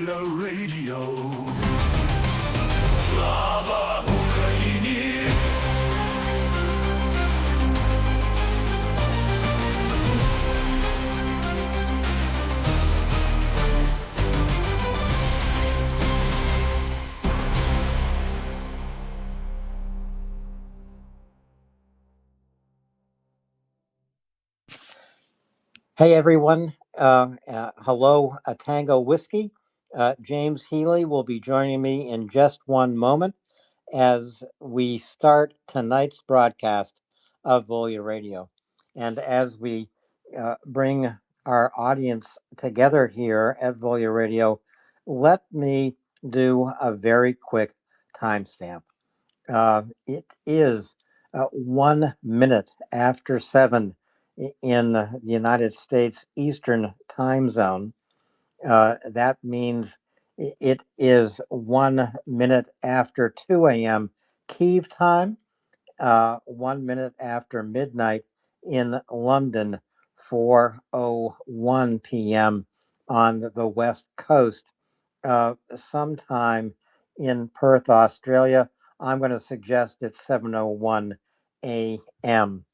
VolyaRadio. Slava Ukraini! Hey everyone, hello, Tango Whiskey. James Healy will be joining me in just one moment as we start tonight's broadcast of VolyaRadio. And as we bring our audience together here at VolyaRadio, let me do a very quick timestamp. It is 1 minute after 7 in the United States Eastern time zone. That means it is 1 minute after 2 a.m. Kyiv time, 1 minute after midnight in London, 4:01 p.m. on the West Coast. Sometime in Perth, Australia, I'm going to suggest it's 7:01 a.m.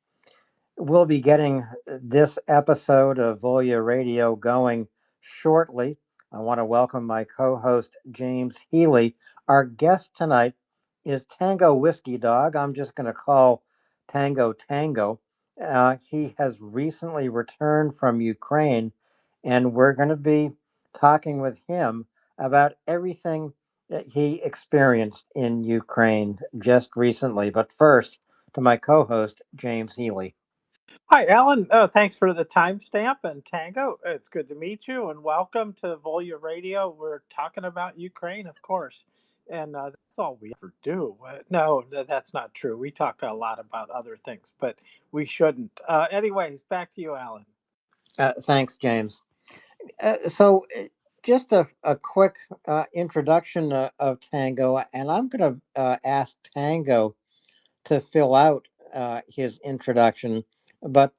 We'll be getting this episode of VolyaRadio going shortly. I want to welcome my co-host, James Healy. Our guest tonight is Tango Whiskey Dog. I'm just going to call Tango Tango. He has recently returned from Ukraine, and we're going to be talking with him about everything that he experienced in Ukraine just recently. But first, to my co-host, James Healy. Hi, Alan. Thanks for the timestamp and Tango. It's good to meet you and welcome to VolyaRadio. We're talking about Ukraine, of course, and that's all we ever do. No, that's not true. We talk a lot about other things, but we shouldn't. Anyways, back to you, Alan. Thanks, James. Just a quick introduction of Tango, and I'm going to ask Tango to fill out his introduction. But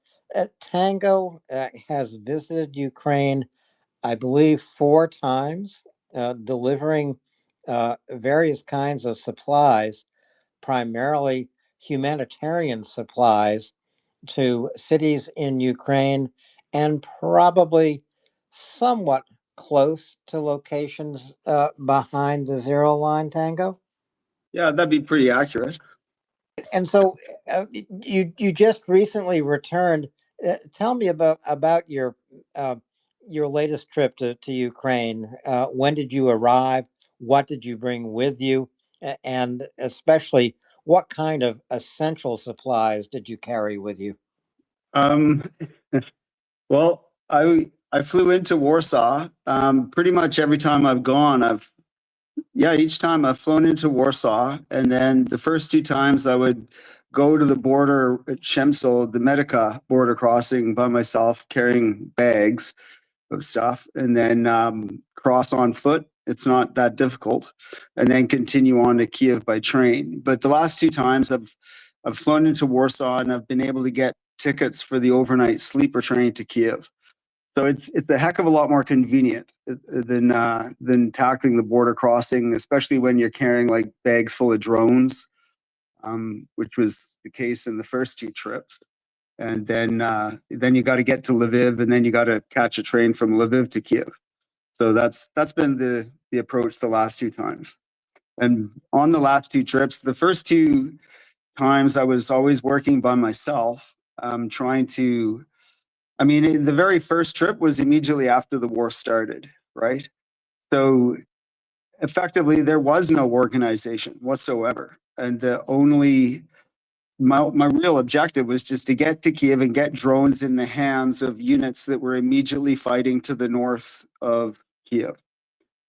Tango has visited Ukraine, I believe, 4 times, delivering various kinds of supplies, primarily humanitarian supplies, to cities in Ukraine and probably somewhat close to locations behind the zero line, Tango? Yeah, that'd be pretty accurate. And so you just recently returned. Tell me about your latest trip to Ukraine. When did you arrive? What did you bring with you? And especially, what kind of essential supplies did you carry with you? Well, I flew into Warsaw. Pretty much every time I've gone, each time I've flown into Warsaw, and then the first 2 times I would go to the border at Przemysl, the Medica border crossing by myself, carrying bags of stuff, and then cross on foot. It's not that difficult, and then continue on to Kyiv by train. But the last 2 times I've flown into Warsaw, and I've been able to get tickets for the overnight sleeper train to Kyiv. So it's a heck of a lot more convenient than tackling the border crossing, especially when you're carrying like bags full of drones, which was the case in the first 2 trips. And then you got to get to Lviv, and then you got to catch a train from Lviv to Kyiv. So that's been the approach the last 2 times. And on the last 2 trips, the first 2 times I was always working by myself, trying to. I mean, the very first trip was immediately after the war started, right? So effectively, there was no organization whatsoever. And my real objective was just to get to Kyiv and get drones in the hands of units that were immediately fighting to the north of Kyiv.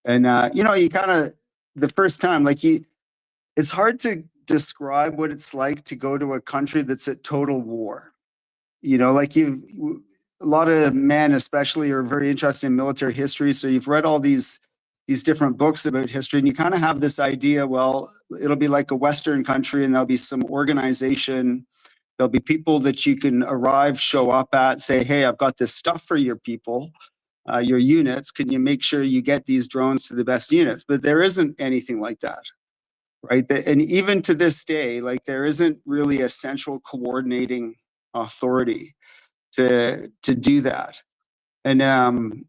And, you kind of, the first time, it's hard to describe what it's like to go to a country that's at total war. A lot of men especially are very interested in military history, so you've read all these different books about history, and you kind of have this idea, well, it'll be like a Western country, and there'll be some organization, there'll be people that you can arrive, show up at, say, hey, I've got this stuff for your people, your units? Can you make sure you get these drones to the best units? But there isn't anything like that, right? And even to this day, like there isn't really a central coordinating authority to do that. And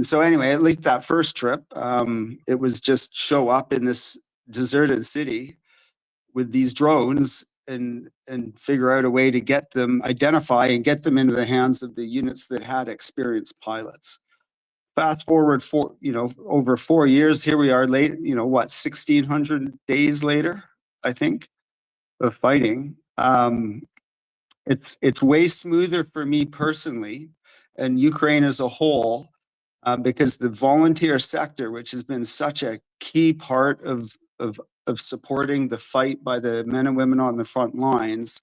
so anyway, at least that first trip, it was just show up in this deserted city with these drones and figure out a way to get them, identify and get them into the hands of the units that had experienced pilots. Fast forward over 4 years, here we are late, 1,600 days later, I think, of fighting. It's way smoother for me personally and Ukraine as a whole, because the volunteer sector, which has been such a key part of supporting the fight by the men and women on the front lines,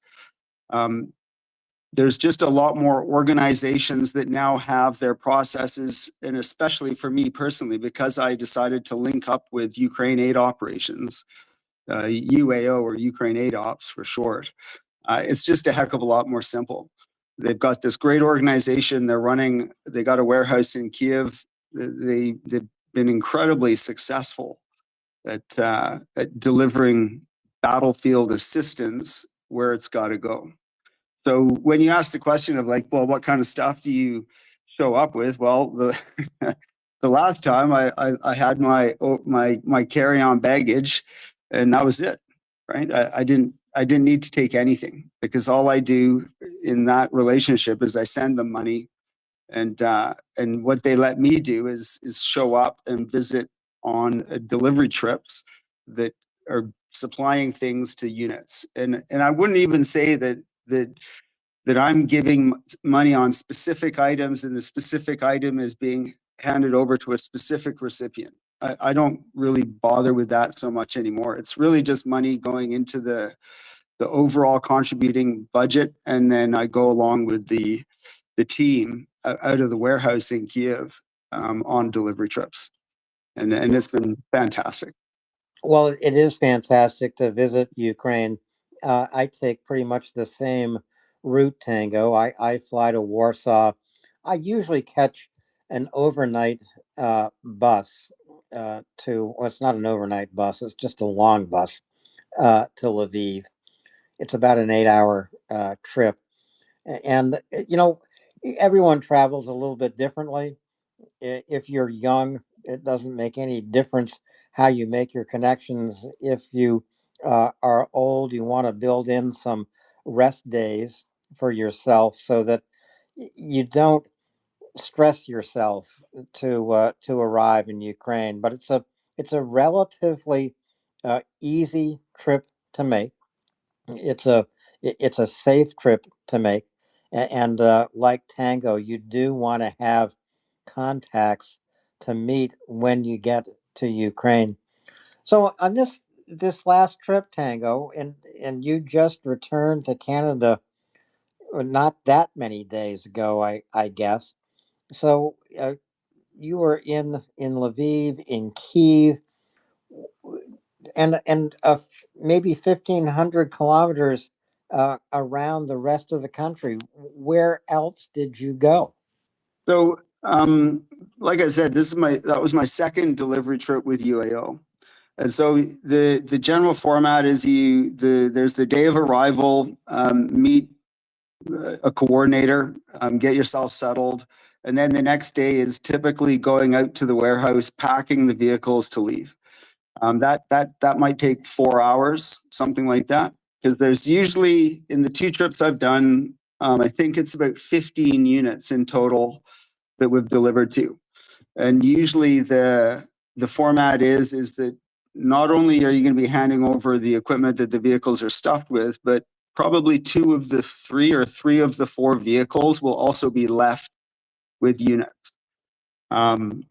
there's just a lot more organizations that now have their processes, and especially for me personally, because I decided to link up with Ukraine Aid Operations, UAO, or Ukraine Aid Ops for short. It's just a heck of a lot more simple. They've got this great organization. They got a warehouse in Kyiv. They've been incredibly successful at delivering battlefield assistance where it's got to go. So when you ask the question of like, well, what kind of stuff do you show up with? Well, the last time I had my carry-on baggage, and that was it, right? I didn't need to take anything, because all I do in that relationship is I send them money, and what they let me do is show up and visit on delivery trips that are supplying things to units, and I wouldn't even say that I'm giving money on specific items and the specific item is being handed over to a specific recipient. I don't really bother with that so much anymore. It's really just money going into the overall contributing budget, and then I go along with the team out of the warehouse in Kyiv on delivery trips, and it's been fantastic. Well, it is fantastic to visit Ukraine. I take pretty much the same route, Tango. I fly to Warsaw. I usually catch an overnight bus well, it's not an overnight bus, it's just a long bus to Lviv. It's about an 8 hour trip. And, everyone travels a little bit differently. If you're young, it doesn't make any difference how you make your connections. If you are old, you want to build in some rest days for yourself so that you don't stress yourself to arrive in Ukraine. But it's a relatively easy trip to make. It's a safe trip to make, and like Tango, you do want to have contacts to meet when you get to Ukraine. So on this last trip, Tango, and you just returned to Canada not that many days ago, I guess. So you were in Lviv, in Kyiv, and maybe 1,500 kilometers around the rest of the country. Where else did you go? So, like I said, that was my second delivery trip with UAO. And so the general format is there's the day of arrival, meet a coordinator, get yourself settled, and then the next day is typically going out to the warehouse, packing the vehicles to leave. That might take 4 hours, something like that, because there's usually, in the two trips I've done, I think it's about 15 units in total that we've delivered to. And usually the format is that not only are you going to be handing over the equipment that the vehicles are stuffed with, but probably two of the three or three of the four vehicles will also be left with units,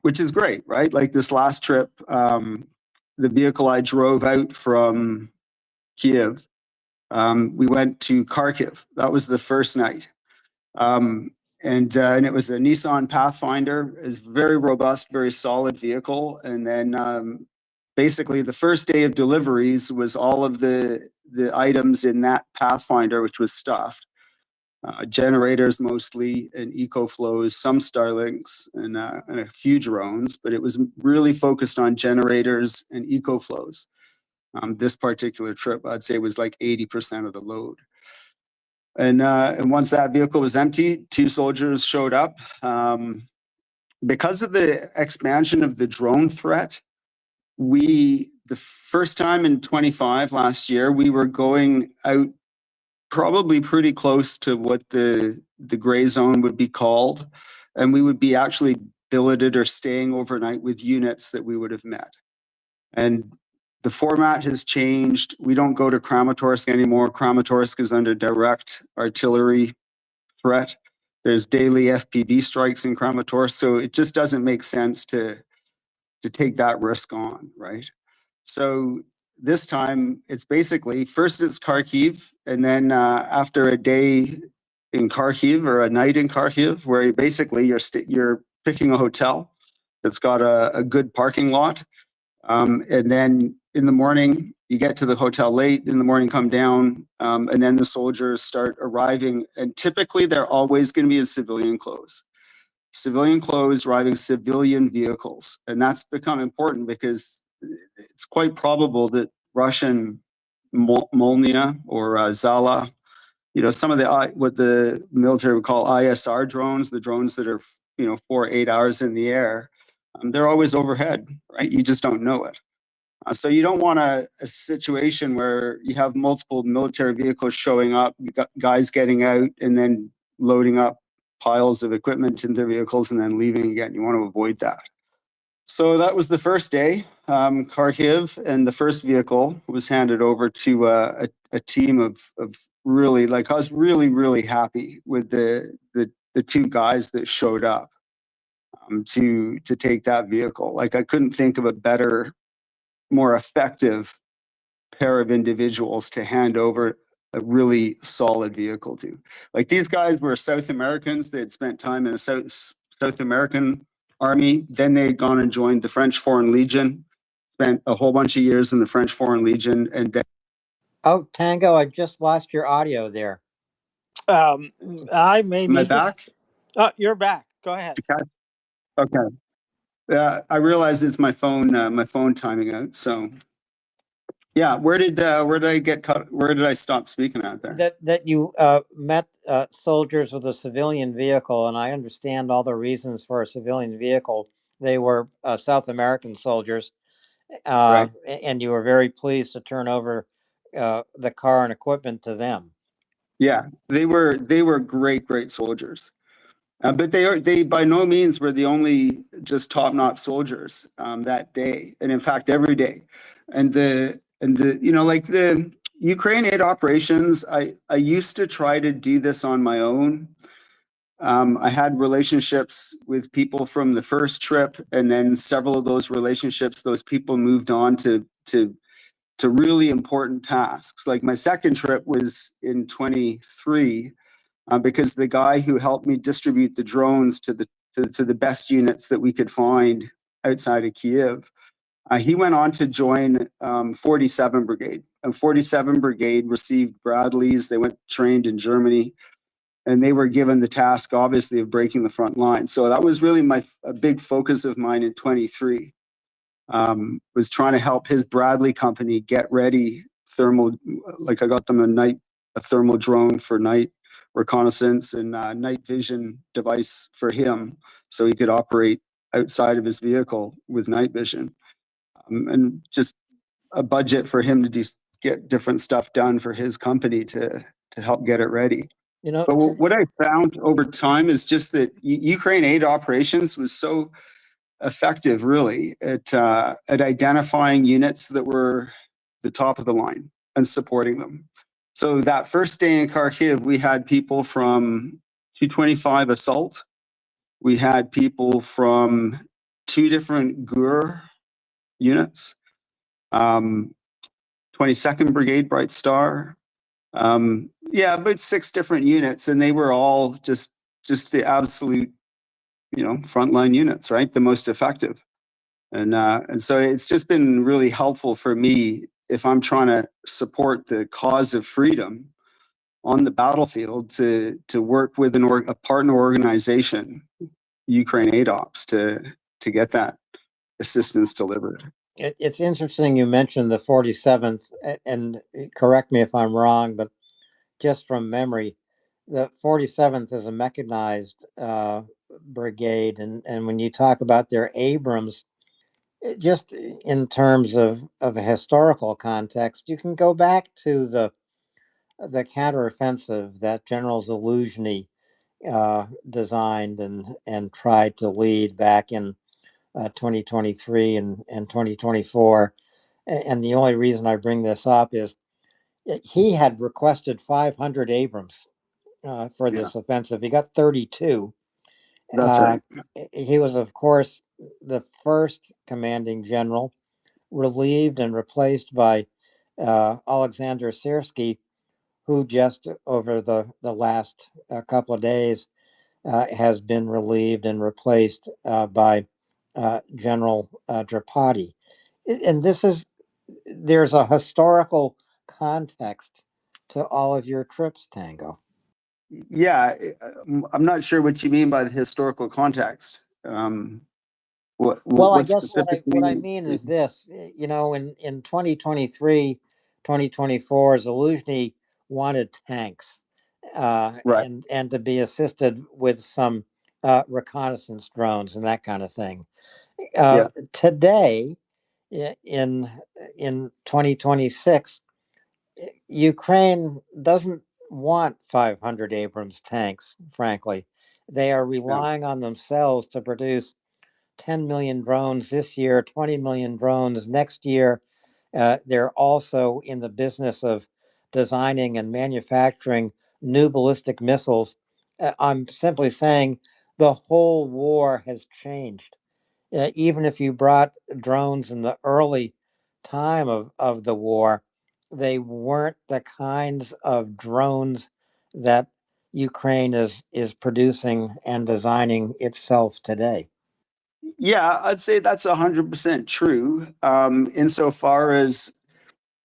which is great, right? Like this last trip, the vehicle I drove out from Kyiv, we went to Kharkiv. That was the first night. And it was a Nissan Pathfinder. It's very robust, very solid vehicle. And then basically the first day of deliveries was all of the items in that Pathfinder, which was stuffed. generators mostly, and EcoFlows, some Starlinks, and a few drones, but it was really focused on generators and EcoFlows. This particular trip, I'd say, was like 80% of the load. And once that vehicle was empty, 2 soldiers showed up. Because of the expansion of the drone threat, the first time in 25 last year, we were going out probably pretty close to what the gray zone would be called, and we would be actually billeted or staying overnight with units that we would have met. And the format has changed. We don't go to Kramatorsk anymore. Kramatorsk is under direct artillery threat. There's daily FPV strikes in Kramatorsk, so it just doesn't make sense to take that risk on, right? So this time it's basically, first it's Kharkiv, and then after a day in Kharkiv or a night in Kharkiv, where basically you're picking a hotel that's got a good parking lot, and then in the morning you get to the hotel late, in the morning come down, and then the soldiers start arriving, and typically they're always going to be in civilian clothes. Civilian clothes driving civilian vehicles. And that's become important because it's quite probable that Russian Molnia or Zala, some of what the military would call ISR drones, the drones that are 4 or 8 hours in the air, they're always overhead, right? You just don't know it. So you don't want a situation where you have multiple military vehicles showing up, you got guys getting out and then loading up piles of equipment into vehicles and then leaving again. You want to avoid that. So that was the first day, Kharkiv, and the first vehicle was handed over to a team of really, I was really, really happy with the 2 guys that showed up to take that vehicle. I couldn't think of a better, more effective pair of individuals to hand over a really solid vehicle to. These guys were South Americans. They had spent time in a South American army. Then they had gone and joined the French Foreign Legion, spent a whole bunch of years in the French Foreign Legion, and then... Oh, Tango, I just lost your audio there. I may Am I need back? Oh, you're back. Go ahead. Okay. I realize it's my phone timing out. So, yeah, where did I get cut? Where did I stop speaking out there? That you met soldiers with a civilian vehicle, and I understand all the reasons for a civilian vehicle. They were South American soldiers, Right. and you were very pleased to turn over the car and equipment to them. Yeah, they were great soldiers. But they by no means were the only just top-notch soldiers that day, and in fact every day. And the the Ukraine aid operations, I used to try to do this on my own. I had relationships with people from the first trip, and then several of those relationships, those people moved on to really important tasks. Like my second trip was in 23. Because the guy who helped me distribute the drones to the best units that we could find outside of Kyiv, he went on to join 47 Brigade. And 47 Brigade received Bradleys. They went trained in Germany, and they were given the task, obviously, of breaking the front line. So that was really a big focus of mine in 23. Was trying to help his Bradley company get ready thermal. I got them a thermal drone for night reconnaissance and night vision device for him, so he could operate outside of his vehicle with night vision, and just a budget for him to get different stuff done for his company to help get it ready. But what I found over time is just that Ukraine aid operations was so effective, really, at identifying units that were the top of the line and supporting them. So that first day in Kharkiv, we had people from 225 Assault. We had people from 2 different GUR units, 22nd Brigade Bright Star. About 6 different units, and they were all just the absolute, frontline units, right? The most effective. And so it's just been really helpful for me if I'm trying to support the cause of freedom. on the battlefield to work with a partner organization, Ukraine Aid Ops, to get that assistance delivered. It's interesting you mentioned the 47th, and correct me if I'm wrong, but just from memory, the 47th is a mechanized brigade, and when you talk about their Abrams, just in terms of a historical context, you can go back to the counteroffensive that General Zaluzhny designed and tried to lead back in 2023 and 2024. And the only reason I bring this up is he had requested 500 Abrams for Yeah, this offensive. He got 32. that's Uh, right. he was, of course, the first commanding general, relieved and replaced by Alexander Syrskyi, who just over the last couple of days has been relieved and replaced by General Drapati. And there's a historical context to all of your trips, Tango. Yeah, I'm not sure what you mean by the historical context. Well, I What guess what I specifically? mean is this, in 2023, 2024, Zaluzhny wanted tanks Right. and to be assisted with some reconnaissance drones and that kind of thing. Yeah. Today, in 2026, Ukraine doesn't want 500 Abrams tanks, frankly. They are Yeah. relying on themselves to produce 10 million drones this year, 20 million drones next year. They're also in the business of designing and manufacturing new ballistic missiles. I'm simply saying the whole war has changed. Even if you brought drones in the early time of the war, they weren't the kinds of drones that Ukraine is producing and designing itself today. Yeah, I'd say that's 100% true. Insofar as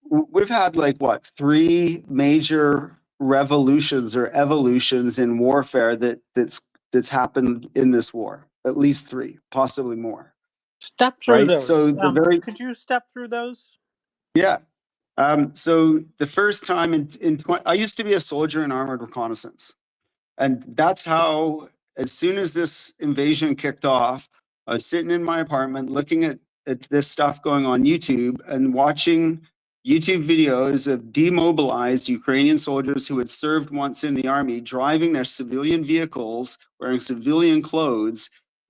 we've had like what, three major revolutions or evolutions in warfare that's happened in this war. At least three, possibly more. Step through Right. those. So the very Could you step through those? yeah. So the first time I used to be a soldier in armored reconnaissance. And that's how, as soon as this invasion kicked off, I was sitting in my apartment looking at this stuff going on YouTube and watching YouTube videos of demobilized Ukrainian soldiers who had served once in the army, driving their civilian vehicles, wearing civilian clothes,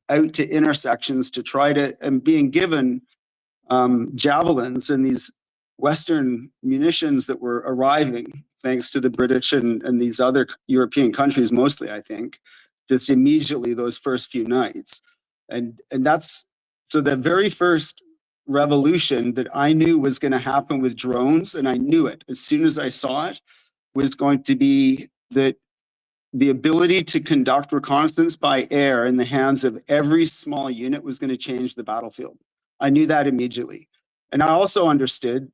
out to intersections to try to, and being given javelins and these Western munitions that were arriving, thanks to the British and these other European countries, mostly, I think, just immediately those first few nights. And that's so the very first revolution that I knew was going to happen with drones, and I knew it as soon as I saw it, was going to be that the ability to conduct reconnaissance by air in the hands of every small unit was going to change the battlefield. I knew that immediately. And I also understood,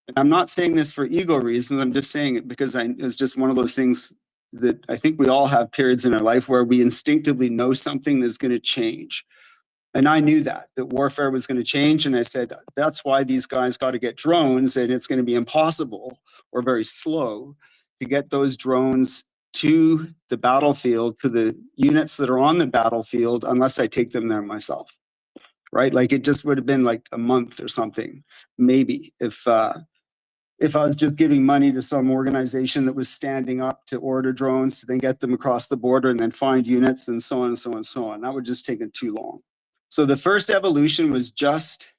and I'm not saying this for ego reasons, I'm just saying it because it's just one of those things that I think we all have periods in our life where we instinctively know something is going to change. And I knew that warfare was going to change. And I said, that's why these guys got to get drones, and it's going to be impossible or very slow to get those drones to the battlefield, to the units that are on the battlefield, unless I take them there myself. Right? Like it just would have been like a month or something, maybe, if I was just giving money to some organization that was standing up to order drones to then get them across the border and then find units and so on and so on and so on. That would just take it too long. So the first evolution was just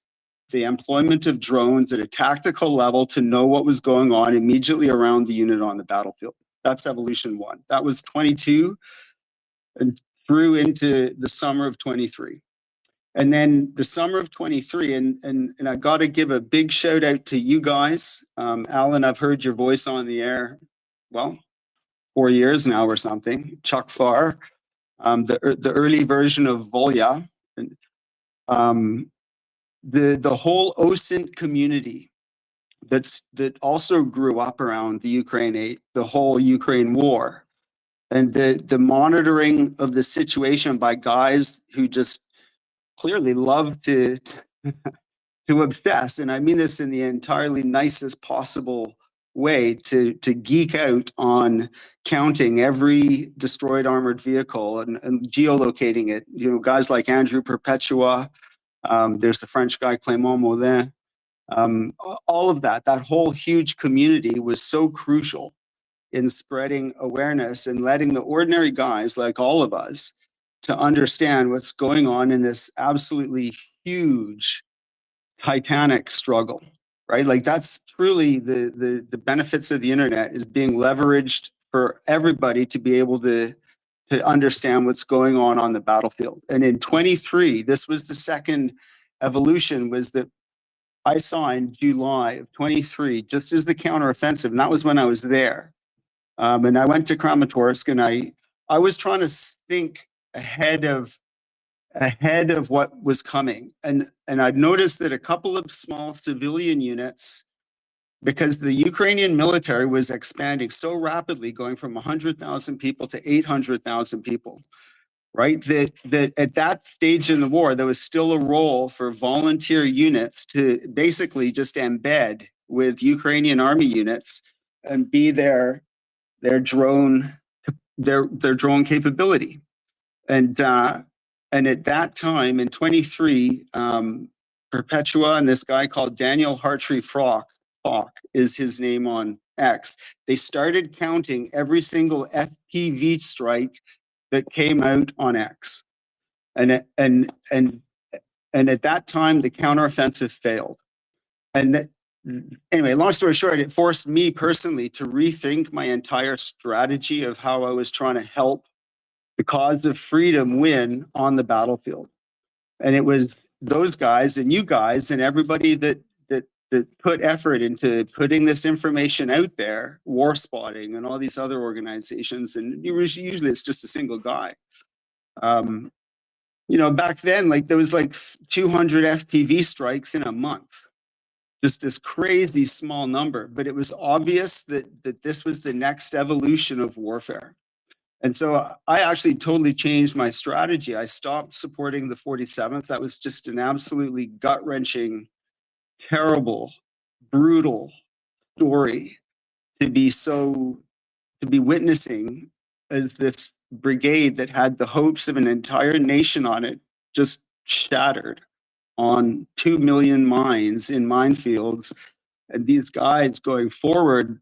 the employment of drones at a tactical level to know what was going on immediately around the unit on the battlefield. That's evolution one. That was 22 and through into the summer of 23. And then the summer of 23, and I got to give a big shout out to you guys. Alan, I've heard your voice on the air, well, 4 years now or something. Chuck Farr, the early version of Volya. And, the whole OSINT community that also grew up around the whole Ukraine war, and the monitoring of the situation by guys who just clearly love to obsess, and I mean this in the entirely nicest possible way, to geek out on counting every destroyed armored vehicle and geolocating it. You know, guys like Andrew Perpetua, there's the French guy Clément Moulin. All of that whole huge community was so crucial in spreading awareness and letting the ordinary guys like all of us to understand what's going on in this absolutely huge titanic struggle, right? Like that's truly the benefits of the internet, is being leveraged for everybody to be able to understand what's going on the battlefield. And in 23, this was the second evolution, was that I saw in July of 23, just as the counteroffensive, and that was when I was there. And I went to Kramatorsk, and I was trying to think ahead of what was coming. And I'd noticed that a couple of small civilian units, because the Ukrainian military was expanding so rapidly, going from 100,000 people to 800,000 people, right? That at that stage in the war, there was still a role for volunteer units to basically just embed with Ukrainian army units and be their drone capability. And at that time in 23, Perpetua and this guy called Daniel Hartree Falk is his name on X. They started counting every single FPV strike that came out on X, and at that time the counteroffensive failed. And anyway, long story short, it forced me personally to rethink my entire strategy of how I was trying to help the cause of freedom win on the battlefield. And it was those guys and you guys and everybody that put effort into putting this information out there, War Spotting and all these other organizations, and usually it's just a single guy. You know, back then, like there was like 200 FPV strikes in a month, just this crazy small number. But it was obvious that this was the next evolution of warfare. And so I actually totally changed my strategy. I stopped supporting the 47th. That was just an absolutely gut-wrenching, terrible, brutal story to be witnessing, as this brigade that had the hopes of an entire nation on it just shattered on 2 million mines in minefields. And these guys going forward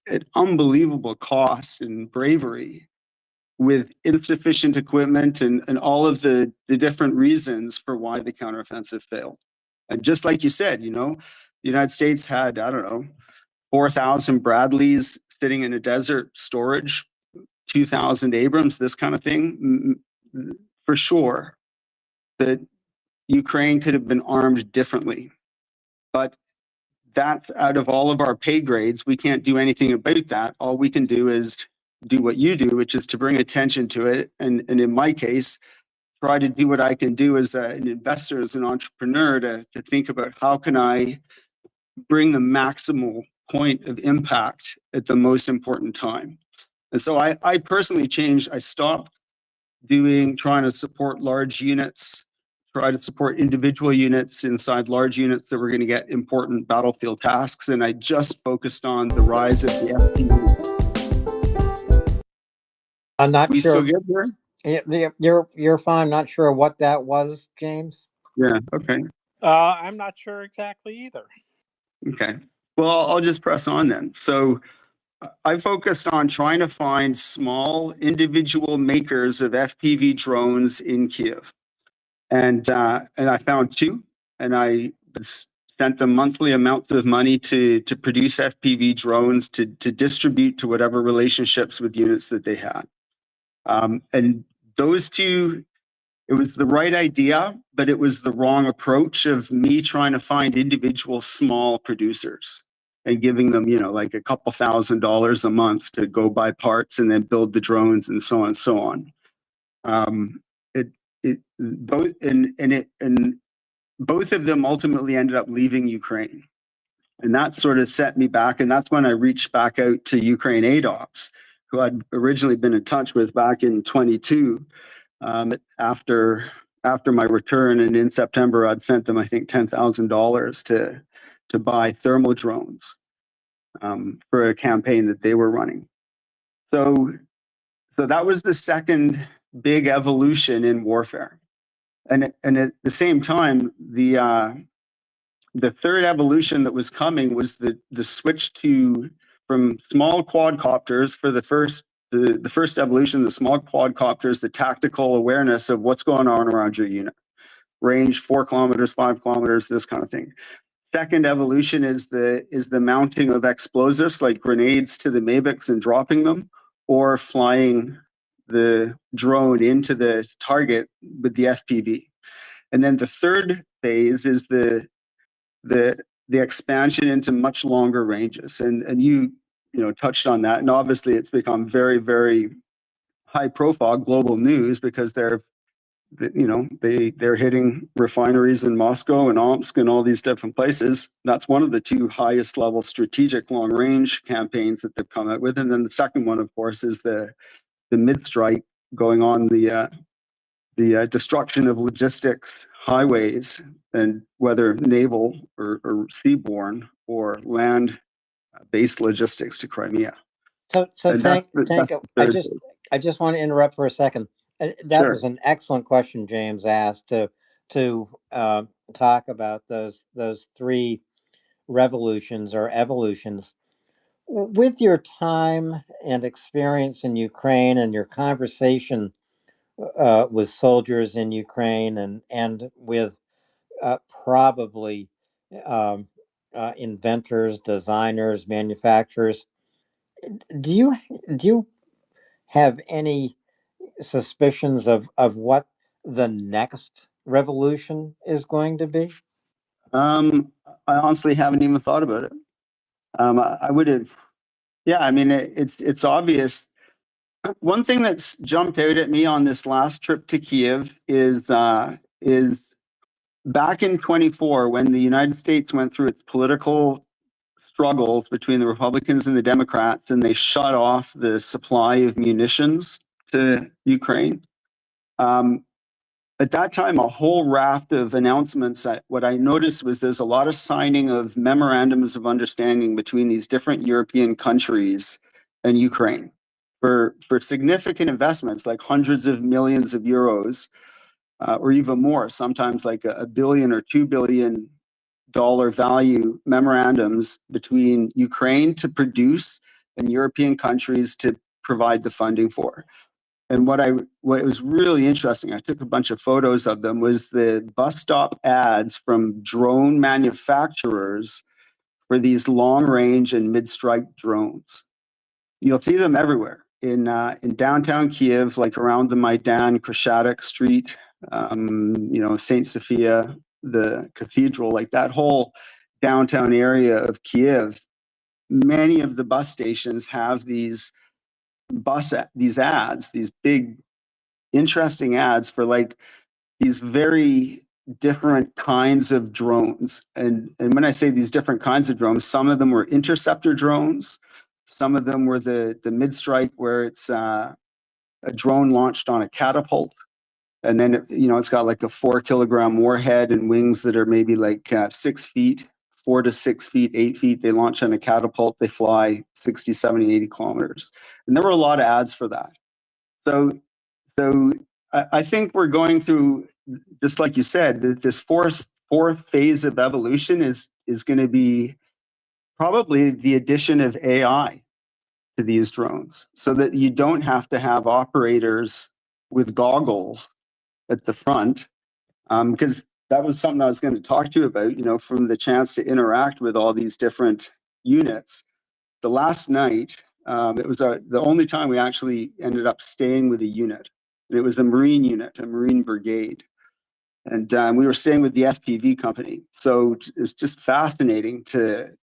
at unbelievable cost and bravery, with insufficient equipment and all of the different reasons for why the counteroffensive failed. And just like you said, you know, the United States had, I don't know, 4,000 Bradleys sitting in a desert storage, 2,000 Abrams, this kind of thing. For sure that Ukraine could have been armed differently. But that's out of all of our pay grades. We can't do anything about that. All we can do is do what you do, which is to bring attention to it. And in my case, try to do what I can do as an investor, as an entrepreneur, to think about how can I bring the maximal point of impact at the most important time. And so I personally changed. I stopped trying to support large units, try to support individual units inside large units that were going to get important battlefield tasks. And I just focused on the rise of the FPV. I'm not We sure. still good there? You're fine. Not sure what that was, James. Yeah. Okay. I'm not sure exactly either. Okay. Well, I'll just press on then. So I focused on trying to find small individual makers of FPV drones in Kyiv. And I found two, and I sent them monthly amounts of money to produce FPV drones to distribute to whatever relationships with units that they had. And those two, it was the right idea, but it was the wrong approach of me trying to find individual small producers and giving them, you know, like a couple $1,000s a month to go buy parts and then build the drones and so on and so on. Both of them ultimately ended up leaving Ukraine. And that sort of set me back. And that's when I reached back out to Ukraine ADOPS, who I'd originally been in touch with back in 22. After my return, and in September, I'd sent them, I think, $10,000 to buy thermal drones for a campaign that they were running. So that was the second big evolution in warfare. And at the same time, the third evolution that was coming was the switch from small quadcopters for the first evolution, the small quadcopters, the tactical awareness of what's going on around your unit, range 4 kilometers, 5 kilometers, this kind of thing. Second evolution is the mounting of explosives like grenades to the Mavics and dropping them, or flying the drone into the target with the FPV. And then the third phase is the expansion into much longer ranges. And you touched on that. And obviously it's become very, very high profile global news because they're hitting refineries in Moscow and Omsk and all these different places. That's one of the two highest level strategic long range campaigns that they've come out with. And then the second one, of course, is the mid strike going on the destruction of logistics highways, and whether naval or seaborne or land based logistics to Crimea. So Tango, I just want to interrupt for a second. That Sure. was an excellent question James asked to talk about those three revolutions or evolutions. With your time and experience in Ukraine and your conversation with soldiers in Ukraine and with probably inventors, designers, manufacturers, do you have any suspicions of what the next revolution is going to be? I honestly haven't even thought about it. I would have. Yeah, I mean, it's obvious. One thing that's jumped out at me on this last trip to Kyiv is back in 24, when the United States went through its political struggles between the Republicans and the Democrats, and they shut off the supply of munitions to Ukraine. At that time, a whole raft of announcements. What I noticed was there's a lot of signing of memorandums of understanding between these different European countries and Ukraine for significant investments, like hundreds of millions of euros, or even more, sometimes like a billion or $2 billion value memorandums between Ukraine to produce and European countries to provide the funding for. And what was really interesting, I took a bunch of photos of them, was the bus stop ads from drone manufacturers for these long range and mid strike drones. You'll see them everywhere in downtown Kyiv, like around the Maidan, Krashatik Street, Saint Sophia, the cathedral, like that whole downtown area of Kyiv. Many of the bus stations have these ads, these big, interesting ads for like these very different kinds of drones. And when I say these different kinds of drones, some of them were interceptor drones, some of them were the mid-strike, where it's a drone launched on a catapult, and then it's got like a 4 kilogram warhead and wings that are maybe like 6 feet, 4 to 6 feet, 8 feet. They launch on a catapult. They fly 60, 70, 80 kilometers. And there were a lot of ads for that. So I think we're going through, just like you said, this fourth phase of evolution is going to be probably the addition of AI to these drones, so that you don't have to have operators with goggles at the front, because that was something I was going to talk to you about, from the chance to interact with all these different units. The last night, it was the only time we actually ended up staying with a unit. And it was a Marine unit, a Marine brigade. And we were staying with the FPV company. So it's just fascinating to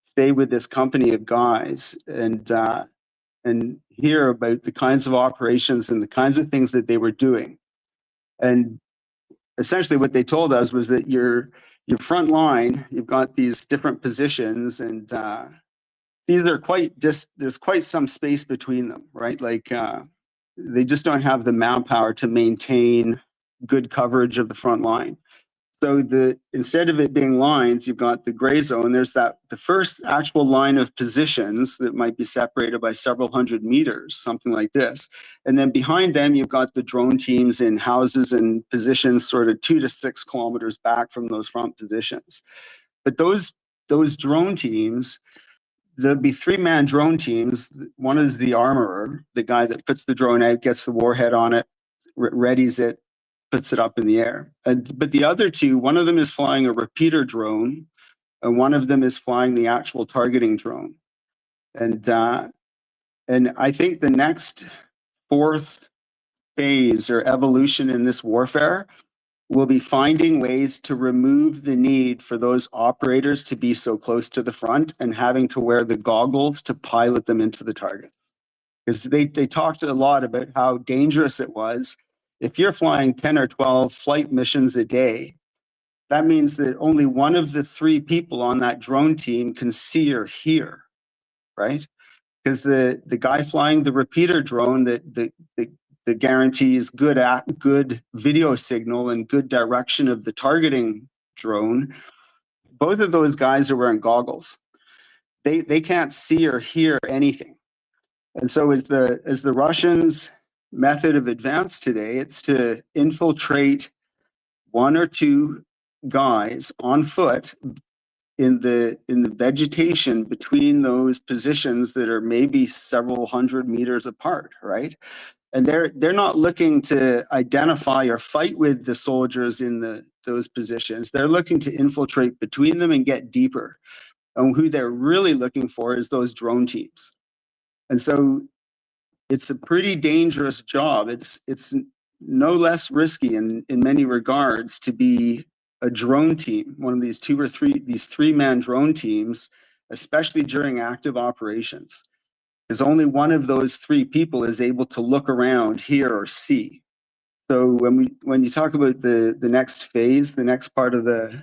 stay with this company of guys and hear about the kinds of operations and the kinds of things that they were doing. And essentially what they told us was that your front line, you've got these different positions, and these are there's quite some space between them, right? Like they just don't have the manpower to maintain good coverage of the front line. So instead of it being lines, you've got the gray zone. There's the first actual line of positions that might be separated by several hundred meters, something like this. And then behind them, you've got the drone teams in houses and positions sort of 2 to 6 kilometers back from those front positions. But those drone teams, there'll be 3-man drone teams. One is the armorer, the guy that puts the drone out, gets the warhead on it, readies it, puts it up in the air. But the other 2, one of them is flying a repeater drone, and one of them is flying the actual targeting drone. And I think the next 4th phase or evolution in this warfare will be finding ways to remove the need for those operators to be so close to the front and having to wear the goggles to pilot them into the targets. Because they talked a lot about how dangerous it was. If you're flying 10 or 12 flight missions a day, that means that only one of the 3 people on that drone team can see or hear, right? Because the guy flying the repeater drone that guarantees good video signal and good direction of the targeting drone, both of those guys are wearing goggles. They can't see or hear anything. And so as the Russians' method of advance today, it's to infiltrate 1 or 2 guys on foot in the vegetation between those positions that are maybe several hundred meters apart, right? And they're not looking to identify or fight with the soldiers in those positions. They're looking to infiltrate between them and get deeper. And who they're really looking for is those drone teams. And so it's a pretty dangerous job. It's no less risky in many regards to be a drone team, one of these 2 or 3, these 3-man drone teams, especially during active operations. Because only one of those 3 people is able to look around, hear, or see. So when you talk about the next phase, the next part of the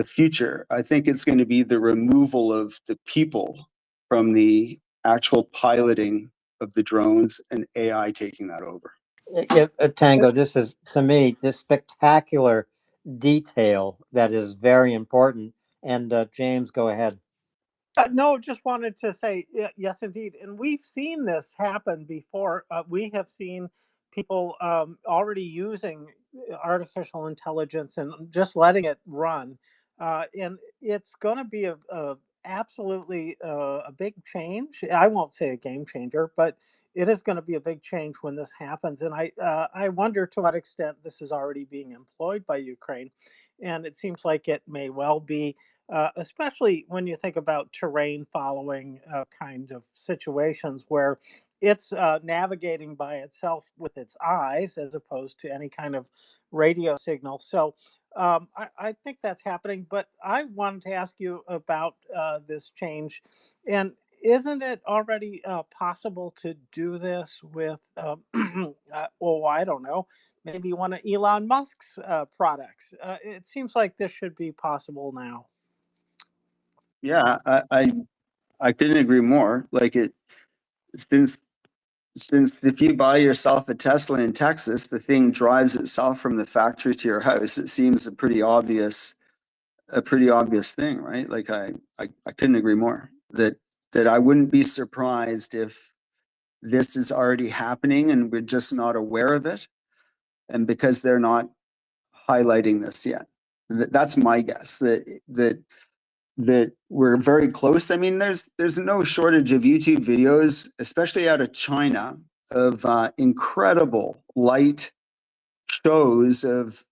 future, I think it's going to be the removal of the people from the actual piloting of the drones and AI taking that over. Tango, this is, to me, this spectacular detail that is very important. And James, go ahead. No, just wanted to say yes, indeed, and we've seen this happen before. We have seen people already using artificial intelligence and just letting it run, and it's going to be a absolutely a big change. I won't say a game changer, but it is going to be a big change when this happens. And I wonder to what extent this is already being employed by Ukraine, and it seems like it may well be. Especially when you think about terrain following kinds of situations where it's navigating by itself with its eyes as opposed to any kind of radio signal. So I think that's happening. But I wanted to ask you about this change. And isn't it already possible to do this with, oh, I don't know, maybe one of Elon Musk's products? It seems like this should be possible now. Yeah, I couldn't agree more. Like since if you buy yourself a Tesla in Texas, the thing drives itself from the factory to your house. It seems a pretty obvious thing, right? Like I couldn't agree more that I wouldn't be surprised if this is already happening and we're just not aware of it, and because they're not highlighting this yet. That's my guess, that we're very close. I mean, there's no shortage of YouTube videos, especially out of China, of incredible light shows of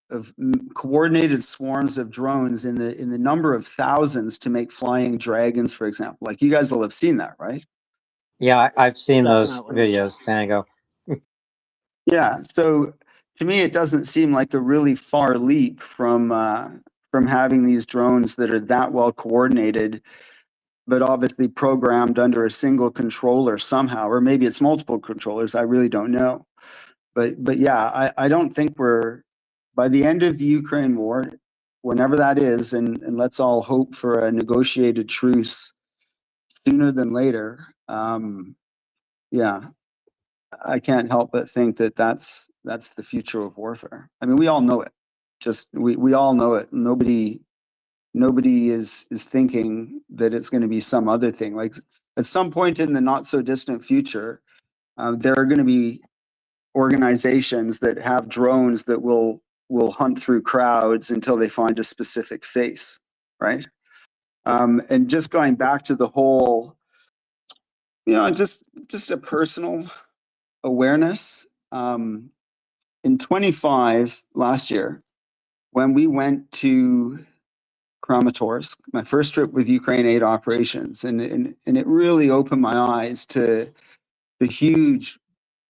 coordinated swarms of drones in the number of thousands to make flying dragons, for example. Like you guys will have seen that, right? Yeah, I've seen Definitely. those videos, Tango. Yeah. So to me, it doesn't seem like a really far leap from having these drones that are that well coordinated, but obviously programmed under a single controller somehow, or maybe it's multiple controllers. I really don't know. But yeah, I don't think we're by the end of the Ukraine war, whenever that is, and let's all hope for a negotiated truce sooner than later. Yeah, I can't help but think that that's the future of warfare. I mean, we all know it. Just we all know it. Nobody is thinking that it's going to be some other thing. Like at some point in the not so distant future, there are going to be organizations that have drones that will hunt through crowds until they find a specific face, right? And just going back to the whole, just a personal awareness. In 25 last year, when we went to Kramatorsk, my first trip with Ukraine Aid Operations, and it really opened my eyes to the huge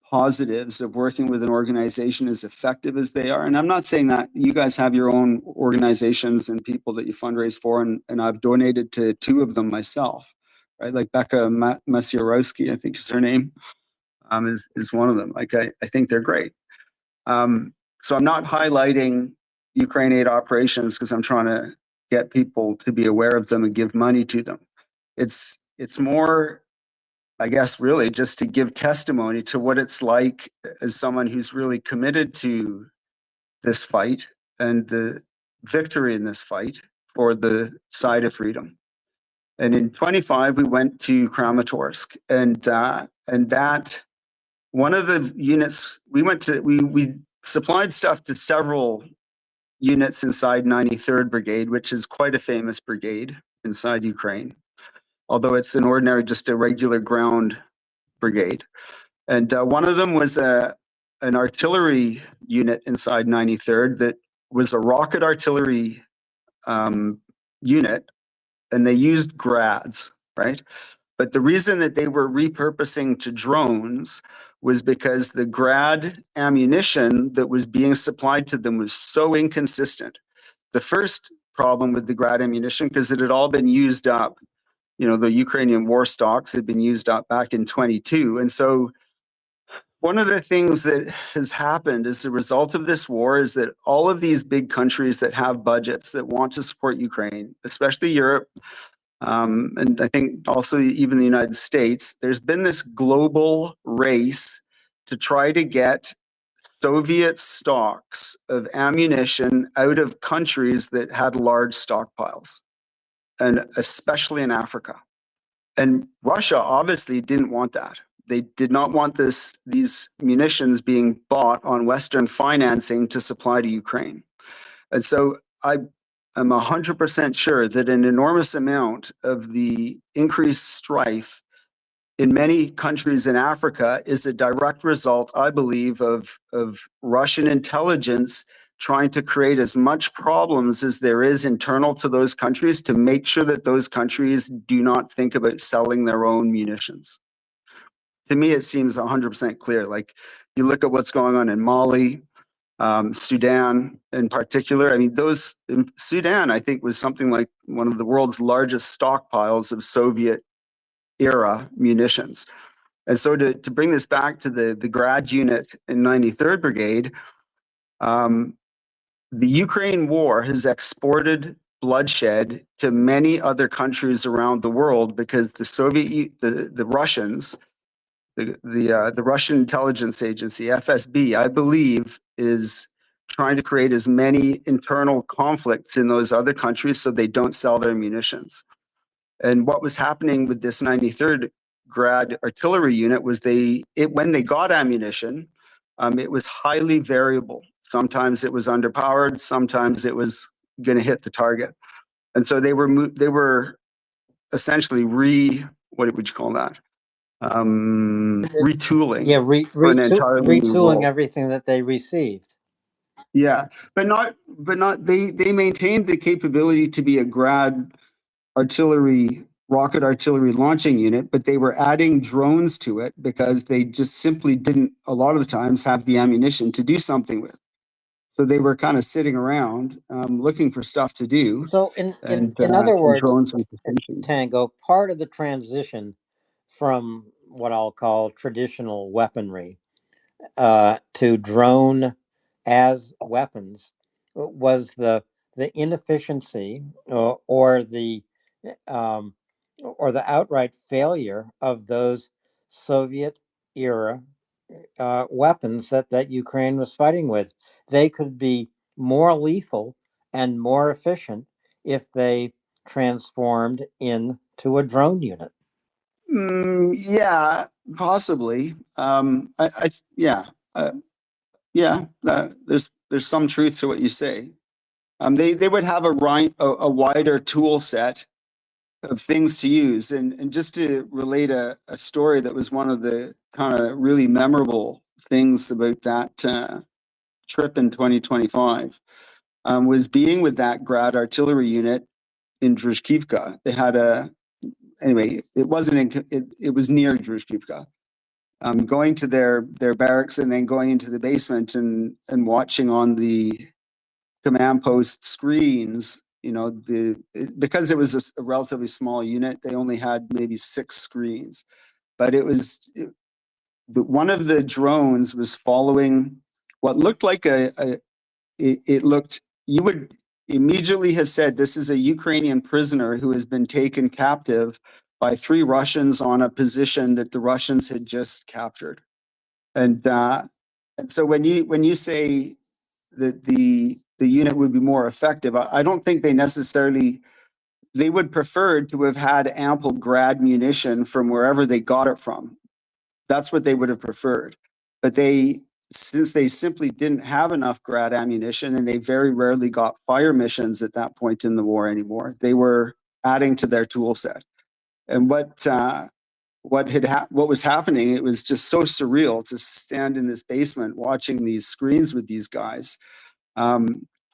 positives of working with an organization as effective as they are. And I'm not saying that you guys have your own organizations and people that you fundraise for, and I've donated to 2 of them myself, right? Like Becca Masierowski, I think is her name, is one of them. Like I think they're great. So I'm not highlighting Ukraine Aid Operations because I'm trying to get people to be aware of them and give money to them. It's more, I guess, really just to give testimony to what it's like as someone who's really committed to this fight and the victory in this fight for the side of freedom. And in 25, we went to Kramatorsk, and that one of the units we went to, we supplied stuff to several units inside 93rd Brigade, which is quite a famous brigade inside Ukraine, although it's an ordinary, just a regular ground brigade. And one of them was an artillery unit inside 93rd that was a rocket artillery unit, and they used grads, right? But the reason that they were repurposing to drones was because the grad ammunition that was being supplied to them was so inconsistent. The first problem with the grad ammunition, because it had all been used up, the Ukrainian war stocks had been used up back in 22. And so one of the things that has happened as a result of this war is that all of these big countries that have budgets that want to support Ukraine, especially Europe, and I think also even the United States, there's been this global race to try to get Soviet stocks of ammunition out of countries that had large stockpiles, and especially in Africa. And Russia obviously didn't want that. They did not want these munitions being bought on Western financing to supply to Ukraine. And so I'm 100% sure that an enormous amount of the increased strife in many countries in Africa is a direct result, I believe, of Russian intelligence trying to create as much problems as there is internal to those countries to make sure that those countries do not think about selling their own munitions. To me, it seems 100% clear. Like you look at what's going on in Mali, Sudan in particular. I mean, Sudan, I think, was something like one of the world's largest stockpiles of Soviet era munitions. And so to bring this back to the grad unit in 93rd Brigade, the Ukraine war has exported bloodshed to many other countries around the world because the Russians, the Russian intelligence agency, FSB, I believe, is trying to create as many internal conflicts in those other countries so they don't sell their munitions. And what was happening with this 93rd grad artillery unit was when they got ammunition, it was highly variable. Sometimes it was underpowered, sometimes it was going to hit the target. And so they were essentially what would you call that? Retooling. For an entirely new retooling role. everything that they received. Yeah, but not. They maintained the capability to be a grad rocket artillery launching unit, but they were adding drones to it because they just simply didn't, a lot of the times, have the ammunition to do something with. So they were kind of sitting around looking for stuff to do. So in other words, drones Tango, part of the transition from what I'll call traditional weaponry to drone as weapons was the inefficiency um, or the outright failure of those Soviet era weapons that Ukraine was fighting with. They could be more lethal and more efficient if they transformed into a drone unit. Yeah, possibly. Yeah, yeah. There's some truth to what you say. They would have a wider tool set of things to use, and just to relate a story that was one of the kind of really memorable things about that trip in 2025 was being with that Grad artillery unit in Druzhkivka. They had anyway, it wasn't it was near Druzhkivka. Going to their barracks and then going into the basement and watching on the command post screens, because it was a relatively small unit, they only had maybe 6 screens, but one of the drones was following what looked like it looked, you would immediately have said this is a Ukrainian prisoner who has been taken captive by 3 Russians on a position that the Russians had just captured. And so when you say that the unit would be more effective, I don't think they would prefer to have had ample Grad munition from wherever they got it from. That's what they would have preferred. But since they simply didn't have enough Grad ammunition, and they very rarely got fire missions at that point in the war anymore, they were adding to their tool set. And what was happening, it was just so surreal to stand in this basement watching these screens with these guys.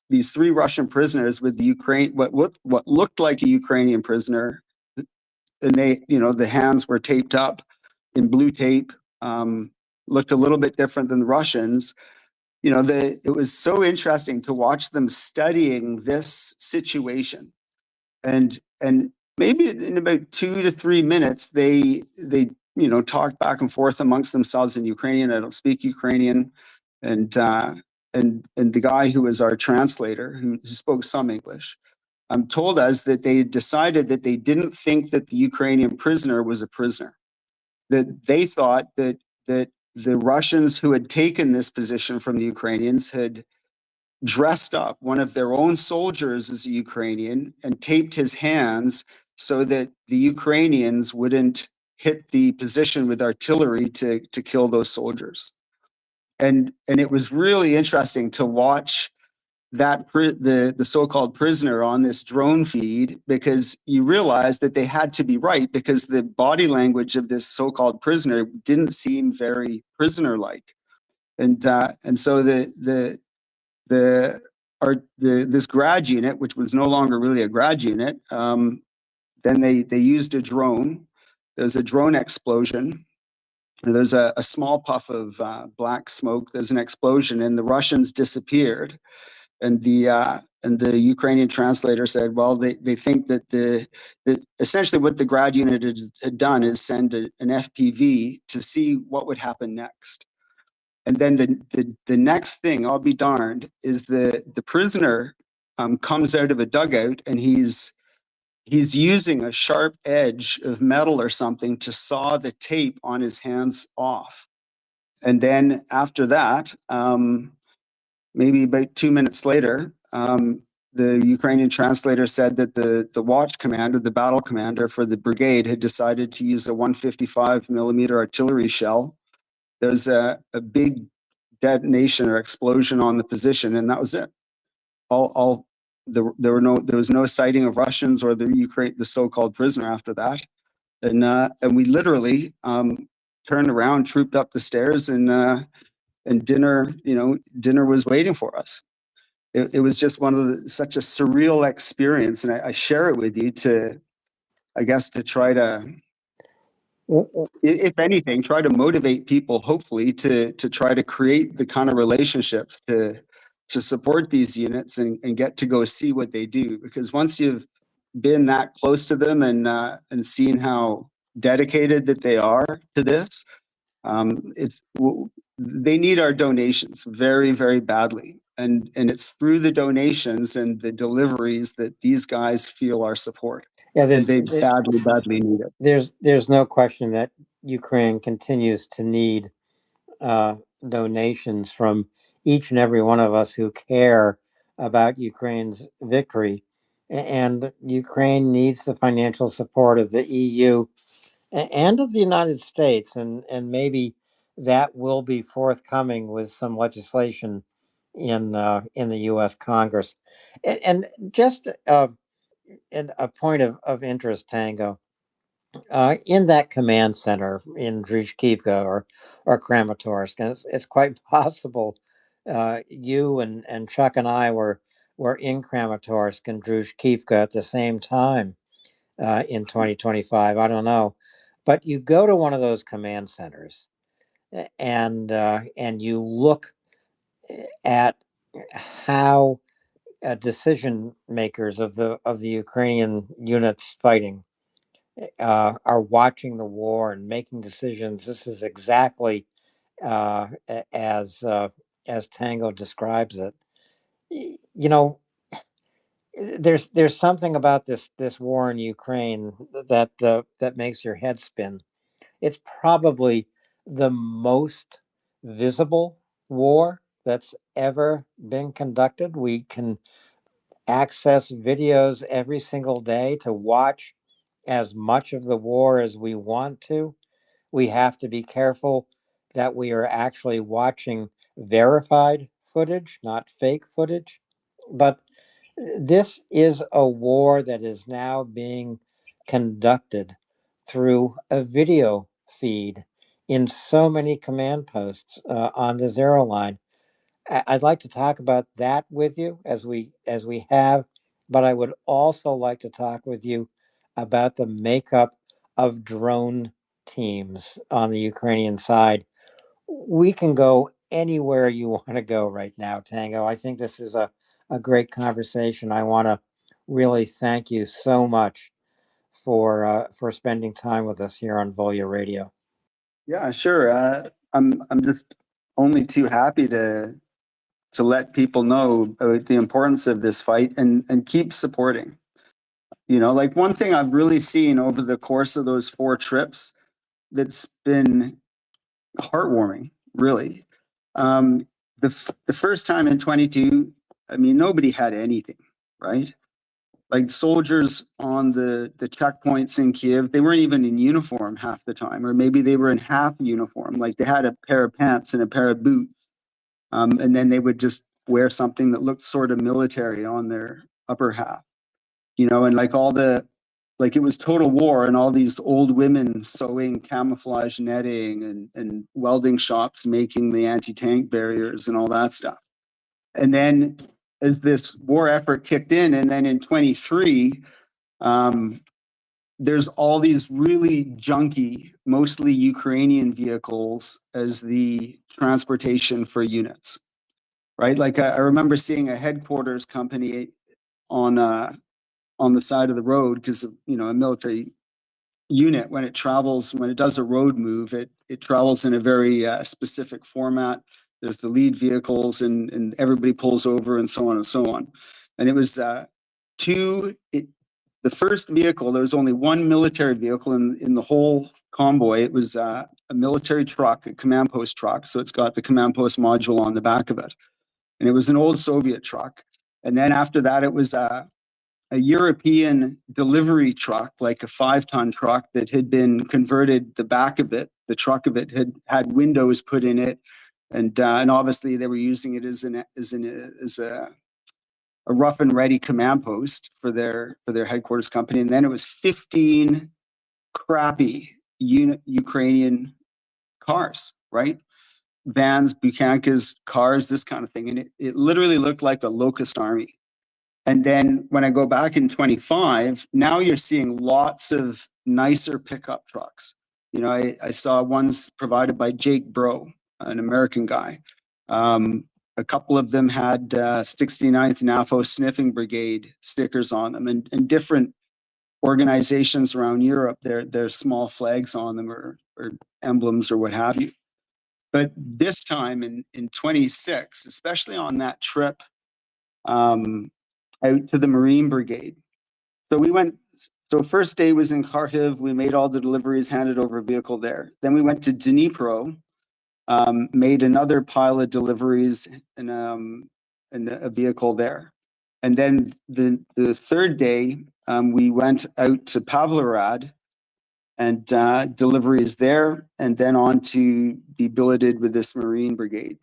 These 3 Russian prisoners with what looked like a Ukrainian prisoner, and the hands were taped up in blue tape, looked a little bit different than the Russians. It was so interesting to watch them studying this situation, and maybe in about 2 to 3 minutes, they talked back and forth amongst themselves in Ukrainian. I don't speak Ukrainian, and the guy who was our translator, who spoke some English, told us that they decided that they didn't think that the Ukrainian prisoner was a prisoner, that they thought that the Russians who had taken this position from the Ukrainians had dressed up one of their own soldiers as a Ukrainian and taped his hands so that the Ukrainians wouldn't hit the position with artillery to kill those soldiers. And it was really interesting to watch the so-called prisoner on this drone feed, because you realize that they had to be right, because the body language of this so-called prisoner didn't seem very prisoner-like. And so this Grad unit, which was no longer really a Grad unit, then they used a drone. There's a drone explosion. There's a small puff of black smoke. There's an explosion, and the Russians disappeared. And the Ukrainian translator said, well, they think that essentially what the Grad unit had done is send an FPV to see what would happen next. And then the next thing, I'll be darned, is the prisoner comes out of a dugout, and he's using a sharp edge of metal or something to saw the tape on his hands off. And then after that, maybe about 2 minutes later, the Ukrainian translator said that the watch commander, the battle commander for the brigade, had decided to use a 155 millimeter artillery shell. There's a big detonation or explosion on the position, and that was it. There was no sighting of Russians or the so-called prisoner after that, and we literally turned around, trooped up the stairs, and dinner was waiting for us. It was just such a surreal experience, and I share it with you to try to, if anything, try to motivate people, hopefully, to try to create the kind of relationships to support these units and get to go see what they do. Because once you've been that close to them and seen how dedicated that they are to this, they need our donations very, very badly. And it's through the donations and the deliveries that these guys feel our support. Yeah, And they badly need it. there's no question that Ukraine continues to need donations from each and every one of us who care about Ukraine's victory. And Ukraine needs the financial support of the EU and of the United States. And maybe that will be forthcoming with some legislation in the U.S. Congress. And just and a point of interest, Tango. In that command center in Druzhkivka or Kramatorsk, and it's quite possible you and Chuck and I were in Kramatorsk and Druzhkivka at the same time in 2025. I don't know, but you go to one of those command centers and you look at how decision makers of the Ukrainian units fighting are watching the war and making decisions. This is exactly as Tango describes it. You know, there's something about this war in Ukraine that makes your head spin. It's probably the most visible war that's ever been conducted. We can access videos every single day to watch as much of the war as we want to. We have to be careful that we are actually watching verified footage, not fake footage. But this is a war that is now being conducted through a video feed in so many command posts on the zero line. I'd like to talk about that with you as we have, but I would also like to talk with you about the makeup of drone teams on the Ukrainian side. We can go anywhere you want to go right now, Tango. I think this is a great conversation. I want to really thank you so much for spending time with us here on Volya Radio. Yeah, sure. I'm just only too happy to let people know about the importance of this fight and keep supporting. You know, like one thing I've really seen over the course of those 4 trips that's been heartwarming, really. The first time in 22, I mean, nobody had anything, right? Like soldiers on the checkpoints in Kyiv, they weren't even in uniform half the time, or maybe they were in half uniform. Like they had a pair of pants and a pair of boots, and then they would just wear something that looked sort of military on their upper half, you know, and like it was total war, and all these old women sewing camouflage netting and welding shops making the anti-tank barriers and all that stuff. And then as this war effort kicked in, and then in 23, there's all these really junky, mostly Ukrainian vehicles as the transportation for units, right? Like I remember seeing a headquarters company on the side of the road because, you know, a military unit, when it does a road move, it travels in a very specific format. There's the lead vehicles and everybody pulls over and so on and so on. And it was the first vehicle, there was only one military vehicle in the whole convoy. It was a military truck, a command post truck. So it's got the command post module on the back of it. And it was an old Soviet truck. And then after that, it was a European delivery truck, like a 5-ton truck that had been converted. The back of it, the truck of it, had windows put in it, and obviously they were using it as a rough and ready command post for their headquarters company. And then it was 15 crappy Ukrainian cars, right? Vans, Buchankas, cars, this kind of thing, and it literally looked like a locust army. And then when I go back in 25, now you're seeing lots of nicer pickup trucks. You know, I saw ones provided by Jake Bro, an American guy. A couple of them had 69th NAFO Sniffing Brigade stickers on them, and different organizations around Europe, their small flags on them or emblems or what have you. But this time in 26, especially on that trip out to the Marine Brigade. So we went, so first day was in Kharkiv. We made all the deliveries, handed over a vehicle there. Then we went to Dnipro, made another pile of deliveries and a vehicle there. And then the third day, we went out to Pavlohrad and deliveries there, and then on to be billeted with this Marine Brigade.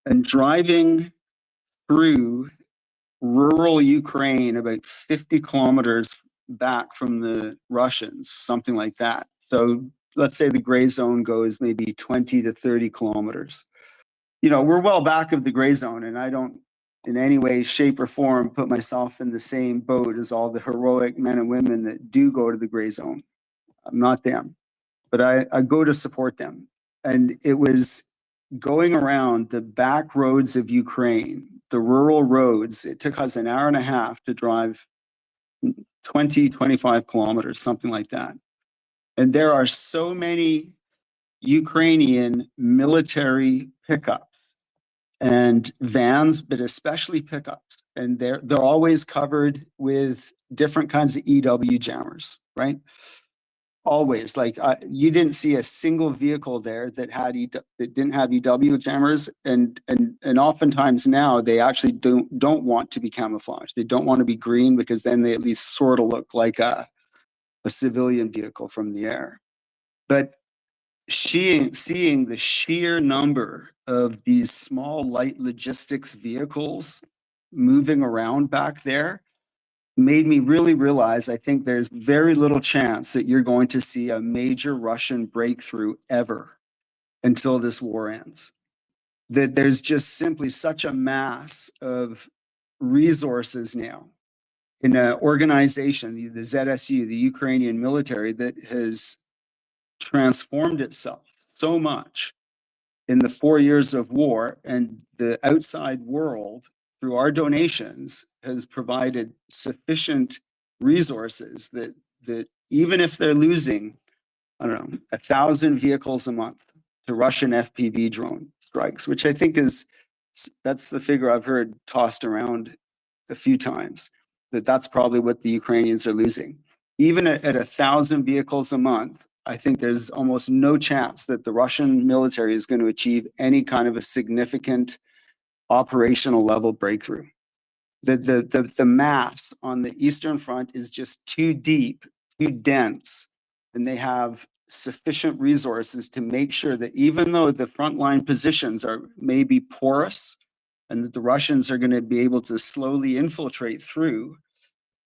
And driving through rural Ukraine, about 50 kilometers back from the Russians, something like that. So let's say the gray zone goes maybe 20 to 30 kilometers. You know, we're well back of the gray zone, and I don't in any way, shape, or form put myself in the same boat as all the heroic men and women that do go to the gray zone. I'm not them, but I go to support them. And it was going around the back roads of Ukraine, the rural roads. It took us an hour and a half to drive 20, 25 kilometers, something like that. And there are so many Ukrainian military pickups and vans, but especially pickups. And they're always covered with different kinds of EW jammers, right? Always, like you didn't see a single vehicle there that had that didn't have EW jammers, and oftentimes now they actually don't want to be camouflaged. They don't want to be green because then they at least sort of look like a civilian vehicle from the air. But seeing the sheer number of these small light logistics vehicles moving around back there made me really realize I think there's very little chance that you're going to see a major Russian breakthrough ever until this war ends. That there's just simply such a mass of resources now in an organization, the ZSU, the Ukrainian military, that has transformed itself so much in the 4 years of war, and the outside world through our donations has provided sufficient resources that even if they're losing, I don't know, 1,000 vehicles a month to Russian FPV drone strikes, which I think that's the figure I've heard tossed around a few times, that's probably what the Ukrainians are losing. Even at 1,000 vehicles a month, I think there's almost no chance that the Russian military is going to achieve any kind of a significant operational level breakthrough. The mass on the Eastern Front is just too deep, too dense, and they have sufficient resources to make sure that even though the frontline positions are maybe porous and that the Russians are going to be able to slowly infiltrate through,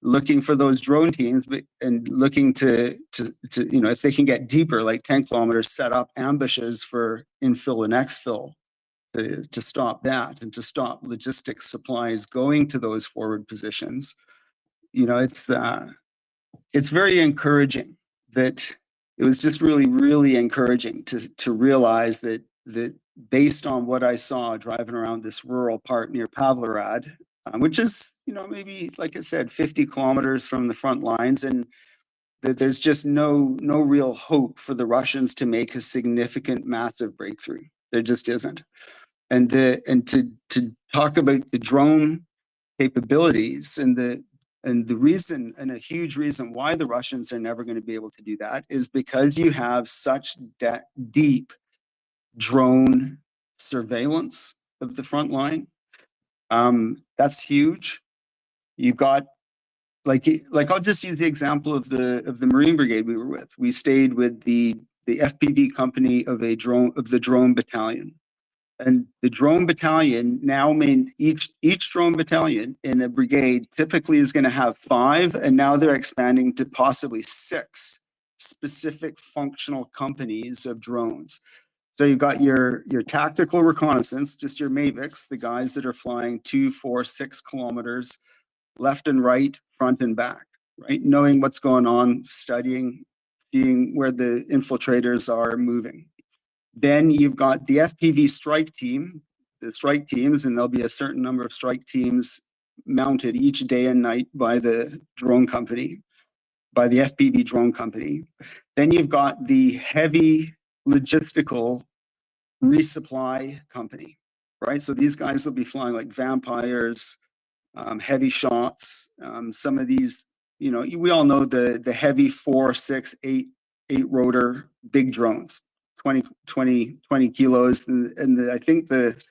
looking for those drone teams and looking to you know, if they can get deeper, like 10 kilometers, set up ambushes for infill and exfil to stop that and to stop logistics supplies going to those forward positions. You know, it's very encouraging. That it was just really encouraging to realize that based on what I saw driving around this rural part near Pavlohrad, which is, you know, maybe, like I said, 50 kilometers from the front lines, and that there's just no real hope for the Russians to make a significant, massive breakthrough. There just isn't. And to talk about the drone capabilities and the reason, and a huge reason why the Russians are never going to be able to do that, is because you have such deep drone surveillance of the front line. That's huge. You've got like I'll just use the example of the Marine Brigade we were with. We stayed with the FPV company of the drone battalion. And the drone battalion now each drone battalion in a brigade typically is going to have 5, and now they're expanding to possibly 6 specific functional companies of drones. So you've got your tactical reconnaissance, just your MAVICs, the guys that are flying 2, 4, 6 kilometers left and right, front and back, right? Knowing what's going on, studying, seeing where the infiltrators are moving. Then you've got the FPV strike team, the strike teams, and there'll be a certain number of strike teams mounted each day and night by the drone company, by the FPV drone company. Then you've got the heavy logistical resupply company, right? So these guys will be flying like vampires, heavy shots. Some of these, we all know the heavy 4, 6, 8 rotor big drones, 20 kilos. And I think the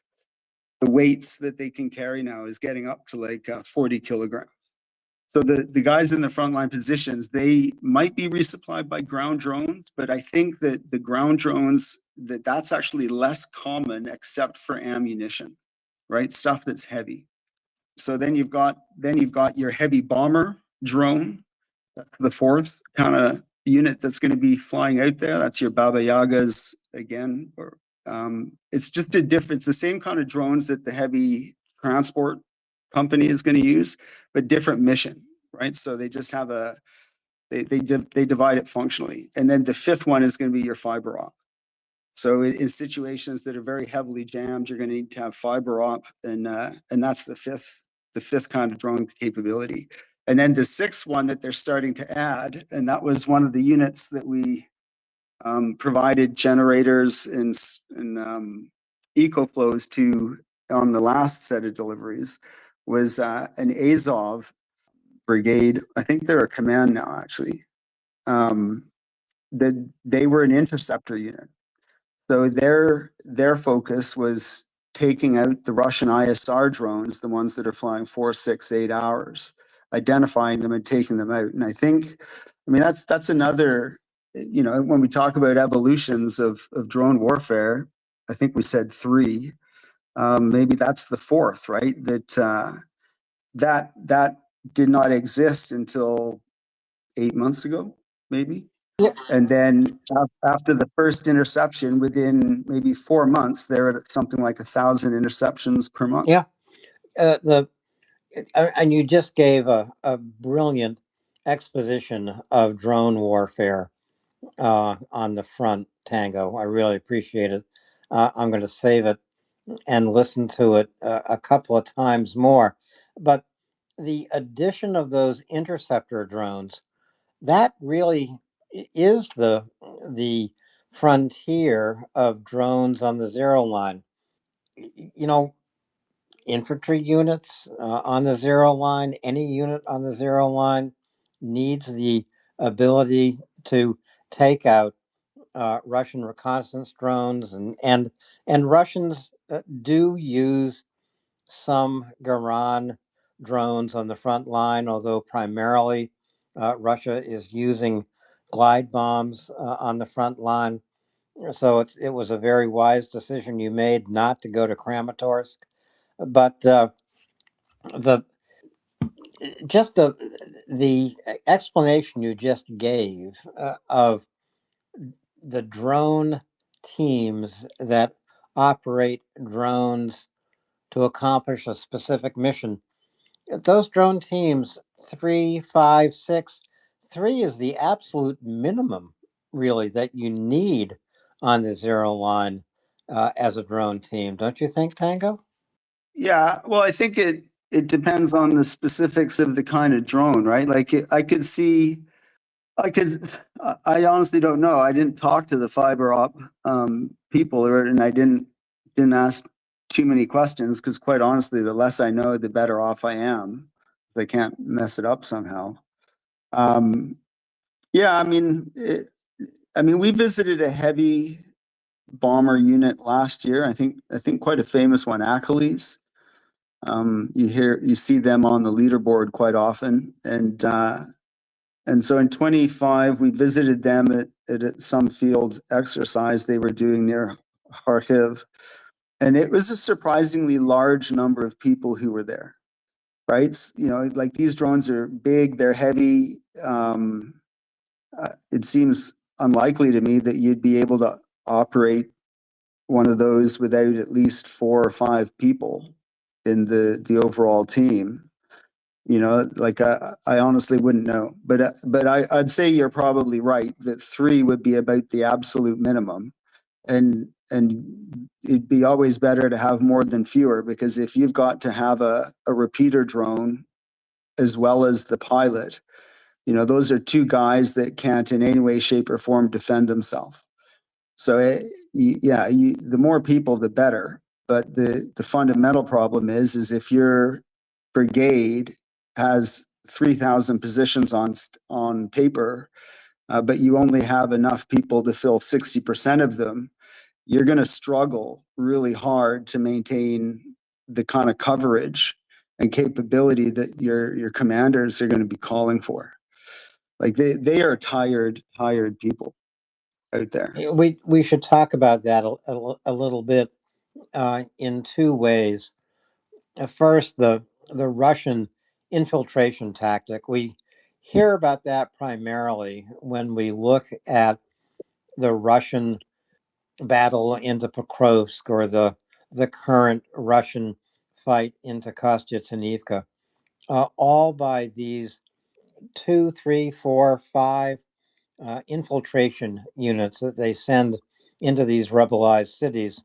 weights that they can carry now is getting up to like 40 kilograms. So the guys in the frontline positions, they might be resupplied by ground drones, but I think that the ground drones, that's actually less common except for ammunition, right? Stuff that's heavy. So then you've got your heavy bomber drone. That's the fourth kind of unit that's going to be flying out there. That's your Baba Yagas again. It's just it's the same kind of drones that the heavy transport company is going to use, but different mission, right? So they just have they divide it functionally. And then the fifth one is going to be your fiber op. So in situations that are very heavily jammed, you're going to need to have fiber op, and that's the fifth kind of drone capability. And then the sixth one that they're starting to add, and that was one of the units that we provided generators and EcoFlows to on the last set of deliveries, was an Azov brigade. I think they're a command now, actually. That they were an interceptor unit. So their focus was taking out the Russian ISR drones, the ones that are flying 4, 6, 8 hours, identifying them and taking them out. And I mean, that's another, when we talk about evolutions of drone warfare, I think we said 3. Maybe that's the fourth, right? That did not exist until 8 months ago, maybe. Yeah. And then after the first interception, within maybe 4 months, they're at something like 1,000 interceptions per month. Yeah. And you just gave a brilliant exposition of drone warfare on the front, Tango. I really appreciate it. I'm going to save it and listen to it a couple of times more. But the addition of those interceptor drones, that really is the frontier of drones on the zero line. Infantry units on the zero line, any unit on the zero line needs the ability to take out Russian reconnaissance drones, and Russians do use some Garan drones on the front line, although primarily Russia is using glide bombs on the front line. So it was a very wise decision you made not to go to Kramatorsk. But the just the explanation you just gave of the drone teams that operate drones to accomplish a specific mission, those drone teams, 3, 5, 6, 3 is the absolute minimum, really, that you need on the zero line as a drone team. Don't you think, Tango? Yeah, well, I think it depends on the specifics of the kind of drone, right? Like I honestly don't know. I didn't talk to the fiber op people, and I didn't ask too many questions, because quite honestly, the less I know, the better off I am. If I can't mess it up somehow. Yeah, I mean, we visited a heavy bomber unit last year. I think quite a famous one, Achilles. You see them on the leaderboard quite often, and so in 25 we visited them at some field exercise they were doing near Kharkiv, and it was a surprisingly large number of people who were there. Right, like these drones are big, they're heavy. It seems unlikely to me that you'd be able to operate one of those without at least 4 or 5 people in the overall team. Like I honestly wouldn't know, but I'd say you're probably right that 3 would be about the absolute minimum, and it'd be always better to have more than fewer, because if you've got to have a repeater drone as well as the pilot, those are 2 guys that can't in any way, shape, or form defend themselves. So the more people, the better. But the fundamental problem is if your brigade has 3,000 positions on paper, but you only have enough people to fill 60% of them, you're going to struggle really hard to maintain the kind of coverage and capability that your commanders are going to be calling for. Like they are tired people out there. We should talk about that a little bit in two ways. First, the Russian infiltration tactic. We hear about that primarily when we look at the Russian battle into Pokrovsk or the current Russian fight into Kostyantynivka, all by these 2, 3, 4, 5 infiltration units that they send into these rebelized cities,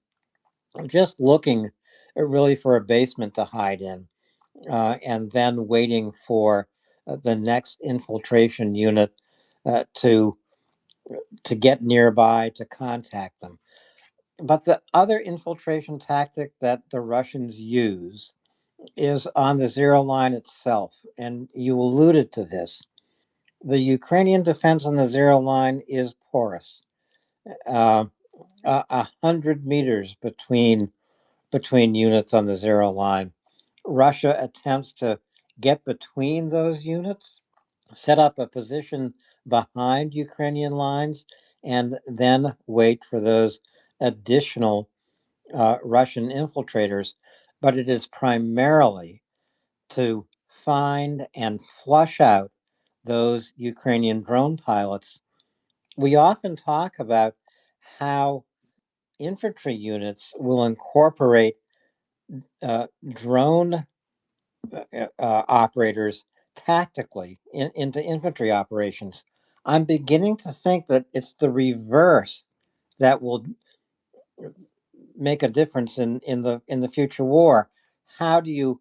just looking really for a basement to hide in, and then waiting for the next infiltration unit to get nearby to contact them. But the other infiltration tactic that the Russians use is on the zero line itself, and you alluded to this. The Ukrainian defense on the zero line is porous. 100 meters between units on the zero line. Russia attempts to get between those units, set up a position behind Ukrainian lines, and then wait for those additional Russian infiltrators. But it is primarily to find and flush out those Ukrainian drone pilots. We often talk about how infantry units will incorporate drone operators tactically into infantry operations. I'm beginning to think that it's the reverse that will make a difference in the future war. How do you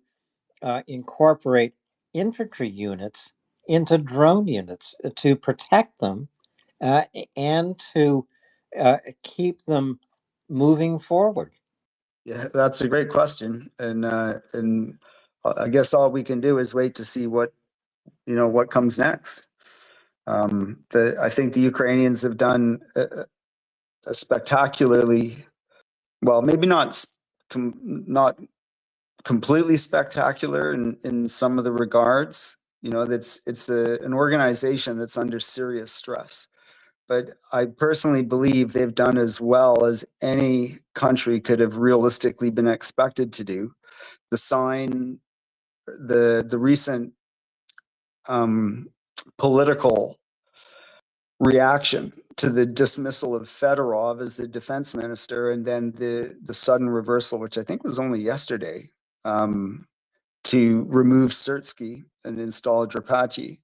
incorporate infantry units into drone units to protect them and to keep them moving forward? Yeah, that's a great question, and I guess all we can do is wait to see what comes next. I think the Ukrainians have done a spectacularly well, maybe not completely spectacular in some of the regards. It's an organization that's under serious stress. But I personally believe they've done as well as any country could have realistically been expected to do. The recent political reaction to the dismissal of Fedorov as the defense minister, and then the sudden reversal, which I think was only yesterday, to remove Syrtsky and install Drapachi,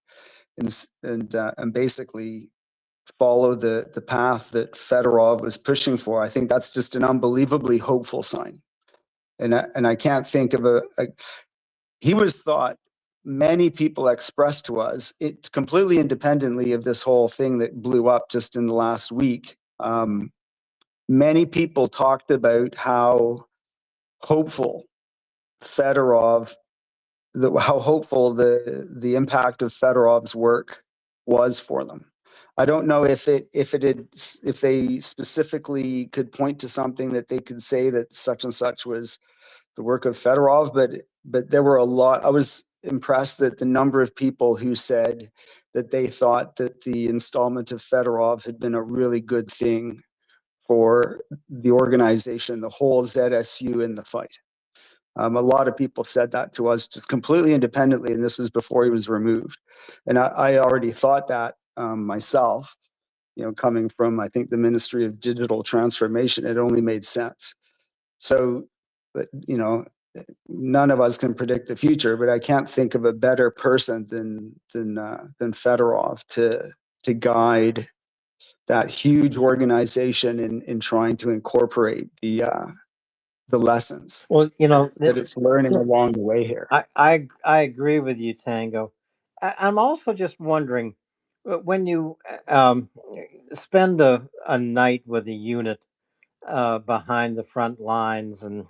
and basically follow the path that Fedorov was pushing for. I think that's just an unbelievably hopeful sign. And I can't think of he was thought, many people expressed to us, it completely independently of this whole thing that blew up just in the last week. Many people talked about how hopeful Fedorov, how hopeful the impact of Fedorov's work was for them. I don't know if they specifically could point to something that they could say that such and such was the work of Fedorov, but there were a lot. I was impressed that the number of people who said that they thought that the installment of Fedorov had been a really good thing for the organization, the whole ZSU in the fight. A lot of people said that to us just completely independently, and this was before he was removed. And I already thought that myself, coming from, I think, the Ministry of Digital Transformation, it only made sense. So, but, none of us can predict the future, but I can't think of a better person than Fedorov to guide that huge organization in trying to incorporate the lessons that it's learning along the way here. I agree with you, Tango. I'm also just wondering, When you spend a night with a unit behind the front lines, and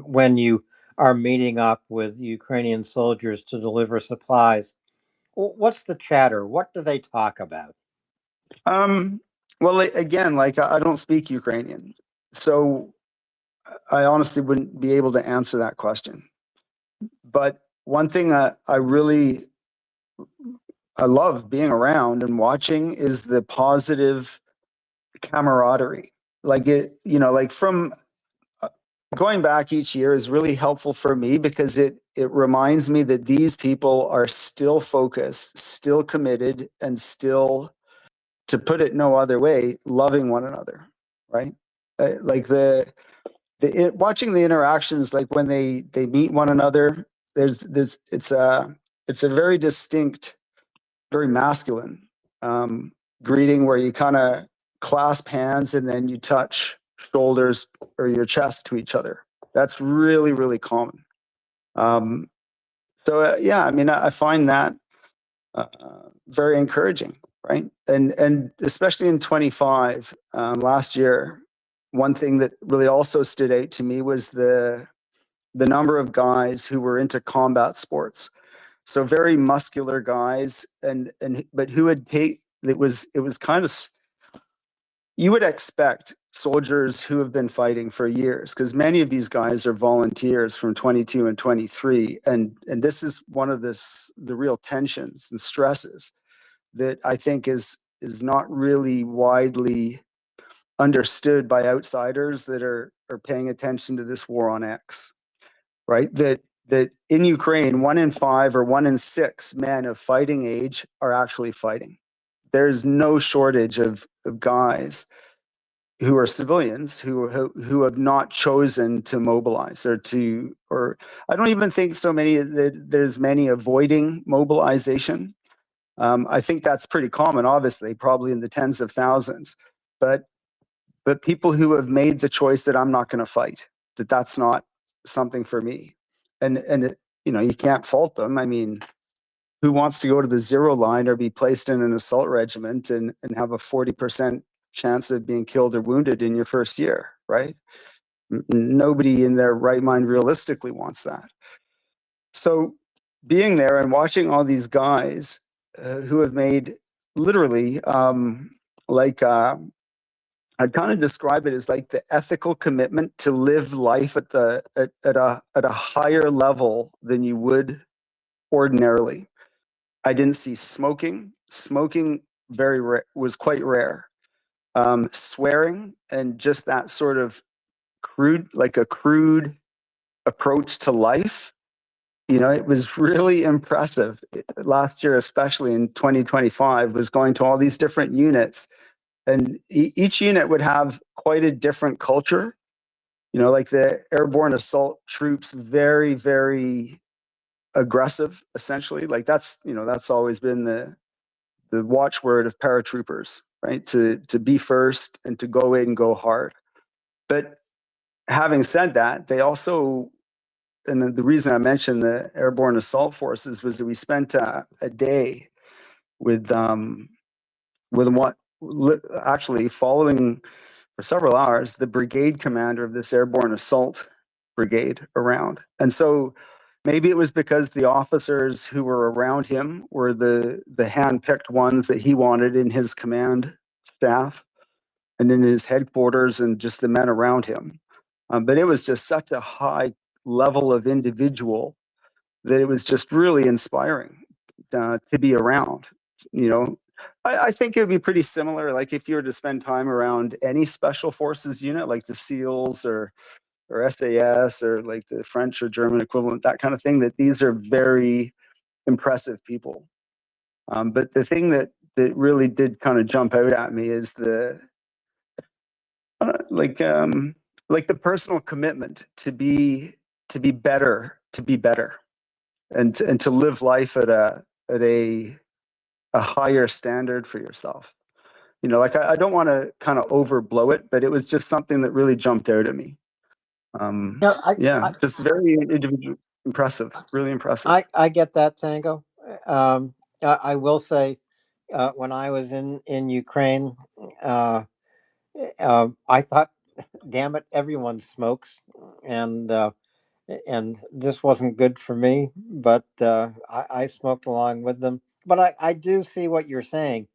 when you are meeting up with Ukrainian soldiers to deliver supplies, what's the chatter? What do they talk about? Well, again, like I don't speak Ukrainian, so I honestly wouldn't be able to answer that question. But one thing I love being around and watching is the positive camaraderie. Like like from going back each year is really helpful for me because it reminds me that these people are still focused, still committed, and still, to put it no other way, loving one another, right? Like watching the interactions, like when they meet one another, it's a very distinct, very masculine greeting where you kind of clasp hands and then you touch shoulders or your chest to each other. That's really, really common. Yeah, I mean, I find that very encouraging, right? And especially in 25 last year, one thing that really also stood out to me was the number of guys who were into combat sports. So very muscular guys, but who had it was kind of, you would expect soldiers who have been fighting for years, because many of these guys are volunteers from 22 and 23, and this is one of the real tensions and stresses that I think is not really widely understood by outsiders that are paying attention to this war on X, right? That in Ukraine, 1 in 5 or 1 in 6 men of fighting age are actually fighting. There's no shortage of guys who are civilians who have not chosen to mobilize or I don't even think so many that there's many avoiding mobilization. I think that's pretty common, obviously, probably in the tens of thousands, but people who have made the choice that I'm not going to fight, that's not something for me, and you can't fault them. I mean, who wants to go to the zero line or be placed in an assault regiment and have a 40% chance of being killed or wounded in your first year, right? Nobody in their right mind realistically wants that. So being there and watching all these guys who have made literally I'd kind of describe it as like the ethical commitment to live life at a higher level than you would ordinarily. I didn't see smoking. Smoking was quite rare. Swearing and just that sort of crude approach to life. It was really impressive. Last year, especially in 2025, was going to all these different units, and each unit would have quite a different culture. Like the airborne assault troops, very, very aggressive, essentially. Like that's always been the watchword of paratroopers, right? To be first and to go in and go hard. But having said that, they also, and the reason I mentioned the airborne assault forces was that we spent a day with what actually following for several hours the brigade commander of this airborne assault brigade around. And so maybe it was because the officers who were around him were the hand-picked ones that he wanted in his command staff and in his headquarters and just the men around him. But it was just such a high level of individual that it was just really inspiring to be around. I think it would be pretty similar, like if you were to spend time around any special forces unit, like the SEALs or SAS or like the French or German equivalent, that kind of thing, that these are very impressive people. But the thing that really did kind of jump out at me is the the personal commitment to be better, and to live life at a higher standard for yourself. Like I don't want to kind of overblow it, but it was just something that really jumped out at me. Just very individual, impressive, really impressive. I get that, Tango. I will say when I was in Ukraine, uh, I thought, damn it, everyone smokes, and and this wasn't good for me. But I smoked along with them. But I do see what you're saying.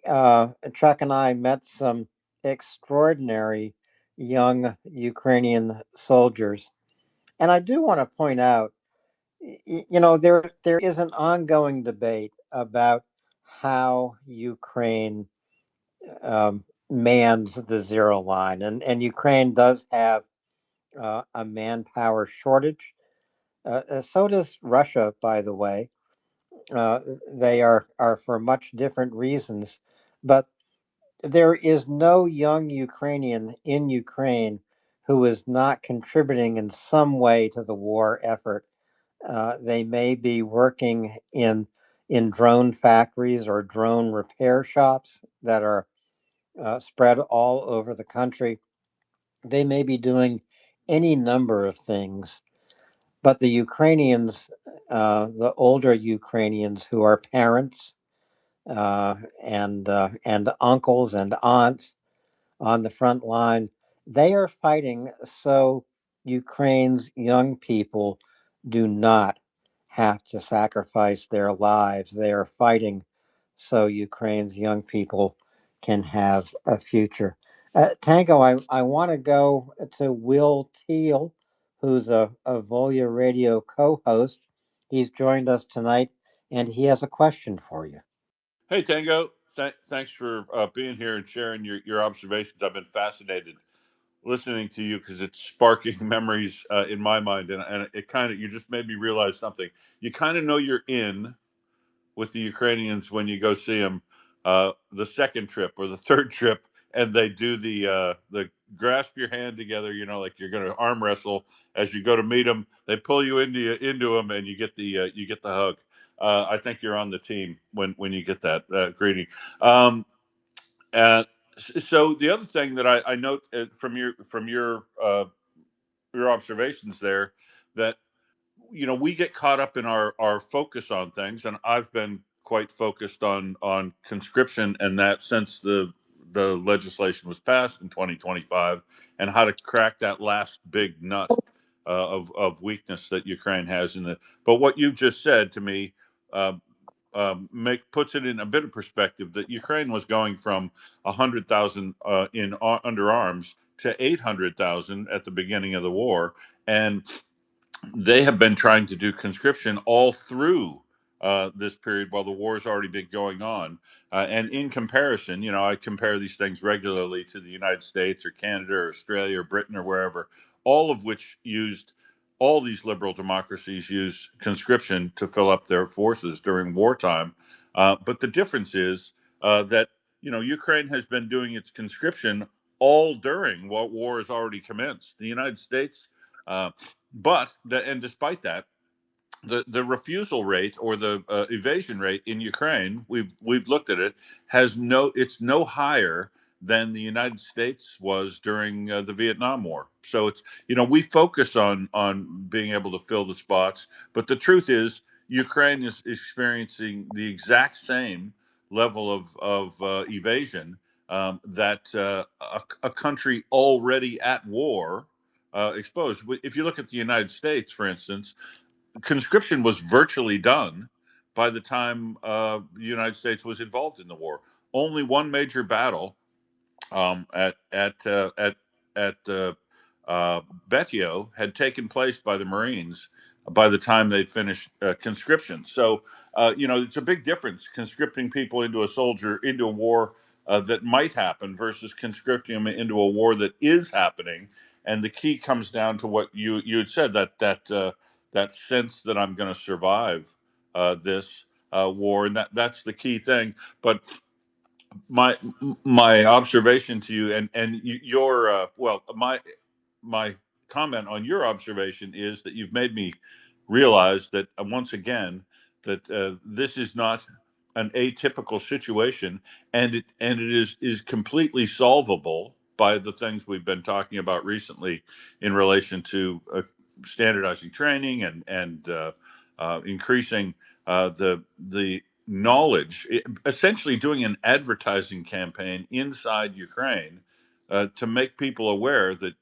Chuck and I met some extraordinary young Ukrainian soldiers, and I do want to point out, there is an ongoing debate about how Ukraine mans the zero line, and Ukraine does have a manpower shortage. So does Russia, by the way. Uh, they are for much different reasons, but there is no young Ukrainian in Ukraine who is not contributing in some way to the war effort. They may be working in drone factories or drone repair shops that are spread all over the country. They may be doing any number of things, but the Ukrainians, the older Ukrainians who are parents and uncles and aunts on the front line, they are fighting so Ukraine's young people do not have to sacrifice their lives. They are fighting so Ukraine's young people can have a future. Tango, I want to go to Will Teal, who's a VolyaRadio co-host. He's joined us tonight, and he has a question for you. Hey, Tango. Thanks for being here and sharing your observations. I've been fascinated listening to you because it's sparking memories in my mind. And it kind of, you just made me realize something. You kind of know you're in with the Ukrainians when you go see them the second trip or the third trip, and they do the grasp your hand together, like you're going to arm wrestle as you go to meet them. They pull you into them, and you get the hug. I think you're on the team when you get that greeting. Um, and so the other thing that I note from your observations there, that we get caught up in our focus on things, and I've been quite focused on conscription and that since the legislation was passed in 2025, and how to crack that last big nut of weakness that Ukraine has in the. But what you've just said to me uh, make puts it in a bit of perspective, that Ukraine was going from 100,000 under arms to 800,000 at the beginning of the war, and they have been trying to do conscription all through this period while the war has already been going on. And in comparison, I compare these things regularly to the United States or Canada or Australia or Britain or wherever, all of which all these liberal democracies use conscription to fill up their forces during wartime. But the difference is that, Ukraine has been doing its conscription all during what war has already commenced. The United States, uh, and despite that, the refusal rate or the evasion rate in Ukraine, we've looked at it, it's no higher than the United States was during the Vietnam War. So it's, we focus on being able to fill the spots, but the truth is Ukraine is experiencing the exact same level of evasion that a country already at war exposed. If you look at the United States, for instance, conscription was virtually done by the time the United States was involved in the war. Only one major battle at Betio had taken place by the Marines by the time they'd finished conscription. So it's a big difference conscripting people into a war that might happen versus conscripting them into a war that is happening. And the key comes down to what you had said, that sense that I'm going to survive this war, and that's the key thing. But my my observation to you, and your my comment on your observation is that you've made me realize that once again that this is not an atypical situation, and it is completely solvable by the things we've been talking about recently in relation to standardizing training and increasing the knowledge, essentially doing an advertising campaign inside Ukraine to make people aware that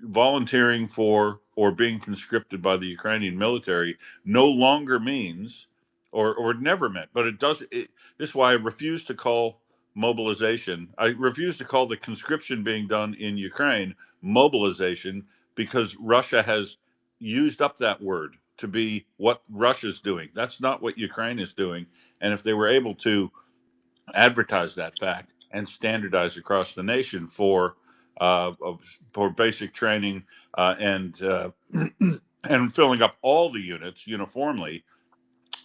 volunteering for or being conscripted by the Ukrainian military no longer means, or never meant, but it does. This is why I refuse to call mobilization. I refuse to call the conscription being done in Ukraine mobilization, because Russia has used up that word to be what Russia's doing. That's not what Ukraine is doing. And if they were able to advertise that fact and standardize across the nation uh, for basic training and and filling up all the units uniformly,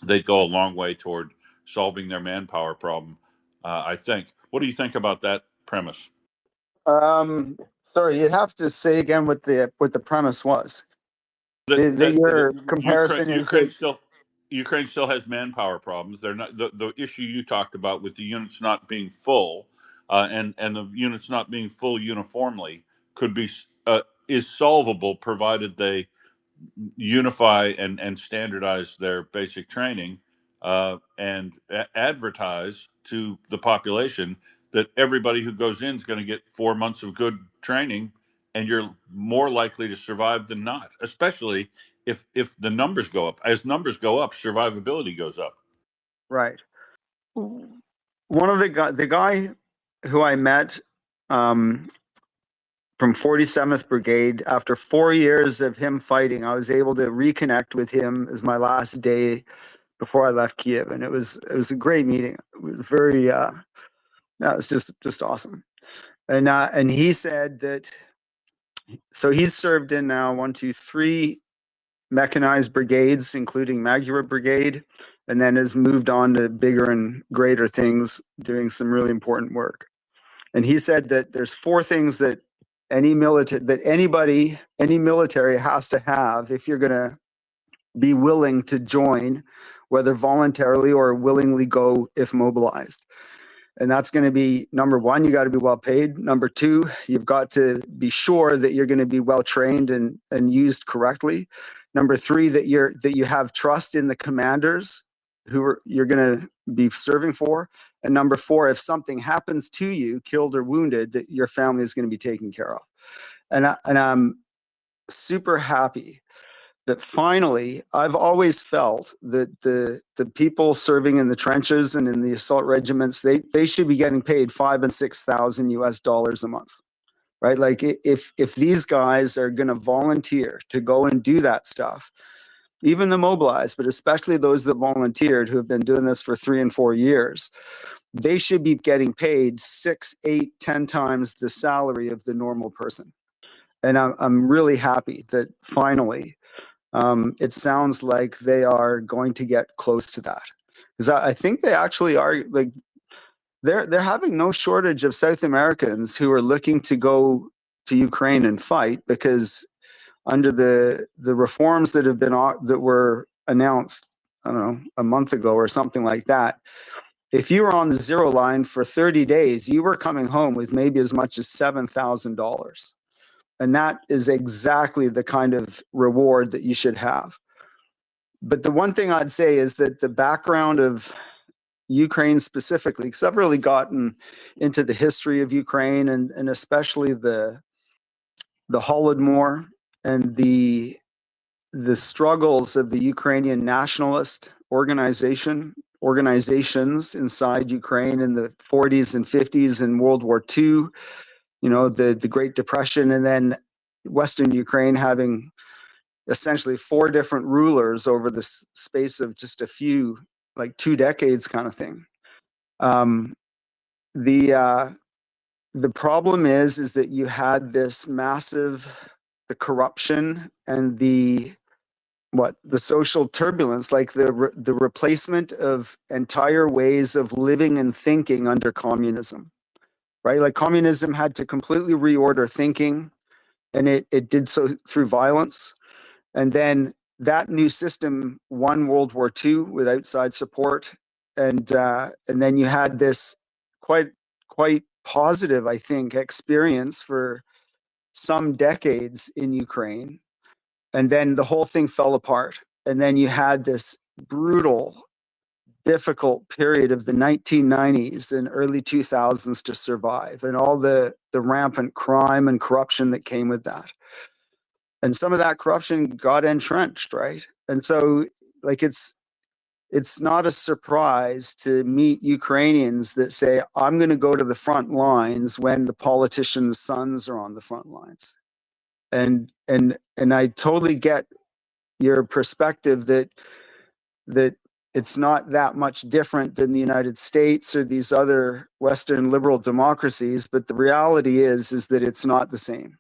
they'd go a long way toward solving their manpower problem. I think. What do you think about that premise? Sorry, you'd have to say again what the premise was. Your Ukraine, comparison is Ukraine still Ukraine still has manpower problems. They're not the issue you talked about with the units not being full, and the units not being full uniformly could be is solvable, provided they unify and standardize their basic training, and advertise to the population that everybody who goes in is going to get 4 months of good training, and you're more likely to survive than not, especially if the numbers go up. As numbers go up, survivability goes up. right. One of the guy who I met from 47th Brigade, after 4 years of him fighting, I was able to reconnect with him as my last day before I left Kyiv, and it was a great meeting. It was very it was just awesome. And he said that, so he's served in now 1, 2, 3 mechanized brigades, including Magyar Brigade, and then has moved on to bigger and greater things, doing some really important work. And he said that there's 4 things that any military has to have if you're going to be willing to join, whether voluntarily or willingly go if mobilized. And that's going to be, number 1, you got to be well paid. Number 2, you've got to be sure that you're going to be well trained and used correctly. Number 3, that you have trust in the commanders you're going to be serving for. And number 4, if something happens to you, killed or wounded, that your family is going to be taken care of. And I'm super happy that finally, I've always felt that the people serving in the trenches and in the assault regiments, they should be getting paid $5,000 and $6,000 a month, right? Like if these guys are going to volunteer to go and do that stuff, even the mobilized, but especially those that volunteered who have been doing this for 3 and 4 years, they should be getting paid 6, 8, 10 times the salary of the normal person. And I'm really happy that finally, it sounds like they are going to get close to that, because I think they actually are. Like they're having no shortage of South Americans who are looking to go to Ukraine and fight, because under the reforms that were announced, I don't know, a month ago or something like that, if you were on the zero line for 30 days, you were coming home with maybe as much as $7,000. And that is exactly the kind of reward that you should have. But the one thing I'd say is that the background of Ukraine specifically, because I've really gotten into the history of Ukraine and especially the Holodomor and the struggles of the Ukrainian nationalist organizations inside Ukraine in the 40s and 50s and World War II, the Great Depression, and then Western Ukraine having essentially 4 different rulers over the space of just a few, like 2 decades kind of thing. The problem is that you had this massive, the corruption and the social turbulence, like the replacement of entire ways of living and thinking under communism, right? Like communism had to completely reorder thinking, and it did so through violence. And then that new system won World War II with outside support, and then you had this quite positive, I think, experience for some decades in Ukraine, and then the whole thing fell apart. And then you had this brutal difficult period of the 1990s and early 2000s to survive, and all the rampant crime and corruption that came with that. And some of that corruption got entrenched, right? And so, like, it's not a surprise to meet Ukrainians that say, I'm going to go to the front lines when the politicians' sons are on the front lines. And I totally get your perspective that it's not that much different than the United States or these other Western liberal democracies, but the reality is that it's not the same.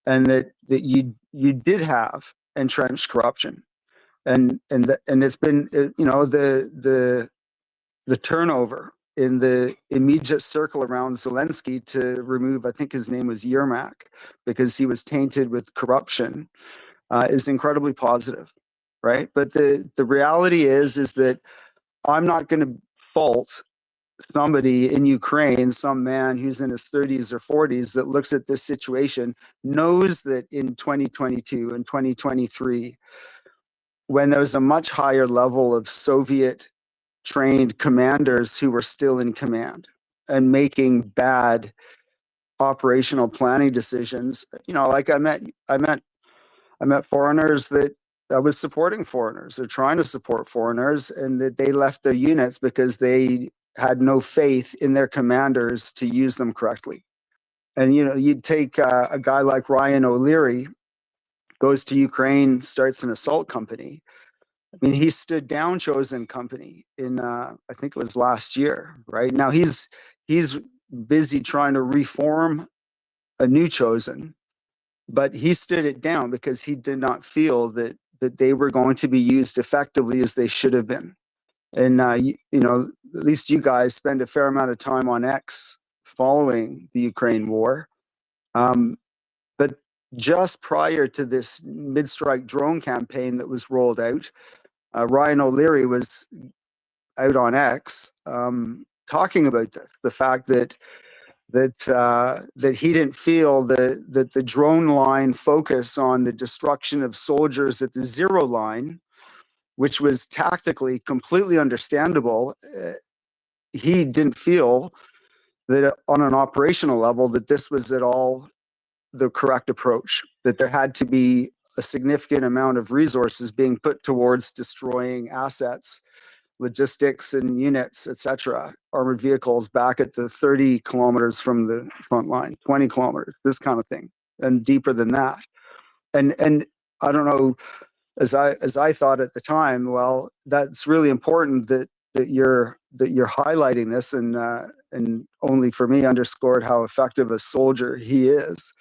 And that you did have entrenched corruption. And it's been, the turnover in the immediate circle around Zelensky to remove, I think his name was Yermak, because he was tainted with corruption, is incredibly positive, right? But the reality is that I'm not going to fault somebody in Ukraine, some man who's in his 30s or 40s that looks at this situation, knows that in 2022 and 2023, when there was a much higher level of Soviet trained commanders who were still in command and making bad operational planning decisions, like I met foreigners that I was supporting foreigners or trying to support foreigners, and that they left their units because they had no faith in their commanders to use them correctly. And you'd take a guy like Ryan O'Leary, goes to Ukraine, starts an assault company. I mean, he stood down Chosen Company in I think it was last year, right? Now he's busy trying to reform a new Chosen, but he stood it down because he did not feel that they were going to be used effectively as they should have been. And at least you guys spend a fair amount of time on X following the Ukraine war. But just prior to this mid-strike drone campaign that was rolled out, Ryan O'Leary was out on X talking about this, the fact that he didn't feel that the drone line focus on the destruction of soldiers at the zero line, which was tactically completely understandable, he didn't feel that on an operational level that this was at all the correct approach, that there had to be a significant amount of resources being put towards destroying assets, logistics and units, etc., armored vehicles back at the 30 kilometers from the front line, 20 kilometers, this kind of thing, and deeper than that. And I don't know, as I thought at the time, well, that's really important that you're highlighting this, and only for me underscored how effective a soldier he is.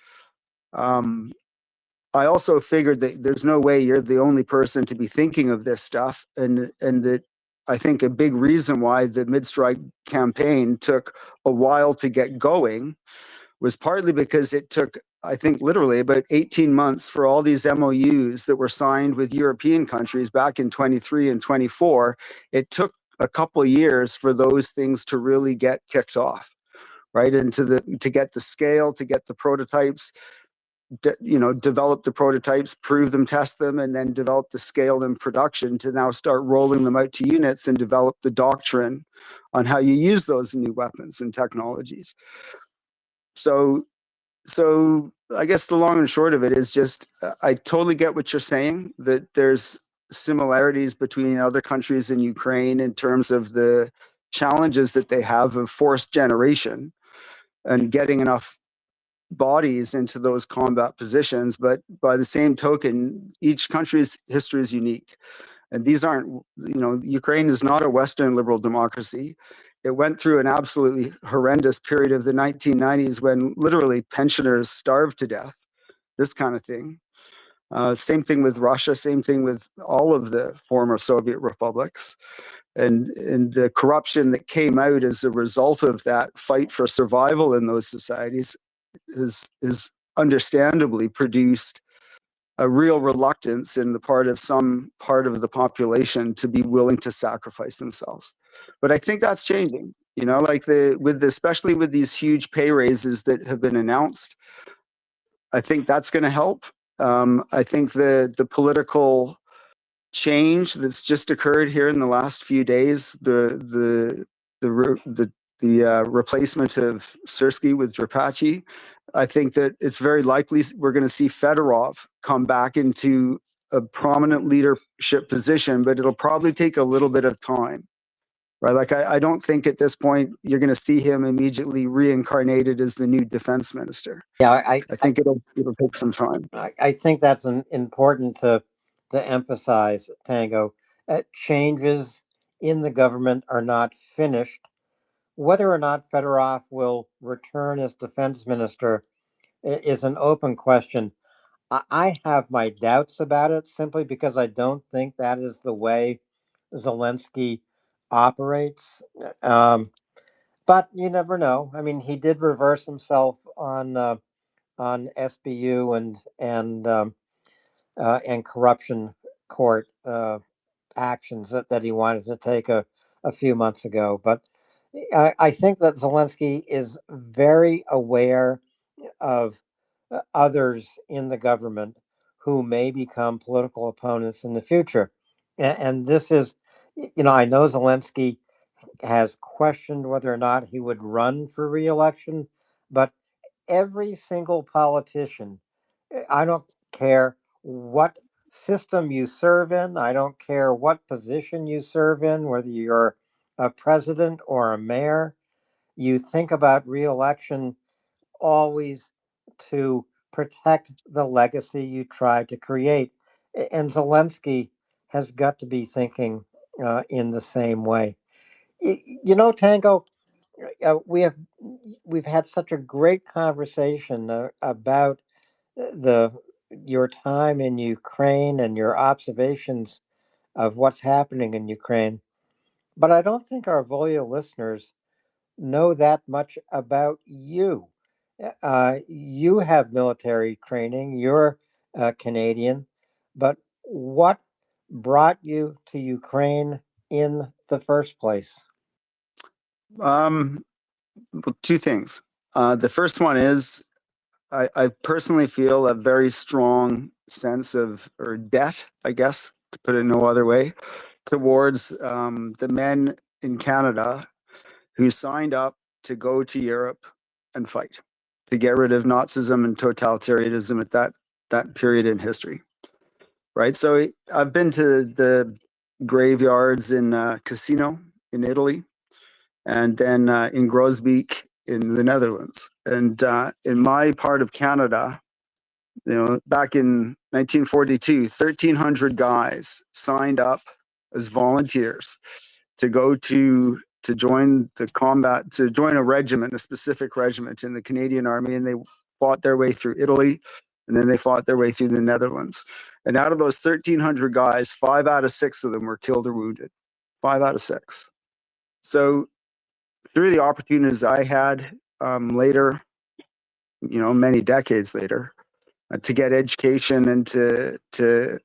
I also figured that there's no way you're the only person to be thinking of this stuff, and that I think a big reason why the mid-strike campaign took a while to get going was partly because it took, I think, literally about 18 months for all these MOUs that were signed with European countries back in 23 and 24. It took a couple of years for those things to really get kicked off, right? And to get the scale, to get the prototypes, develop the prototypes, prove them, test them, and then develop the scale in production to now start rolling them out to units and develop the doctrine on how you use those new weapons and technologies. So I guess the long and short of it is just, I totally get what you're saying, that there's similarities between other countries and Ukraine in terms of the challenges that they have of forced generation and getting enough bodies into those combat positions. But by the same token, each country's history is unique. And these aren't, Ukraine is not a Western liberal democracy. It went through an absolutely horrendous period of the 1990s when literally pensioners starved to death, this kind of thing. Same thing with Russia, same thing with all of the former Soviet republics. And the corruption that came out as a result of that fight for survival in those societies is understandably produced a real reluctance in the part of some part of the population to be willing to sacrifice themselves. But I think that's changing, especially with these huge pay raises that have been announced. I think that's going to help. I think the political change that's just occurred here in the last few days, the replacement of Syrskyi with Drapachi, I think that it's very likely we're going to see Fedorov come back into a prominent leadership position, but it'll probably take a little bit of time. Right, like I don't think at this point you're going to see him immediately reincarnated as the new defense minister. Yeah, I think it'll take some time. I think that's important to emphasize, Tango. Changes in the government are not finished. Whether or not Fedorov will return as defense minister is an open question. I have my doubts about it simply because I don't think that is the way Zelensky operates. But you never know. I mean, he did reverse himself on SBU and corruption court actions that he wanted to take a few months ago. But I think that Zelensky is very aware of others in the government who may become political opponents in the future. And this is, I know Zelensky has questioned whether or not he would run for reelection, but every single politician, I don't care what system you serve in, I don't care what position you serve in, whether you're a president or a mayor, you think about reelection always to protect the legacy you tried to create. And Zelensky has got to be thinking in the same way. Tango, we've had such a great conversation about the your time in Ukraine and your observations of what's happening in Ukraine. But I don't think our Volya listeners know that much about you. You have military training. You're Canadian, but what brought you to Ukraine in the first place? Well, two things. The first one is I personally feel a very strong sense of, or debt, I guess, to put it no other way, towards the men in Canada who signed up to go to Europe and fight to get rid of Nazism and totalitarianism at that period in history. Right. So I've been to the graveyards in Cassino in Italy, and then in Grosbeek in the Netherlands. And in my part of Canada, back in 1942, 1,300 guys signed up as volunteers to go to join the combat, to join a regiment, a specific regiment in the Canadian Army, and they fought their way through Italy, and then they fought their way through the Netherlands. And out of those 1,300 guys, 5 out of 6 of them were killed or wounded. 5 out of 6. So through the opportunities I had later, many decades later, to get education and to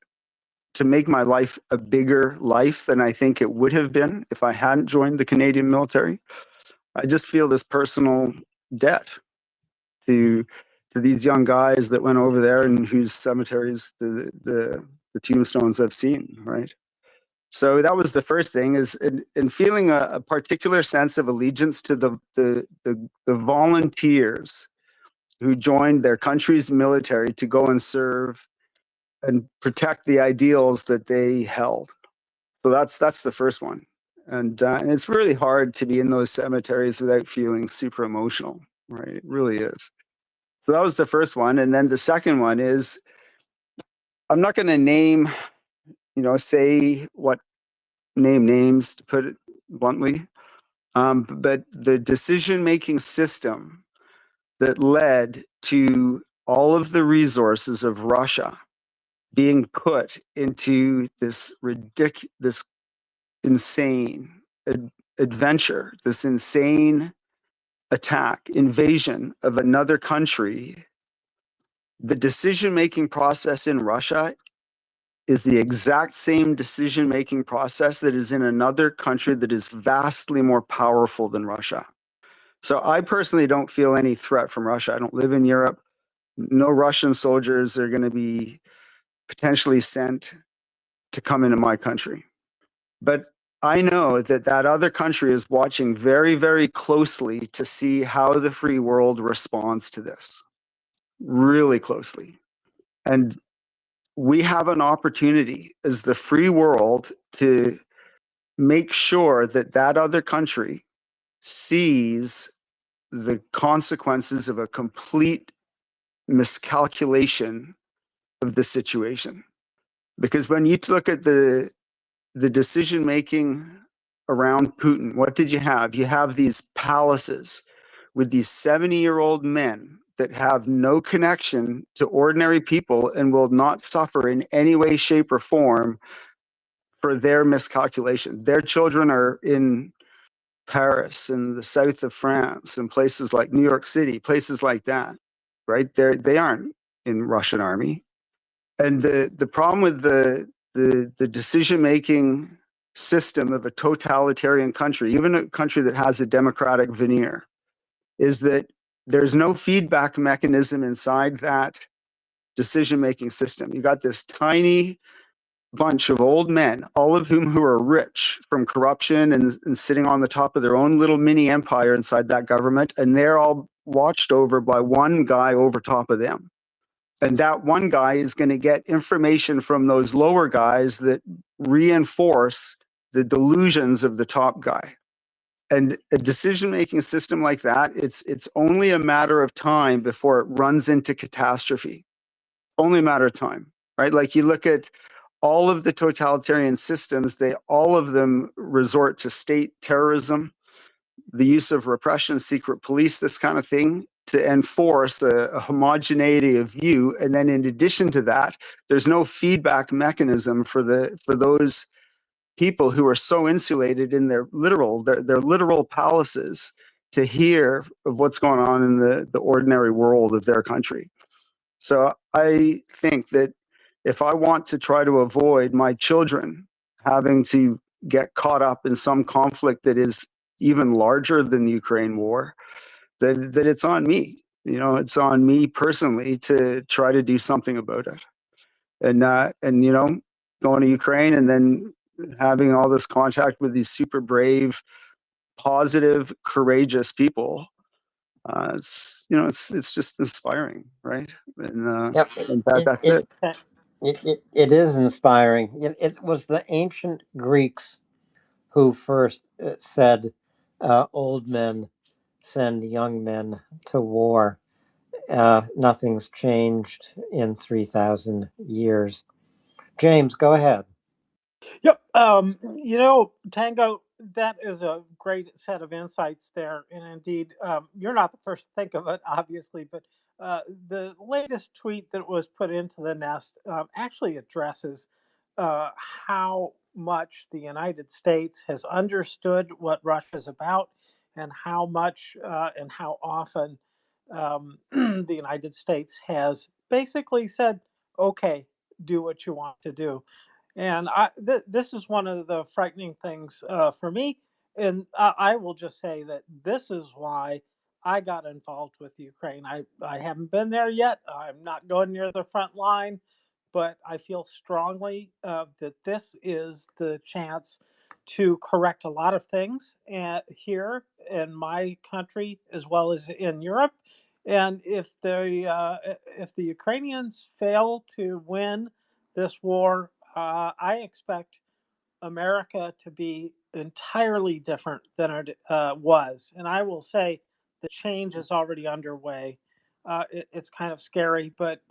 make my life a bigger life than I think it would have been if I hadn't joined the Canadian military, I just feel this personal debt to these young guys that went over there and whose cemeteries the tombstones I've seen, right? So that was the first thing, is in feeling a particular sense of allegiance to the volunteers who joined their country's military to go and serve and protect the ideals that they held. So that's the first one. And it's really hard to be in those cemeteries without feeling super emotional, right? It really is. So that was the first one. And then the second one is, I'm not going to name, say what name names, to put it bluntly, but the decision-making system that led to all of the resources of Russia being put into this insane adventure, this insane invasion of another country. The decision-making process in Russia is the exact same decision-making process that is in another country that is vastly more powerful than Russia. So I personally don't feel any threat from Russia. I don't live in Europe. No Russian soldiers are going to be potentially sent to come into my country. But I know that that other country is watching very, very closely to see how the free world responds to this, really closely. And we have an opportunity as the free world to make sure that that other country sees the consequences of a complete miscalculation of the situation. Because when you look at the decision making around Putin, what did you have? You have these palaces with these 70-year-old men that have no connection to ordinary people and will not suffer in any way, shape, or form for their miscalculation. Their children are in Paris and the south of France and places like New York City, places like that, right? They aren't in Russian army. And the problem with the decision-making system of a totalitarian country, even a country that has a democratic veneer, is that there's no feedback mechanism inside that decision-making system. You got this tiny bunch of old men, all of whom who are rich from corruption and sitting on the top of their own little mini empire inside that government, and they're all watched over by one guy over top of them. And that one guy is going to get information from those lower guys that reinforce the delusions of the top guy. And a decision-making system like that, it's only a matter of time before it runs into catastrophe. Only a matter of time, right? Like you look at all of the totalitarian systems, all of them resort to state terrorism, the use of repression, secret police, this kind of thing, to enforce a homogeneity of view. And then in addition to that, there's no feedback mechanism for those people who are so insulated in their literal palaces to hear of what's going on in the ordinary world of their country. So I think that if I want to try to avoid my children having to get caught up in some conflict that is even larger than the Ukraine war, that it's on me. You know, it's on me personally to try to do something about it. And you know, going to Ukraine and then having all this contact with these super brave, positive, courageous people, it's just inspiring, right? Yep, And that's it. it is inspiring. It was the ancient Greeks who first said, old men send young men to war. Nothing's changed in 3,000 years. James, go ahead. Yep. Tango, that is a great set of insights there. And indeed, you're not the first to think of it, obviously, but the latest tweet that was put into the nest actually addresses how much the United States has understood what Russia's about and how much and how often the United States has basically said, okay, do what you want to do. And this is one of the frightening things for me. And I will just say that this is why I got involved with Ukraine. I haven't been there yet. I'm not going near the front line, but I feel strongly that this is the chance to correct a lot of things here in my country as well as in Europe. And if the Ukrainians fail to win this war, I expect America to be entirely different than it was. And I will say the change is already underway. It's kind of scary, but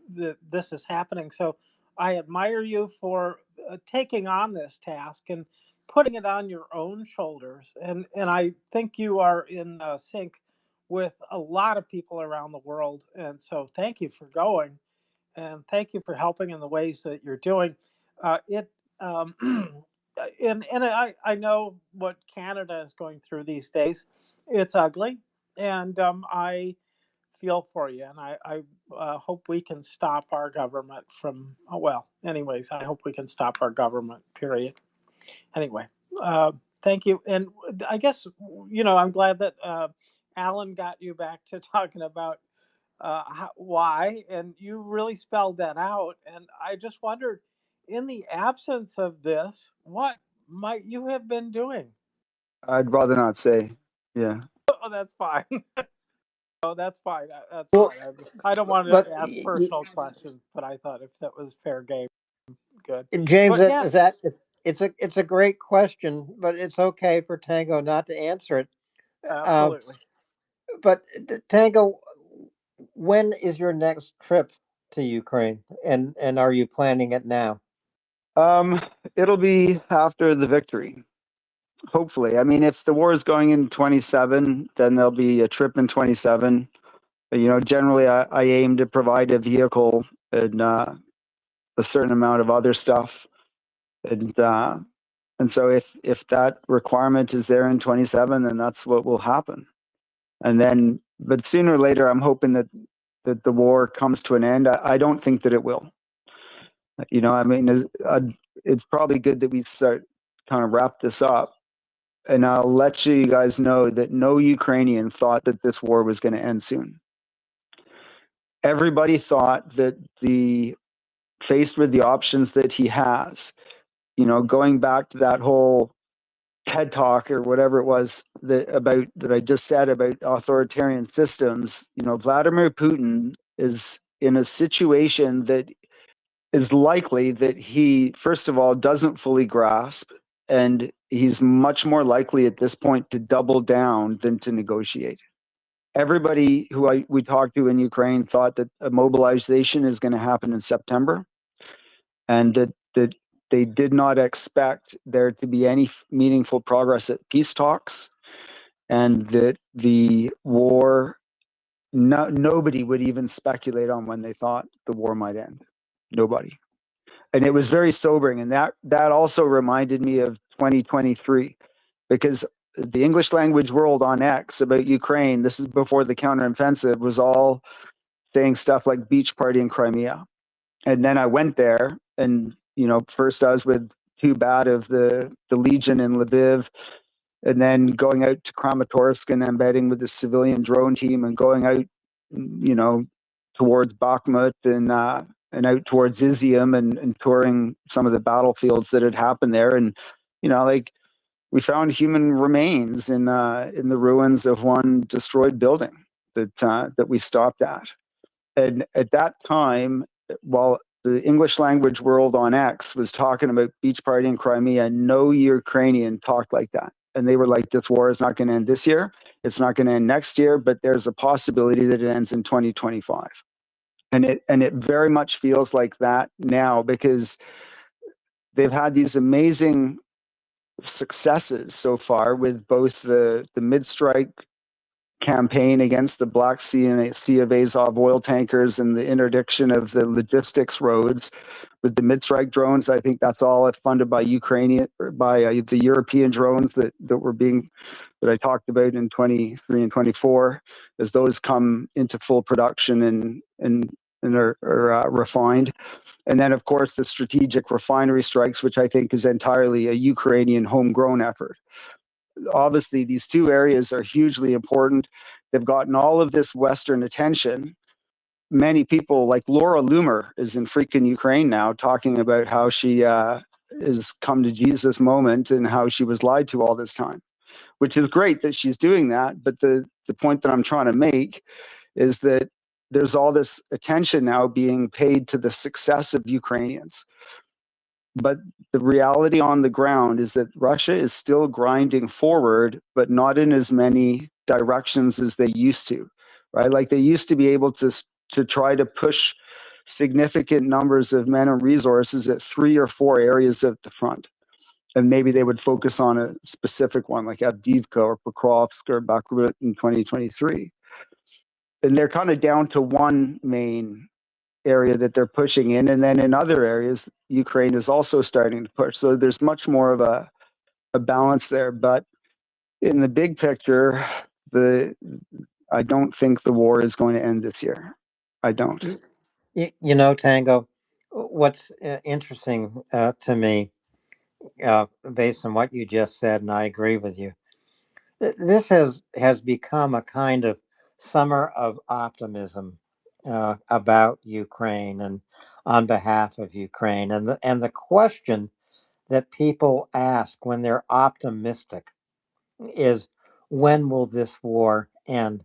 this is happening. So I admire you for taking on this task and putting it on your own shoulders. And I think you are in sync with a lot of people around the world. And so thank you for going. And thank you for helping in the ways that you're doing. It um, and I know what Canada is going through these days. It's ugly, and I feel for you, and I hope we can stop our government from. Oh, well, anyways, I hope we can stop our government. Period. Anyway, uh, thank you, and I guess I'm glad that Alan got you back to talking about why, and you really spelled that out. And I just wondered In the absence of this, what might you have been doing? I'd rather not say. Yeah. Oh, that's fine. Oh, that's fine. That's Well, fine. I don't want but to ask personal questions, but I thought if that was fair game, good. James, But yeah, it's a great question, but it's okay for Tango not to answer it. Uh, absolutely. but Tango, when is your next trip to Ukraine, and are you planning it now? Um, it'll be after the victory, hopefully. I mean, if the war is going in 27, then there'll be a trip in 27. Generally, I aim to provide a vehicle and a certain amount of other stuff, and so if that requirement is there in 27, then that's what will happen. And then, but sooner or later, I'm hoping that the war comes to an end. I don't think that it will. I mean, it's probably good that we start kind of wrap this up. And I'll let you guys know that no Ukrainian thought that this war was going to end soon. Everybody thought that faced with the options that he has, going back to that whole TED talk or whatever it was that I just said about authoritarian systems, Vladimir Putin is in a situation that is likely that he, first of all, doesn't fully grasp, and he's much more likely at this point to double down than to negotiate. Everybody who we talked to in Ukraine thought that a mobilization is going to happen in September, and that they did not expect there to be any meaningful progress at peace talks, and that the war, nobody would even speculate on when they thought the war might end. Nobody. And it was very sobering. And that also reminded me of 2023, because the English language world on X about Ukraine, this is before the counteroffensive, was all saying stuff like beach party in Crimea. And then I went there, and first I was with two bat of the Legion in Lviv, and then going out to Kramatorsk and embedding with the civilian drone team, and going out, towards Bakhmut and out towards Izium, and touring some of the battlefields that had happened there. And like, we found human remains in the ruins of one destroyed building that we stopped at. And at that time, while the English language world on X was talking about beach party in Crimea, no Ukrainian talked like that. And they were like, this war is not going to end this year. It's not going to end next year, but there's a possibility that it ends in 2025. And it very much feels like that now, because they've had these amazing successes so far with both the mid-strike campaign against the Black Sea and Sea of Azov oil tankers, and the interdiction of the logistics roads with the mid-strike drones. I think that's all funded by the European drones that I talked about in 23 and 24, as those come into full production and are refined. And then, of course, the strategic refinery strikes, which I think is entirely a Ukrainian homegrown effort. Obviously, these two areas are hugely important. They've gotten all of this Western attention. Many people, like Laura Loomer, is in freaking Ukraine now, talking about how she has come to Jesus moment and how she was lied to all this time, which is great that she's doing that. But the point that I'm trying to make is that there's all this attention now being paid to the success of Ukrainians. But the reality on the ground is that Russia is still grinding forward, but not in as many directions as they used to, right? Like, they used to be able to try to push significant numbers of men and resources at 3 or 4 areas of the front. And maybe they would focus on a specific one, like Avdiivka or Pokrovsk or Bakhmut in 2023. And they're kind of down to one main area that they're pushing in, and then in other areas Ukraine is also starting to push, so there's much more of a balance there. But in the big picture, I don't think the war is going to end this year. I don't. Tango, what's interesting to me, based on what you just said, and I agree with you, this has become a kind of summer of optimism about Ukraine, and on behalf of Ukraine. And the question that people ask when they're optimistic is, when will this war end?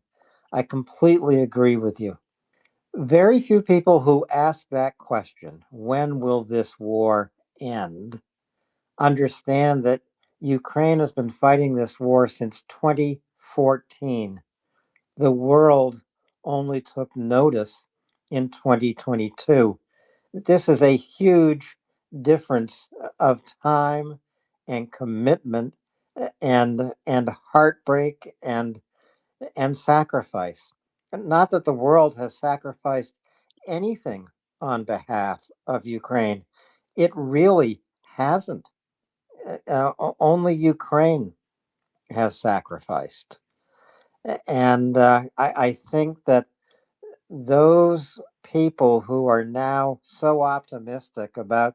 I completely agree with you. Very few people who ask that question, when will this war end, understand that Ukraine has been fighting this war since 2014. The world only took notice in 2022. This is a huge difference of time and commitment and heartbreak and sacrifice. Not that the world has sacrificed anything on behalf of Ukraine. It really hasn't. Only Ukraine has sacrificed. And I think that those people who are now so optimistic about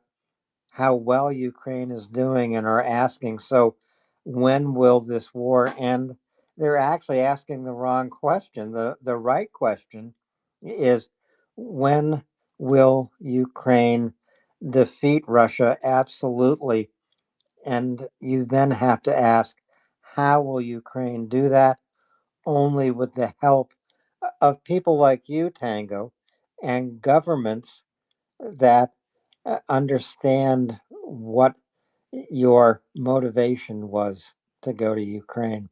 how well Ukraine is doing and are asking, so when will this war end? They're actually asking the wrong question. The right question is, when will Ukraine defeat Russia? Absolutely. And you then have to ask, how will Ukraine do that? Only with the help of people like you, Tango, and governments that understand what your motivation was to go to Ukraine.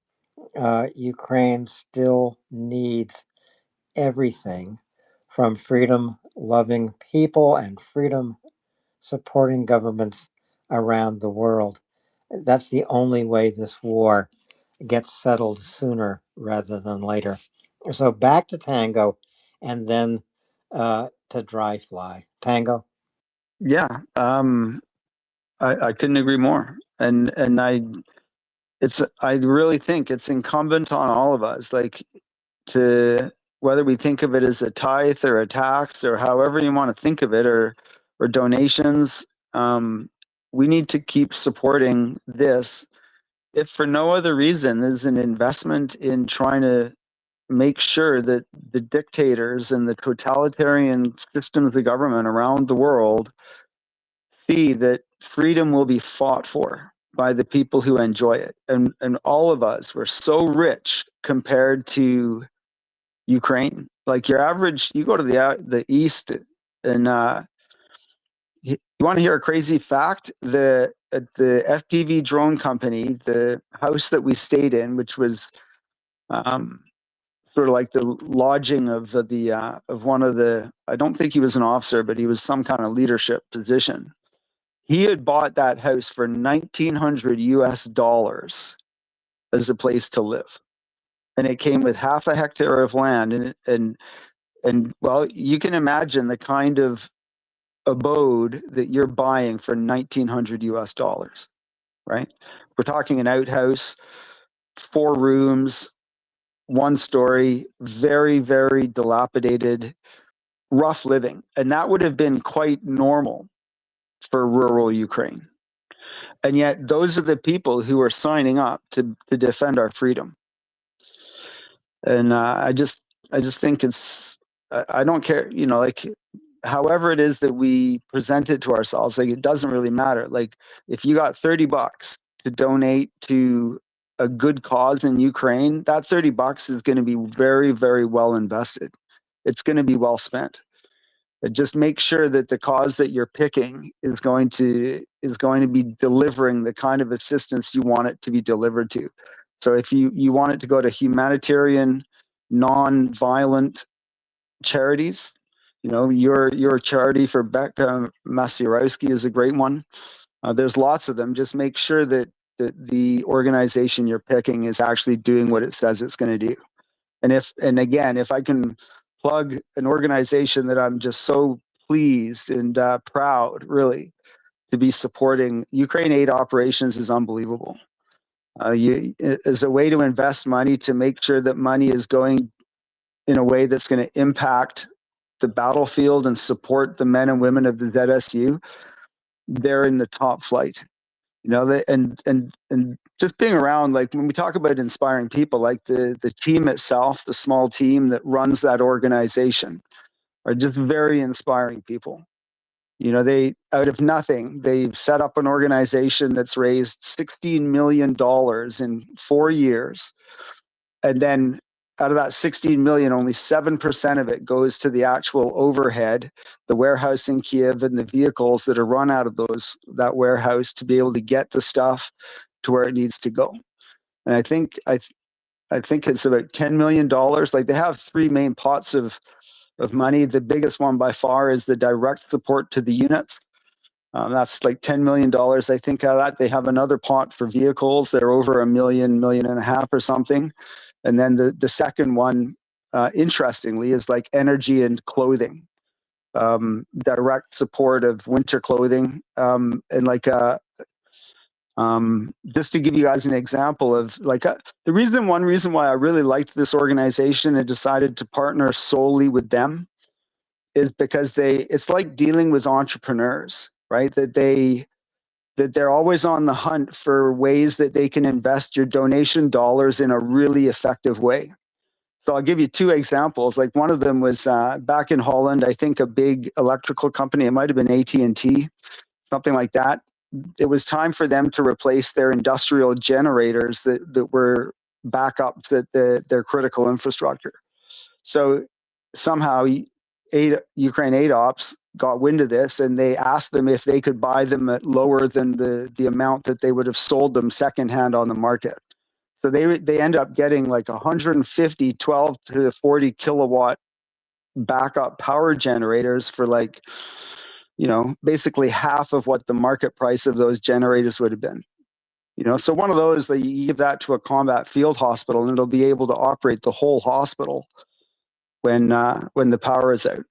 Ukraine still needs everything from freedom loving people and freedom supporting governments around the world. That's the only way this war gets settled sooner rather than later. So back to Tango and then to Dry Fly. Tango? Yeah, I couldn't agree more. And I really think it's incumbent on all of us, like, to, whether we think of it as a tithe or a tax or however you want to think of it, or donations, we need to keep supporting this, if for no other reason, as an investment in trying to make sure that the dictators and the totalitarian systems of government around the world see that freedom will be fought for by the people who enjoy it. And all of us, we're so rich compared to Ukraine. Like, your average, you go to the east, and you want to hear a crazy fact? The FPV drone company, the house that we stayed in, which was sort of like the lodging of of one of the, I don't think he was an officer, but he was some kind of leadership position. He had bought that house for $1,900 as a place to live, and it came with half a hectare of land, and well, you can imagine the kind of abode that you're buying for $1,900, right? We're talking an outhouse, 4 rooms, 1 story, very, very dilapidated, rough living. And that would have been quite normal for rural Ukraine. And yet those are the people who are signing up to defend our freedom. And I just think I don't care, like, however it is that we present it to ourselves, like, it doesn't really matter. Like, if you got $30 to donate to a good cause in Ukraine, that $30 is going to be very, very well invested. It's going to be well spent. But just make sure that the cause that you're picking is going to be delivering the kind of assistance you want it to be delivered to. So if you want it to go to humanitarian, non-violent charities, your charity for Becca Masierowski is a great one. There's lots of them. Just make sure that the organization you're picking is actually doing what it says it's going to do. And again, if I can plug an organization that I'm just so pleased and proud, really, to be supporting, Ukraine Aid Operations is unbelievable. As a way to invest money, to make sure that money is going in a way that's going to impact the battlefield and support the men and women of the ZSU, they're in the top flight. And just being around, like, when we talk about inspiring people, like the team itself, the small team that runs that organization, are just very inspiring people. You know, they, out of nothing, they've set up an organization that's raised $16 million in 4 years. And then out of that 16 million, only 7% of it goes to the actual overhead, the warehouse in Kyiv, and the vehicles that are run out of that warehouse to be able to get the stuff to where it needs to go. And I think it's about $10 million. Like, they have three main pots of money. The biggest one by far is the direct support to the units. That's like $10 million, I think, out of that. They have another pot for vehicles. They're over $1 million, $1.5 million or something. And then the second one, interestingly, is like energy and clothing, direct support of winter clothing. And like, just to give you guys an example of like one reason why I really liked this organization and decided to partner solely with them is because it's like dealing with entrepreneurs, right? That they're always on the hunt for ways that they can invest your donation dollars in a really effective way. So I'll give you two examples. Like, one of them was back in Holland, I think a big electrical company, it might have been AT&T, something like that. It was time for them to replace their industrial generators that were backups at their critical infrastructure. So somehow Ukraine Aid Ops got wind of this, and they asked them if they could buy them at lower than the amount that they would have sold them secondhand on the market. So they end up getting like 150 12 to 40 kilowatt backup power generators for like, you know, basically half of what the market price of those generators would have been. You know, so one of those, that you give that to a combat field hospital, and it'll be able to operate the whole hospital when the power is out.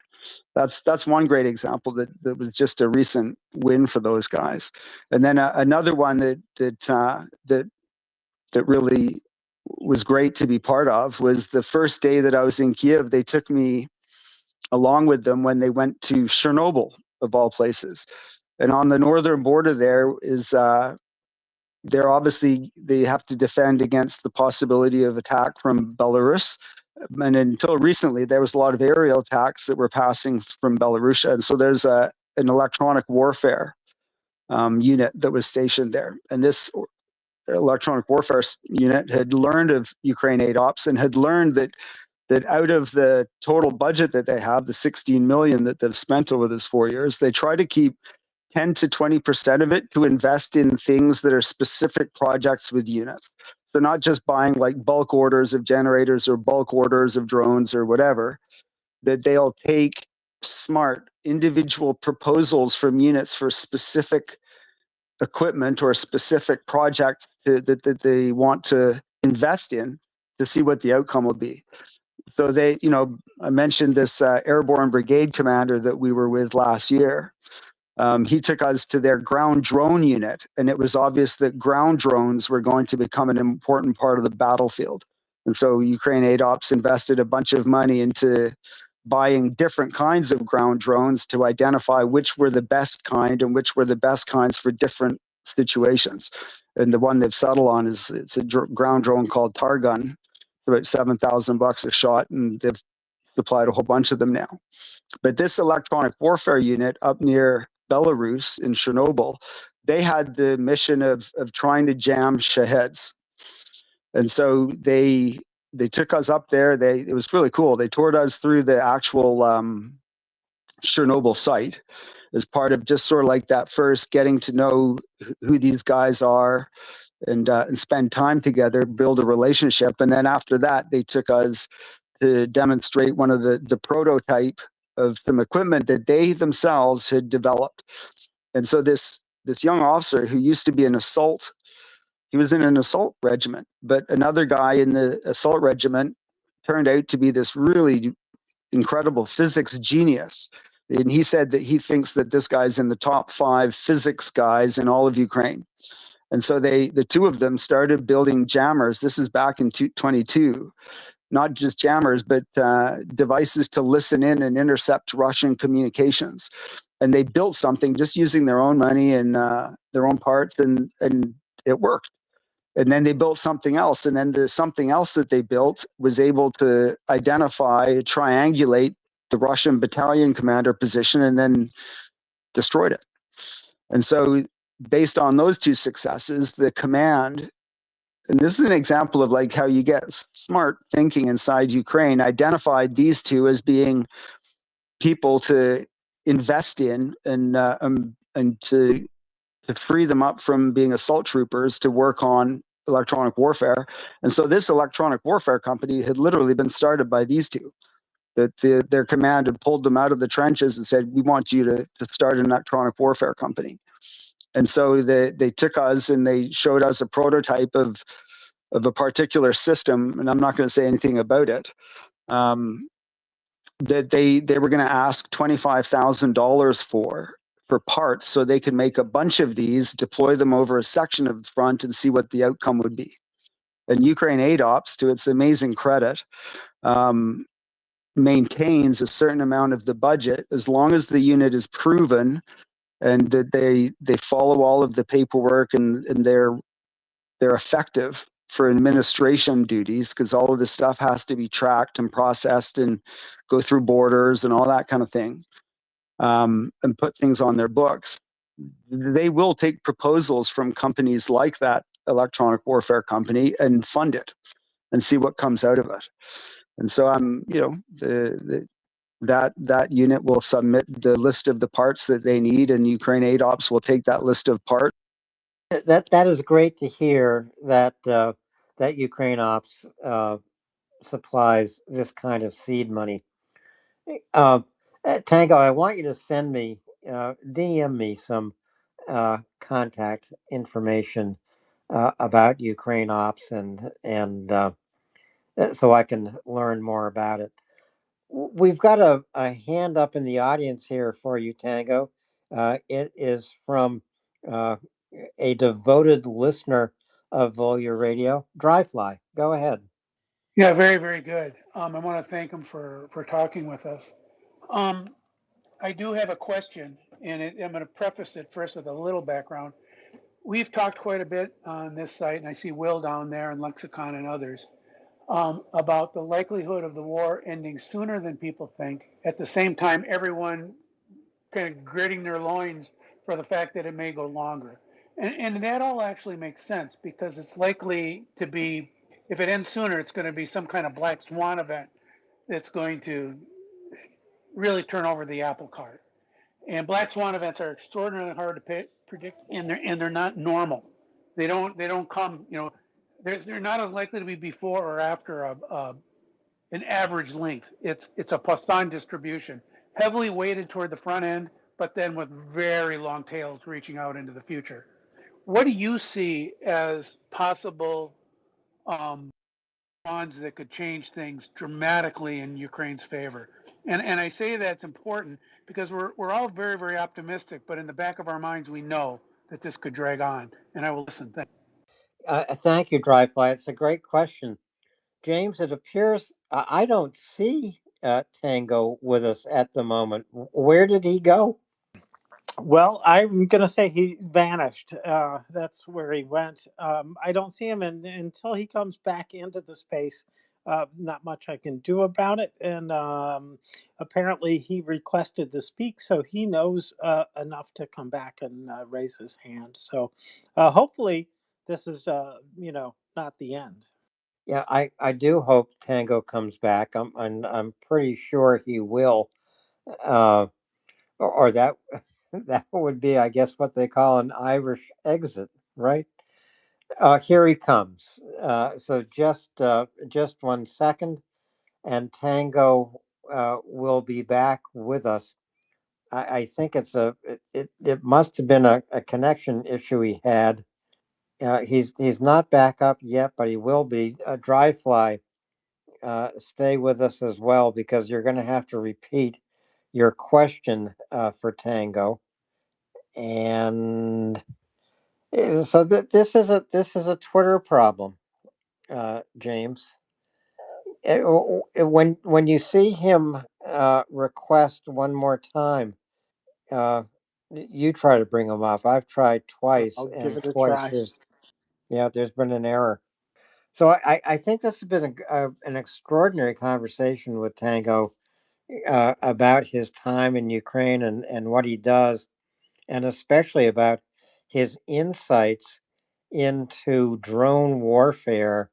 That's one great example that was just a recent win for those guys. And then another one that really was great to be part of was the first day that I was in Kyiv. They took me along with them when they went to Chernobyl, of all places. And on the northern border there is they have to defend against the possibility of attack from Belarus. And until recently, there was a lot of aerial attacks that were passing from Belarus. And so there's an electronic warfare unit that was stationed there. And this electronic warfare unit had learned of Ukraine Aid Ops and had learned that out of the total budget that they have, the 16 million that they've spent over this 4 years, they try to keep 10 to 20% of it to invest in things that are specific projects with units. So not just buying like bulk orders of generators or bulk orders of drones or whatever, that they'll take smart individual proposals from units for specific equipment or specific projects that they want to invest in to see what the outcome will be. So I mentioned this airborne brigade commander that we were with last year. He took us to their ground drone unit, and it was obvious that ground drones were going to become an important part of the battlefield. And so Ukraine Aid Ops invested a bunch of money into buying different kinds of ground drones to identify which were the best kind and which were the best kinds for different situations. And the one they've settled on it's a ground drone called Targun. It's about $7,000 a shot, and they've supplied a whole bunch of them now. But this electronic warfare unit up near Belarus in Chernobyl, they had the mission of trying to jam Shaheds. And so they took us up there. It was really cool. They toured us through the actual Chernobyl site as part of just sort of like that first getting to know who these guys are and spend time together, build a relationship. And then after that, they took us to demonstrate one of the prototype of some equipment that they themselves had developed. And so this young officer who used to be he was in an assault regiment, but another guy in the assault regiment turned out to be this really incredible physics genius. And he said that he thinks that this guy's in the top 5 physics guys in all of Ukraine. And so the two of them started building jammers. This is back in 2022. Not just jammers, but devices to listen in and intercept Russian communications. And they built something just using their own money and their own parts, and it worked. And then they built something else, and then the something else that they built was able to identify, triangulate the Russian battalion commander position, and then destroyed it. And so based on those two successes, the command, and this is an example of like how you get smart thinking inside Ukraine, identified these two as being people to invest in and to free them up from being assault troopers to work on electronic warfare. And so this electronic warfare company had literally been started by these two. That their command had pulled them out of the trenches and said, we want you to start an electronic warfare company. And so they took us and they showed us a prototype of a particular system, and I'm not going to say anything about it, that they were going to ask $25,000 for parts so they could make a bunch of these, deploy them over a section of the front and see what the outcome would be. And Ukraine ADOPS, to its amazing credit, maintains a certain amount of the budget as long as the unit is proven and that they follow all of the paperwork and they're effective for administration duties, because all of this stuff has to be tracked and processed and go through borders and all that kind of thing, and put things on their books. They will take proposals from companies like that electronic warfare company and fund it and see what comes out of it. And so that unit will submit the list of the parts that they need, and Ukraine ADOPS will take that list of parts. That is great to hear that that Ukraine Ops supplies this kind of seed money. Tango, I want you to send me, DM me some contact information about Ukraine Ops and so I can learn more about it. We've got a hand up in the audience here for you, Tango. It is from a devoted listener of VolyaRadio, Dryfly. Go ahead. Yeah, very, very good. I want to thank him for talking with us. I do have a question, and I'm going to preface it first with a little background. We've talked quite a bit on this site, and I see Will down there and Lexicon and others, about the likelihood of the war ending sooner than people think. At the same time, everyone kind of gritting their loins for the fact that it may go longer. And that all actually makes sense because it's likely to be, if it ends sooner, it's going to be some kind of black swan event that's going to really turn over the apple cart. And black swan events are extraordinarily hard to predict, and they're not normal. They don't come, they're not as likely to be before or after an average length. It's a Poisson distribution, heavily weighted toward the front end, but then with very long tails reaching out into the future. What do you see as possible bonds that could change things dramatically in Ukraine's favor? And I say that's important because we're all very, very optimistic, but in the back of our minds, we know that this could drag on. And I will listen. Thank you, Dryfly. It's a great question. James, it appears I don't see Tango with us at the moment. Where did he go? Well, I'm going to say he vanished. That's where he went. I don't see him until he comes back into the space. Not much I can do about it. And apparently he requested to speak, so he knows enough to come back and raise his hand. So hopefully this is, not the end. Yeah, I do hope Tango comes back. I'm pretty sure he will. Or that that would be, I guess, what they call an Irish exit, right? Here he comes. So just 1 second, and Tango will be back with us. I think it must have been a connection issue he had. He's not back up yet, but he will be. Dryfly, stay with us as well because you're going to have to repeat your question for Tango. And so this is a Twitter problem, James. When you see him request one more time, you try to bring him up. I've tried twice, I'll give and it a twice try. there's been an error. So I think this has been an extraordinary conversation with Tango about his time in Ukraine and what he does. and especially about his insights into drone warfare.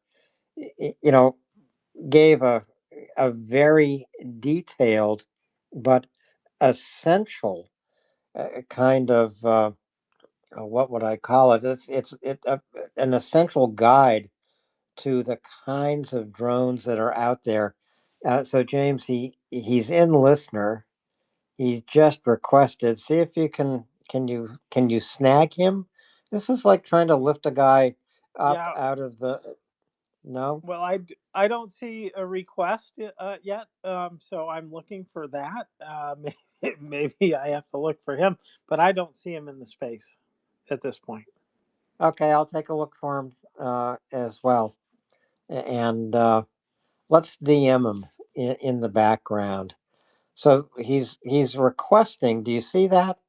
You know, gave a very detailed but essential kind of what would I call it? It's an essential guide to the kinds of drones that are out there. So James, he's in listener. He just requested. See if you can you snag him. This is like trying to lift a guy up Yeah. out of the no. Well, I don't see a request yet, so I'm looking for that. Maybe I have to look for him, but I don't see him in the space at this point. Okay, I'll take a look for him as well, and let's DM him in the background. So he's requesting. Do you see that?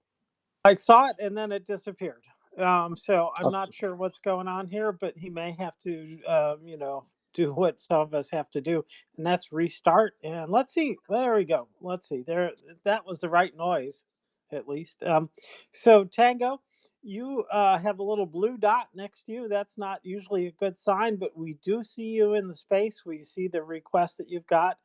I saw it and then it disappeared. So I'm Oh, not sure what's going on here, but he may have to, do what some of us have to do, and that's restart. And let's see. There we go. Let's see. There, that was the right noise, at least. So Tango, you have a little blue dot next to you. That's not usually a good sign, but we do see you in the space. We see the request that you've got,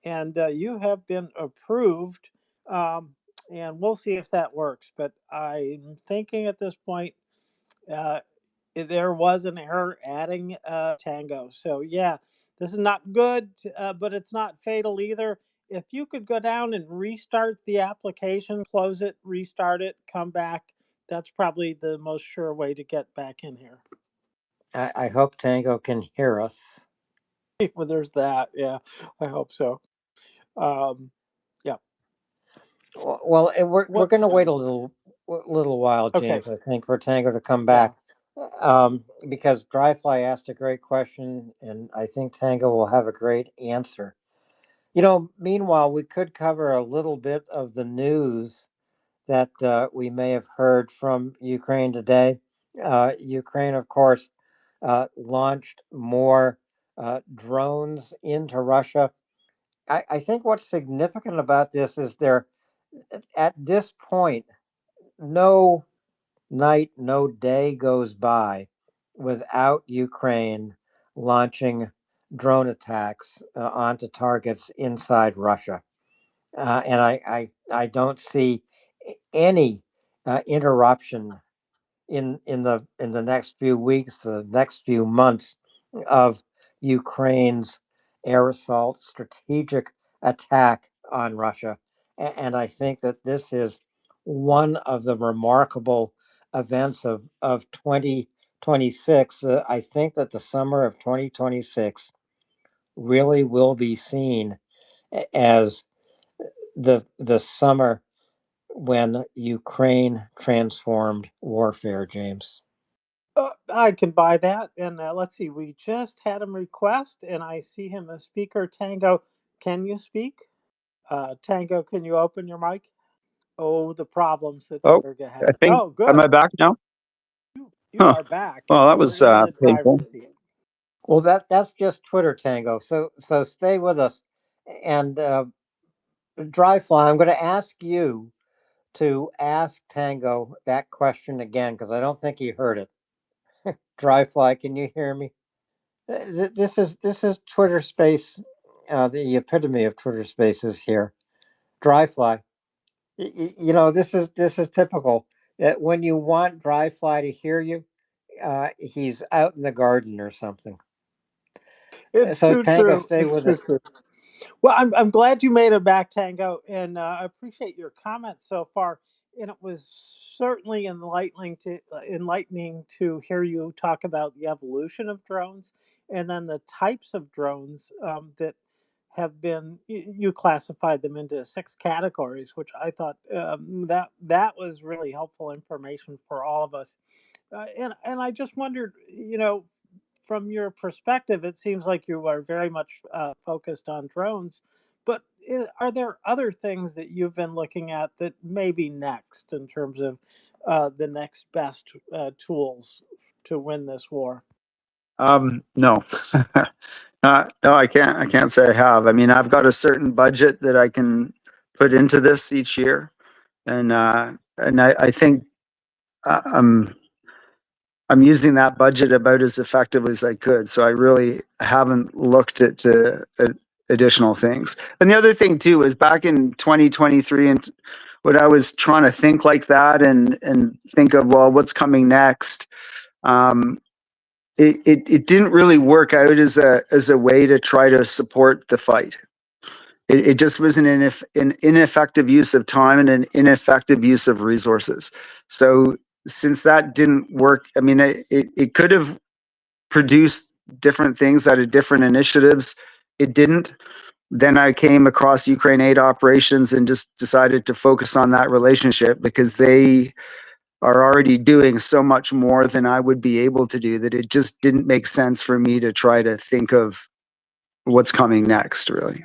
and you have been approved. Um, and we'll see if that works. But I'm thinking at this point, uh, there was an error adding Tango. So yeah, this is not good, but it's not fatal either. If you could go down and restart the application, close it, restart it, come back, that's probably the most sure way to get back in here. I hope Tango can hear us. Well, there's that. Yeah, I hope so. Um, yeah. Well, we're What? going to wait a little while, Okay. James. I think for Tango to come Yeah. back, because Dryfly asked a great question, and I think Tango will have a great answer. Meanwhile, we could cover a little bit of the news that we may have heard from Ukraine today. Ukraine, of course, launched more drones into Russia. I think what's significant about this is there, at this point, no night, no day goes by without Ukraine launching drone attacks onto targets inside Russia. And I don't see any interruption in the next few weeks, the next few months of Ukraine's air assault strategic attack on Russia. And I think that this is one of the remarkable events of 2026. I think that the summer of 2026 really will be seen as the summer when Ukraine transformed warfare, James. I can buy that. And let's see, we just had him request, and I see him as speaker. Tango, can you speak? Tango, can you open your mic? Oh, the problems that Oh, Tango I has. think, Oh, am good. I back now? You Huh. are back, Well, and that you're was in the painful. driver's seat. Well, that's just Twitter, Tango. So stay with us, and Dryfly, I'm going to ask you to ask Tango that question again because I don't think he heard it. Dryfly, can you hear me? This is Twitter Space. The epitome of Twitter Spaces here. Dryfly. This is typical. When you want Dryfly to hear you, he's out in the garden or something. It's So too Tango, true. stay It's with too us. true. Well, I'm glad you made it back, Tango, and I appreciate your comments so far. And it was certainly enlightening to hear you talk about the evolution of drones, and then the types of drones that have been. You classified them into 6 categories, which I thought that was really helpful information for all of us. And I just wondered, from your perspective, it seems like you are very much focused on drones. But are there other things that you've been looking at that may be next in terms of the next best tools to win this war? No. No, I can't say I have. I mean, I've got a certain budget that I can put into this each year. And I think I'm using that budget about as effectively as I could. So I really haven't looked at additional things. And the other thing too is back in 2023, and when I was trying to think like that and think of, well, what's coming next. It didn't really work out as a way to try to support the fight. It just was an ineffective use of time and an ineffective use of resources. So since that didn't work, I mean, it could have produced different things out of different initiatives. It didn't. Then I came across Ukraine Aid Operations and just decided to focus on that relationship because they are already doing so much more than I would be able to do that it just didn't make sense for me to try to think of what's coming next, really.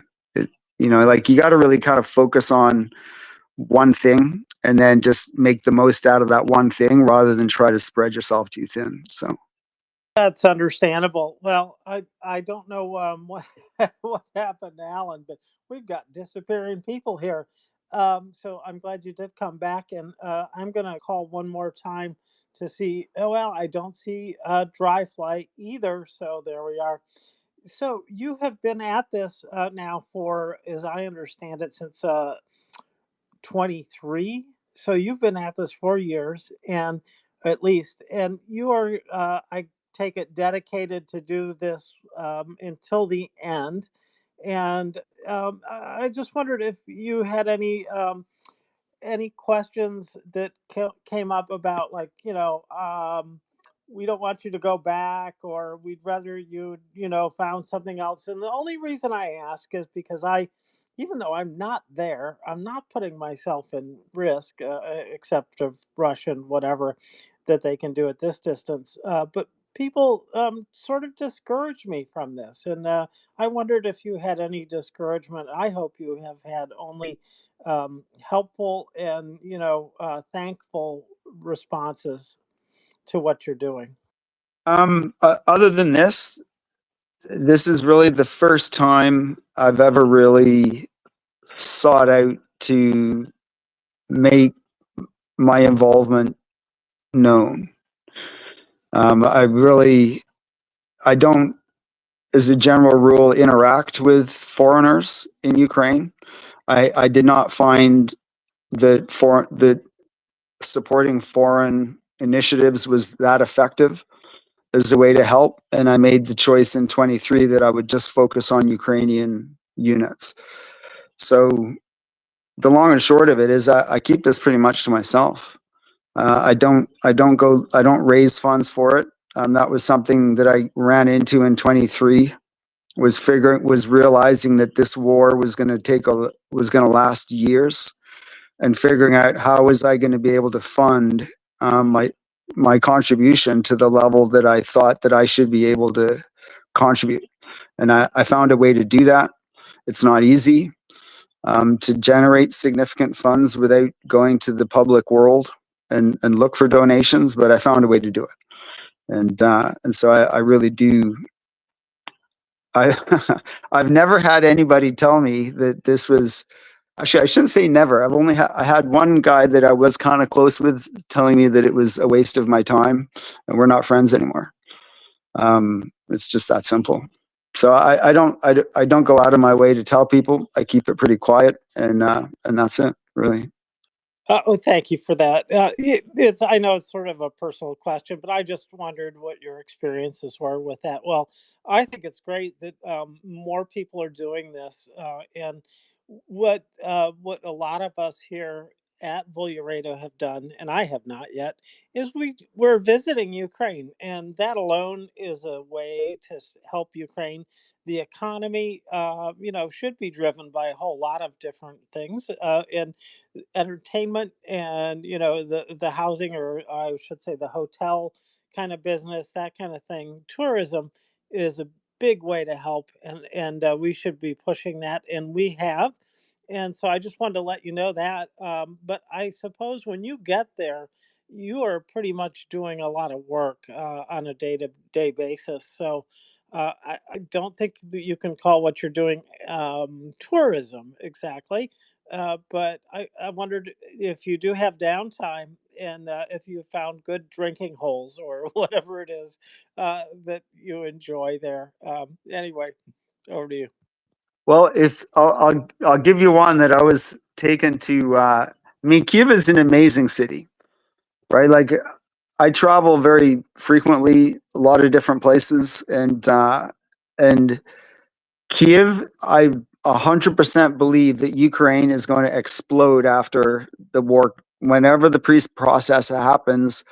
Like you got to really kind of focus on one thing and then just make the most out of that one thing rather than try to spread yourself too thin. So That's understandable. Well, I don't know what what happened to Alan, but we've got disappearing people here. So I'm glad you did come back, and I'm gonna call one more time to see. Oh well, I don't see Dry Fly either. So there we are. So you have been at this now for, as I understand it, since 23. So you've been at this 4 years, and at least, and you are, I take it, dedicated to do this until the end. And I just wondered if you had any questions that came up about, like, we don't want you to go back, or we'd rather you found something else. And the only reason I ask is because even though I'm not there, I'm not putting myself in risk, except of Russian whatever that they can do at this distance. But people sort of discourage me from this. And I wondered if you had any discouragement. I hope you have had only helpful and thankful responses to what you're doing. other than this is really the first time I've ever really sought out to make my involvement known. I don't, as a general rule, interact with foreigners in Ukraine. I did not find that supporting foreign initiatives was that effective as a way to help. And I made the choice in 23 that I would just focus on Ukrainian units. So the long and short of it is I keep this pretty much to myself. I don't raise funds for it. That was something that I ran into in 23. Was realizing that this war was going to last years, and figuring out how was I going to be able to fund my contribution to the level that I thought that I should be able to contribute. And I found a way to do that. It's not easy to generate significant funds without going to the public world and look for donations, but I found a way to do it. And so I really do. I've never had anybody tell me that this was. Actually, I shouldn't say never. I had one guy that I was kind of close with telling me that it was a waste of my time and we're not friends anymore. It's just that simple. So I don't go out of my way to tell people. I keep it pretty quiet, and that's it, really. Oh, thank you for that. It's I know it's sort of a personal question, but I just wondered what your experiences were with that. Well, I think it's great that more people are doing this, and what a lot of us here at VolyaRadio have done, and I have not yet, is we're visiting Ukraine, and that alone is a way to help Ukraine. The economy, should be driven by a whole lot of different things, and entertainment, and the housing, or I should say the hotel kind of business, that kind of thing. Tourism is a big way to help, and we should be pushing that, and we have. And so I just wanted to let you know that. But I suppose when you get there, you are pretty much doing a lot of work on a day-to-day basis. So I don't think that you can call what you're doing tourism exactly. But I wondered if you do have downtime, and if you found good drinking holes or whatever it is that you enjoy there. Anyway, over to you. Well, if I'll give you one that I was taken to. I mean, Kyiv is an amazing city, right? Like I travel very frequently, a lot of different places, and Kyiv, I 100% believe that Ukraine is going to explode after the war. Whenever the peace process happens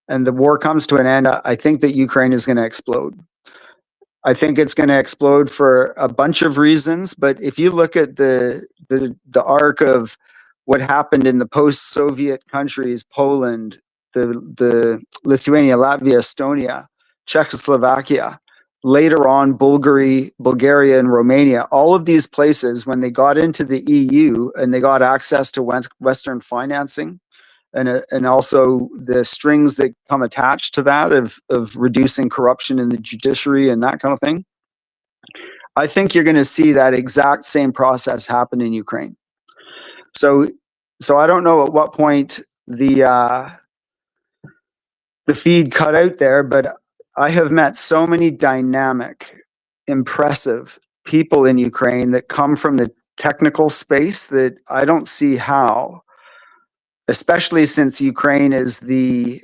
and the war comes to an end, I think that Ukraine is going to explode. I think it's going to explode for a bunch of reasons. But if you look at the arc of what happened in the post-Soviet countries, Poland, the Lithuania, Latvia, Estonia, Czechoslovakia, later on Bulgaria and Romania, all of these places, when they got into the EU and they got access to Western financing, and also the strings that come attached to that of reducing corruption in the judiciary and that kind of thing. I think you're going to see that exact same process happen in Ukraine. So I don't know at what point the feed cut out there, but I have met so many dynamic, impressive people in Ukraine that come from the technical space that I don't see how, especially since Ukraine is the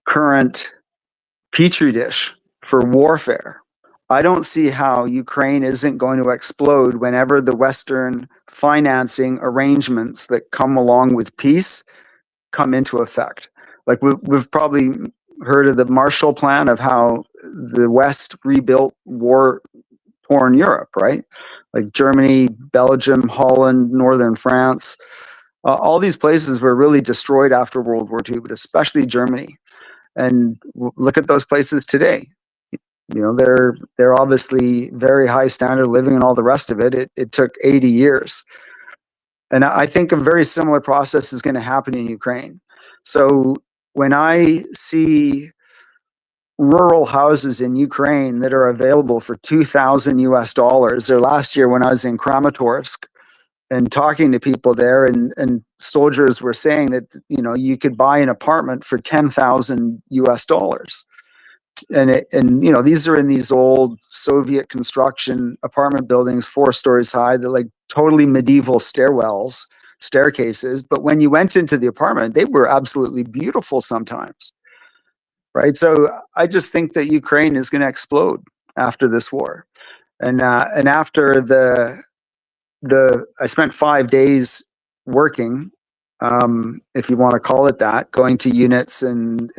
current petri dish for warfare. I don't see how Ukraine isn't going to explode whenever the Western financing arrangements that come along with peace come into effect. Like we've probably heard of the Marshall Plan, of how the West rebuilt war-torn Europe, right? Like Germany, Belgium, Holland, Northern France. All these places were really destroyed after World War II, but especially Germany. And look at those places today. You know, they're obviously very high standard of living and all the rest of it. It took 80 years. And I think a very similar process is going to happen in Ukraine. So when I see rural houses in Ukraine that are available for $2,000 or last year when I was in Kramatorsk, and talking to people there, and soldiers were saying that, you know, you could buy an apartment for $10,000. And you know, these are in these old Soviet construction apartment buildings, 4 stories high, they're like totally medieval staircases. But when you went into the apartment, they were absolutely beautiful sometimes, right? So I just think that Ukraine is going to explode after this war. And after I spent 5 days working, if you want to call it that, going to units and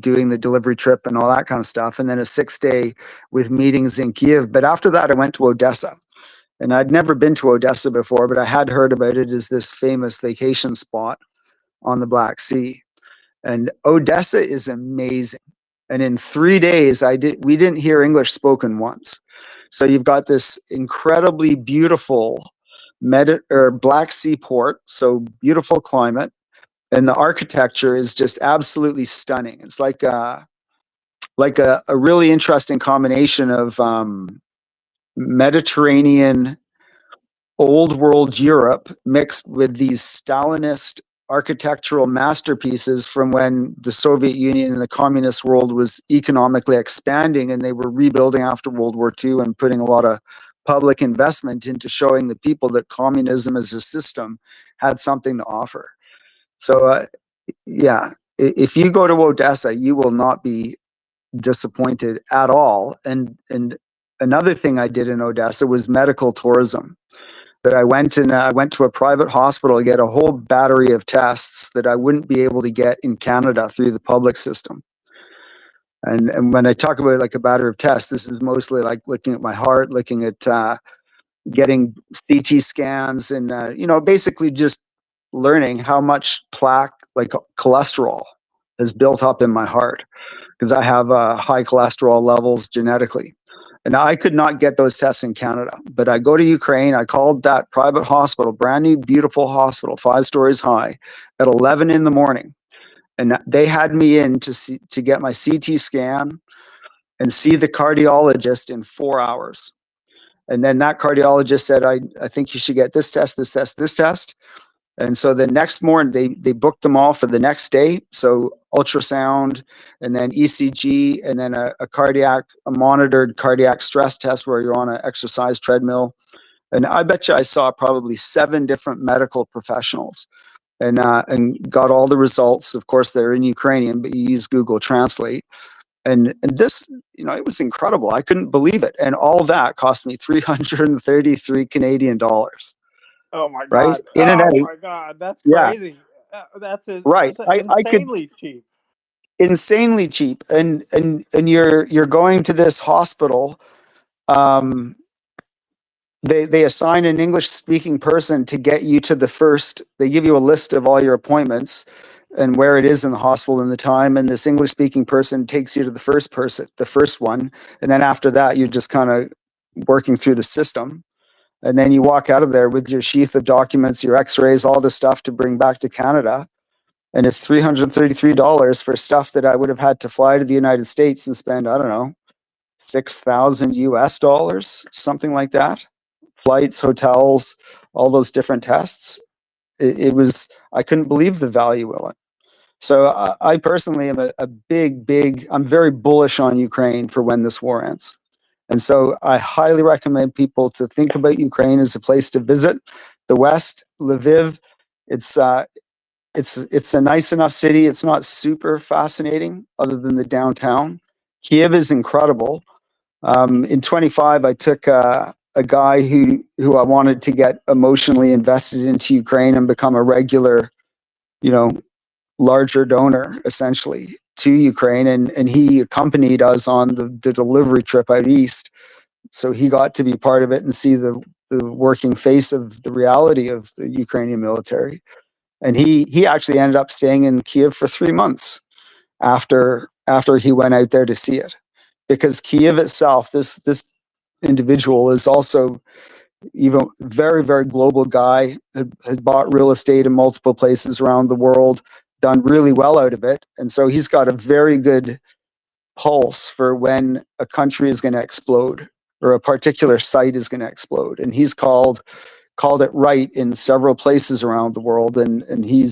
doing the delivery trip and all that kind of stuff, and then a 6-day with meetings in Kyiv. But after that, I went to Odessa, and I'd never been to Odessa before, but I had heard about it as this famous vacation spot on the Black Sea. And Odessa is amazing. And in 3 days, we didn't hear English spoken once. So you've got this incredibly beautiful Black Sea port, so beautiful climate, and the architecture is just absolutely stunning. It's like a really interesting combination of Mediterranean, old world Europe mixed with these Stalinist architectural masterpieces from when the Soviet Union and the communist world was economically expanding, and they were rebuilding after World War II and putting a lot of public investment into showing the people that communism as a system had something to offer. So yeah, if you go to Odessa, you will not be disappointed at all. And another thing I did in Odessa was medical tourism. That I went to a private hospital to get a whole battery of tests that I wouldn't be able to get in Canada through the public system. And when I talk about like a battery of tests, this is mostly like looking at my heart, looking at getting CT scans, and you know, basically just learning how much plaque, like cholesterol, has built up in my heart, because I have high cholesterol levels genetically. And I could not get those tests in Canada. But I go to Ukraine, I called that private hospital, brand new, beautiful hospital, 5 stories high, at 11 in the morning. And they had me in to get my CT scan and see the cardiologist in 4 hours. And then that cardiologist said, I think you should get this test, this test, this test. And so the next morning, they booked them all for the next day. So ultrasound, and then ECG, and then a monitored cardiac stress test where you're on an exercise treadmill. And I bet you I saw probably 7 different medical professionals, and got all the results. Of course, they're in Ukrainian, but you use Google Translate. And this, it was incredible. I couldn't believe it. And all that cost me 333 Canadian dollars. Oh my Right? God. In and Oh out. my God. That's Yeah. crazy. That's Right. I could insanely cheap. insanely cheap. And you're going to this hospital. Um, they assign an English speaking person to get you to the first. They give you a list of all your appointments and where it is in the hospital and the time. And this English speaking person takes you to the first one. And then after that, you're just kind of working through the system. And then you walk out of there with your sheath of documents, your x-rays, all the stuff to bring back to Canada. And it's $333 for stuff that I would have had to fly to the United States and spend, I don't know, 6,000 US dollars, something like that. Flights, hotels, all those different tests. It was, I couldn't believe the value of it. So I personally am a big, I'm very bullish on Ukraine for when this war ends. And so I highly recommend people to think about Ukraine as a place to visit. The West, Lviv, it's a nice enough city. It's not super fascinating other than the downtown. Kyiv is incredible. In 25, I took a guy who I wanted to get emotionally invested into Ukraine and become a regular, larger donor essentially to Ukraine. And he accompanied us on the delivery trip out east. So he got to be part of it and see the working face of the reality of the Ukrainian military. And he actually ended up staying in Kyiv for 3 months after he went out there to see it, because Kyiv itself, this individual is also even very, very global guy, had bought real estate in multiple places around the world, done really well out of it. And so he's got a very good pulse for when a country is going to explode or a particular site is going to explode. And he's called it right in several places around the world. And he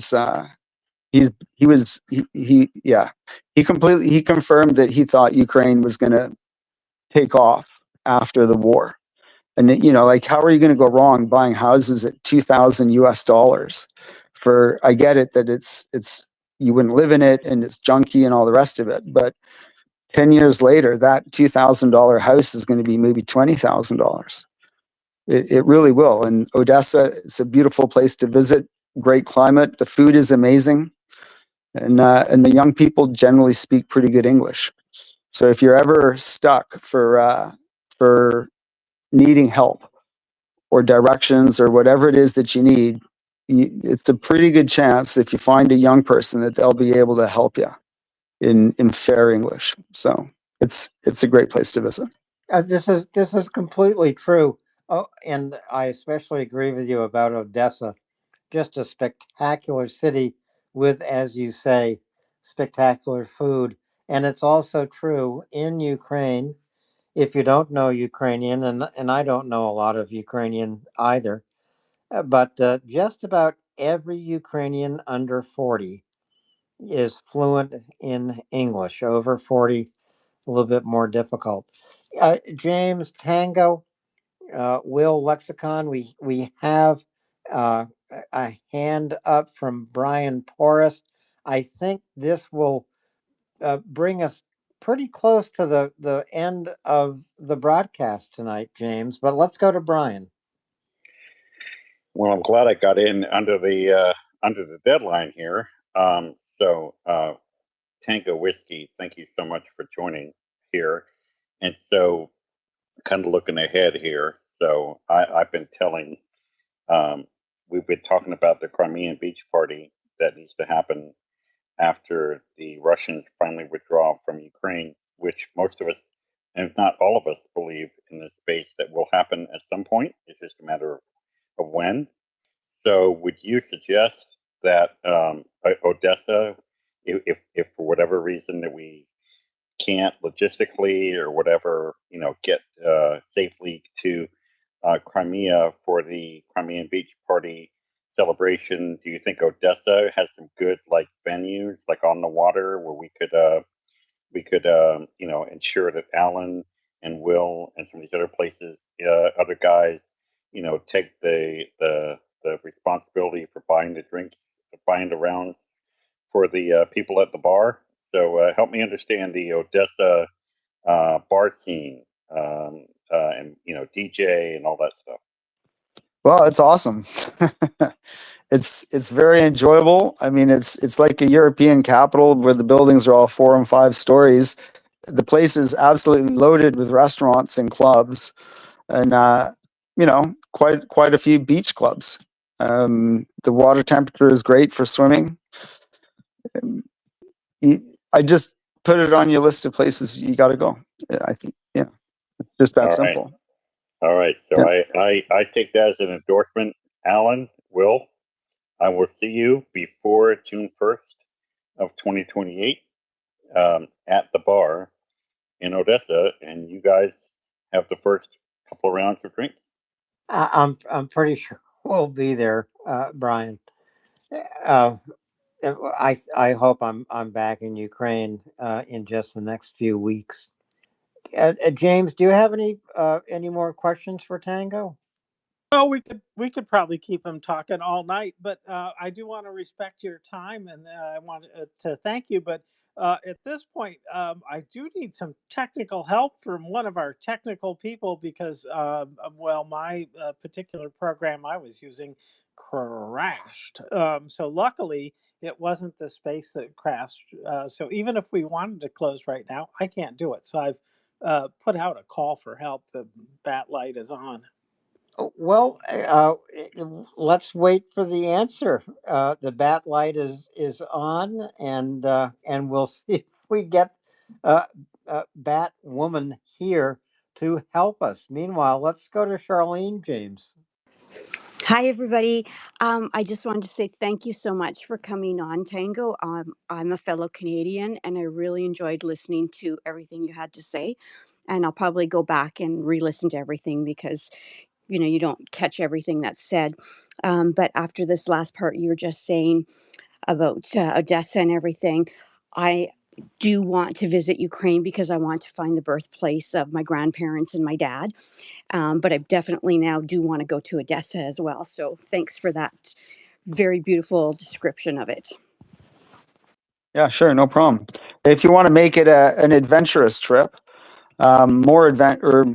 confirmed that he thought Ukraine was going to take off after the war. And how are you going to go wrong buying houses at 2,000 US dollars? I get it that it's you wouldn't live in it and it's junky and all the rest of it, but 10 years later, that $2,000 house is going to be maybe $20,000. It really will. And Odessa, it's a beautiful place to visit. Great climate. The food is amazing, and the young people generally speak pretty good English. So if you're ever stuck for needing help or directions or whatever it is that you need, it's a pretty good chance if you find a young person that they'll be able to help you in fair English. So it's a great place to visit. This is completely true. Oh, and I especially agree with you about Odessa. Just a spectacular city with, as you say, spectacular food. And it's also true in Ukraine. If you don't know Ukrainian, and I don't know a lot of Ukrainian either, but just about every Ukrainian under 40 is fluent in English. Over 40, a little bit more difficult. James, Tango, Will, Lexicon, we have uh, a hand up from Brian Porras. I think this will bring us pretty close to the end of the broadcast tonight, James. But let's go to Brian. Well, I'm glad I got in under the deadline here. So, Tango Whiskey, thank you so much for joining here. And so, kind of looking ahead here. So, I've been telling, we've been talking about the Crimean Beach Party that needs to happen after the Russians finally withdraw from Ukraine, which most of us, and if not all of us, believe in this space that will happen at some point. It's just a matter of when. So, would you suggest that Odessa, if for whatever reason that we can't logistically or whatever, get safely to Crimea for the Crimean Beach Party celebration. Do you think Odessa has some good like venues, like on the water, where we could ensure that Alan and Will and some of these other places, other guys, take the responsibility for buying the drinks, buying the rounds for the people at the bar. So help me understand the Odessa bar scene, and DJ and all that stuff. Well, it's awesome. It's very enjoyable. I mean, it's like a European capital where the buildings are all 4 and 5 stories. The place is absolutely loaded with restaurants and clubs, and quite a few beach clubs. The water temperature is great for swimming. I just put it on your list of places you got to go. I think, yeah, it's just that All right. simple. All right. So Yeah. I take that as an endorsement. Alan, Will, I will see you before June 1st of 2028 at the bar in Odessa, and you guys have the first couple of rounds of drinks. I'm pretty sure we'll be there, Brian. Uh, I hope I'm back in Ukraine in just the next few weeks. James, do you have any more questions for Tango? Well, we could probably keep him talking all night, but I do want to respect your time, and I want to thank you. But at this point, I do need some technical help from one of our technical people because, well, my particular program I was using crashed. So luckily, it wasn't the space that crashed. So even if we wanted to close right now, I can't do it. So I've put out a call for help. The bat light is on. Well, let's wait for the answer. The bat light is on, and we'll see if we get uh, Bat Woman here to help us. Meanwhile, let's go to Charlene, James. Hi, everybody. I just wanted to say thank you so much for coming on, Tango. I'm a fellow Canadian, and I really enjoyed listening to everything you had to say. And I'll probably go back and re-listen to everything because you don't catch everything that's said. But after this last part, you were just saying about Odessa and everything. I do want to visit Ukraine because I want to find the birthplace of my grandparents and my dad. But I definitely now do want to go to Odessa as well. So thanks for that very beautiful description of it. Yeah, sure, no problem. If you want to make it an adventurous trip, more or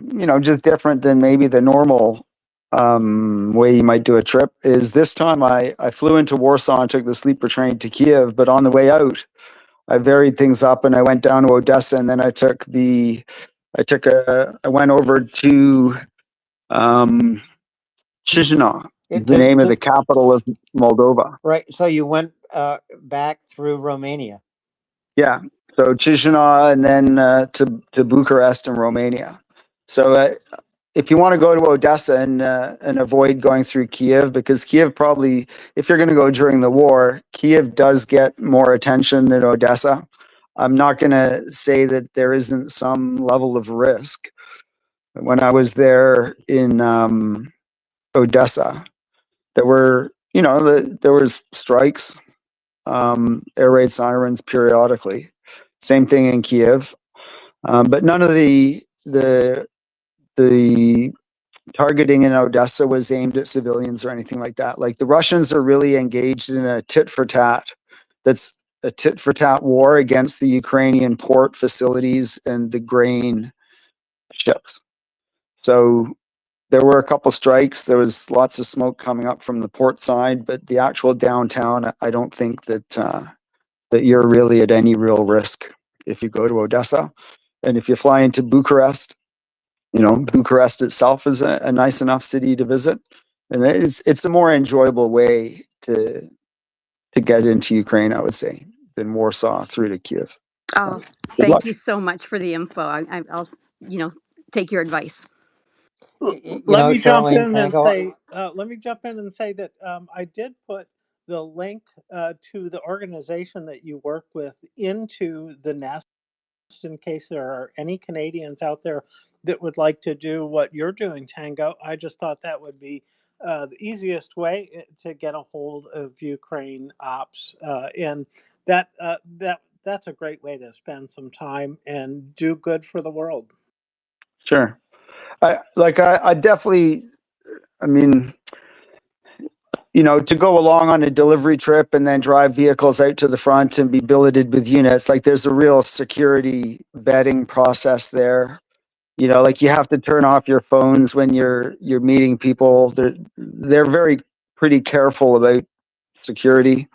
just different than maybe the normal way you might do a trip, is this time I flew into Warsaw and took the sleeper train to Kyiv, but on the way out, I varied things up and I went down to Odessa, and then I went over to Chisinau, the name of the capital of Moldova. Right. So you went back through Romania. Yeah. So Chisinau and then to Bucharest in Romania. So if you want to go to Odessa and avoid going through Kyiv, because Kyiv probably, if you're going to go during the war, Kyiv does get more attention than Odessa. I'm not going to say that there isn't some level of risk. When I was there in Odessa, there were, there was strikes, air raid sirens periodically. Same thing in Kyiv, but none of the targeting in Odessa was aimed at civilians or anything like that. Like the Russians are really engaged in a tit for tat. That's a tit for tat war against the Ukrainian port facilities and the grain ships. So there were a couple strikes. There was lots of smoke coming up from the port side, but the actual downtown, I don't think that that you're really at any real risk if you go to Odessa. And if you fly into Bucharest, Bucharest itself is a nice enough city to visit, and it's a more enjoyable way to get into Ukraine, I would say, than Warsaw through to Kyiv. Oh, Good luck. thank you so much for the info. I'll take your advice. Let me jump Charlene, in and Tango. say, that I did put the link to the organization that you work with into the nest in case there are any Canadians out there that would like to do what you're doing, Tango. I just thought that would be the easiest way to get a hold of Ukraine ops, and that's a great way to spend some time and do good for the world. Sure. I definitely, I mean, to go along on a delivery trip and then drive vehicles out to the front and be billeted with units, like there's a real security vetting process there. Like you have to turn off your phones when you're meeting people. They're very pretty careful about security.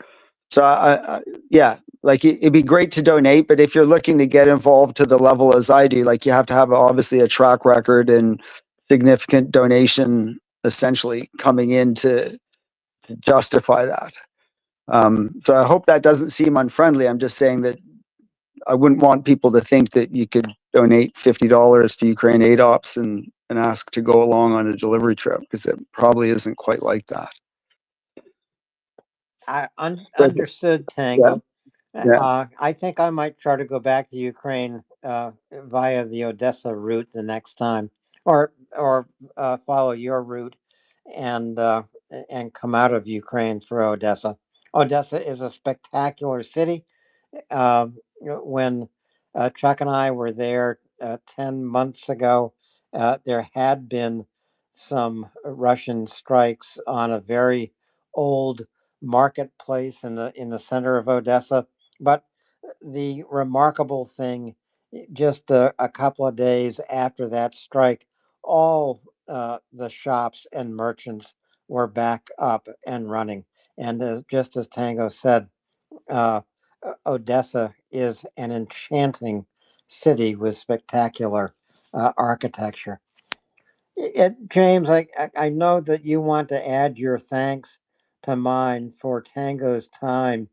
So yeah, like it'd be great to donate, but if you're looking to get involved to the level as I do, like you have to have obviously a track record and significant donation essentially coming in to justify that. So I hope that doesn't seem unfriendly. I'm just saying that I wouldn't want people to think that you could donate $50 to Ukraine aid ops and ask to go along on a delivery trip, because it probably isn't quite like that. I But understood, yeah, Tango. yeah, I think I might try to go back to Ukraine via the Odessa route the next time, or follow your route and come out of Ukraine through Odessa. Odessa is a spectacular city. When Chuck and I were there 10 months ago, there had been some Russian strikes on a very old marketplace in the center of Odessa. But the remarkable thing, just a couple of days after that strike, all the shops and merchants were back up and running. And just as Tango said, uh, Odessa is an enchanting city with spectacular architecture. James, I know that you want to add your thanks to mine for Tango's time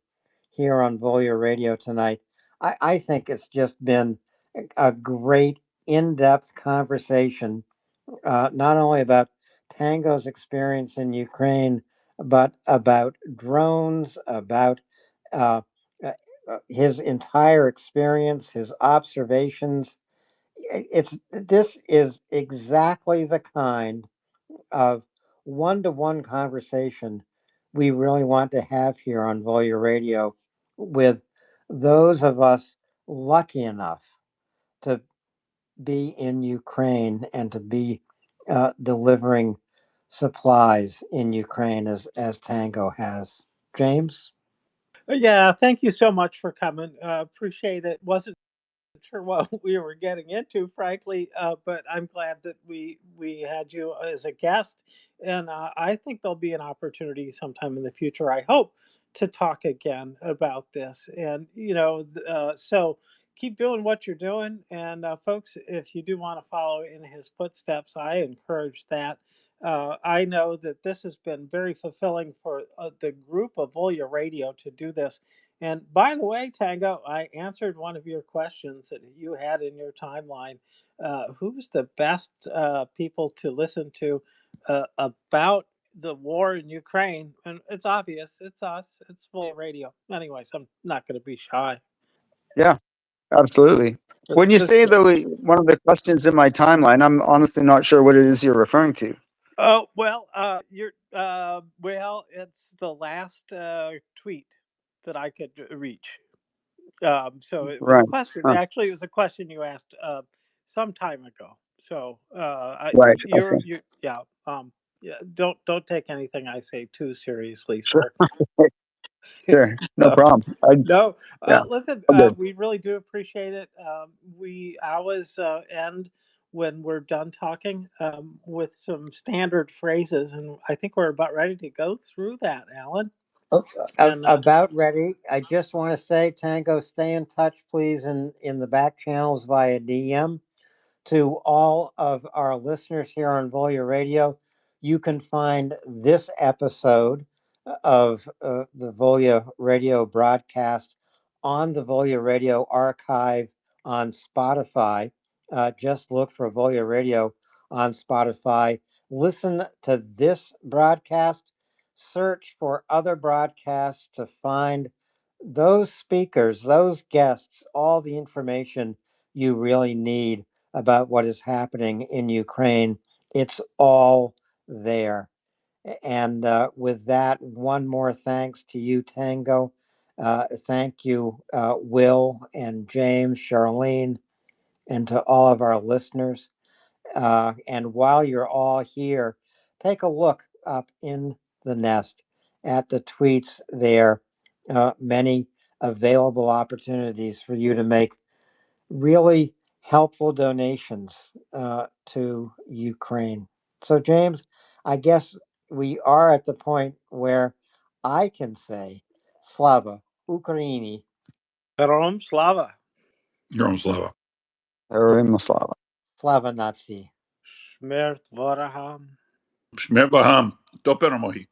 here on Volya Radio tonight. I think it's just been a great in depth conversation, not only about Tango's experience in Ukraine, but about drones, about uh, his entire experience, his observations. This is exactly the kind of one-to-one conversation we really want to have here on Volya Radio with those of us lucky enough to be in Ukraine and to be delivering supplies in Ukraine as Tango has. James? Yeah, thank you so much for coming. Appreciate it. Wasn't sure what we were getting into, frankly, but I'm glad that we had you as a guest, and I think there'll be an opportunity sometime in the future, I hope, to talk again about this. And so keep doing what you're doing, and folks, if you do want to follow in his footsteps, I encourage that. I know that this has been very fulfilling for the group of Volya Radio to do this. And by the way, Tango, I answered one of your questions that you had in your timeline. Who's the best people to listen to about the war in Ukraine? And it's obvious, it's us, it's Full Radio. Anyways, I'm not going to be shy. yeah, absolutely. When you This, say though, one of the questions in my timeline, I'm honestly not sure what it is you're referring to. oh well, it's the last tweet that I could reach. So it was a Right. question. Huh. Actually, it was a question you asked some time ago. So Right. you're Okay. you yeah yeah. Don't take anything I say too seriously, Sure. sir. Sure. No No, problem. no. Yeah. Listen, I'm good. we really do appreciate it. We always end when we're done talking with some standard phrases, and I think we're about ready to go through that, Alan. Oh, And about ready. I just want to say, Tango, stay in touch, please, in the back channels via DM. To all of our listeners here on Volya Radio, you can find this episode of the Volya Radio broadcast on the Volya Radio archive on Spotify. Just look for Volya Radio on Spotify. Listen to this broadcast. Search for other broadcasts to find those speakers, those guests, all the information you really need about what is happening in Ukraine. It's all there. And with that, one more thanks to you, Tango. Thank you, Will and James, Charlene, and to all of our listeners. And while you're all here, take a look up in the nest at the tweets there. Many available opportunities for you to make really helpful donations to Ukraine. So, James, I guess we are at the point where I can say Slava Ukraini, Herom Slava. Your own Slava. Heroin Slava. Slava Nazi. Smert Voraham. Shmer Baham. Do перемоги.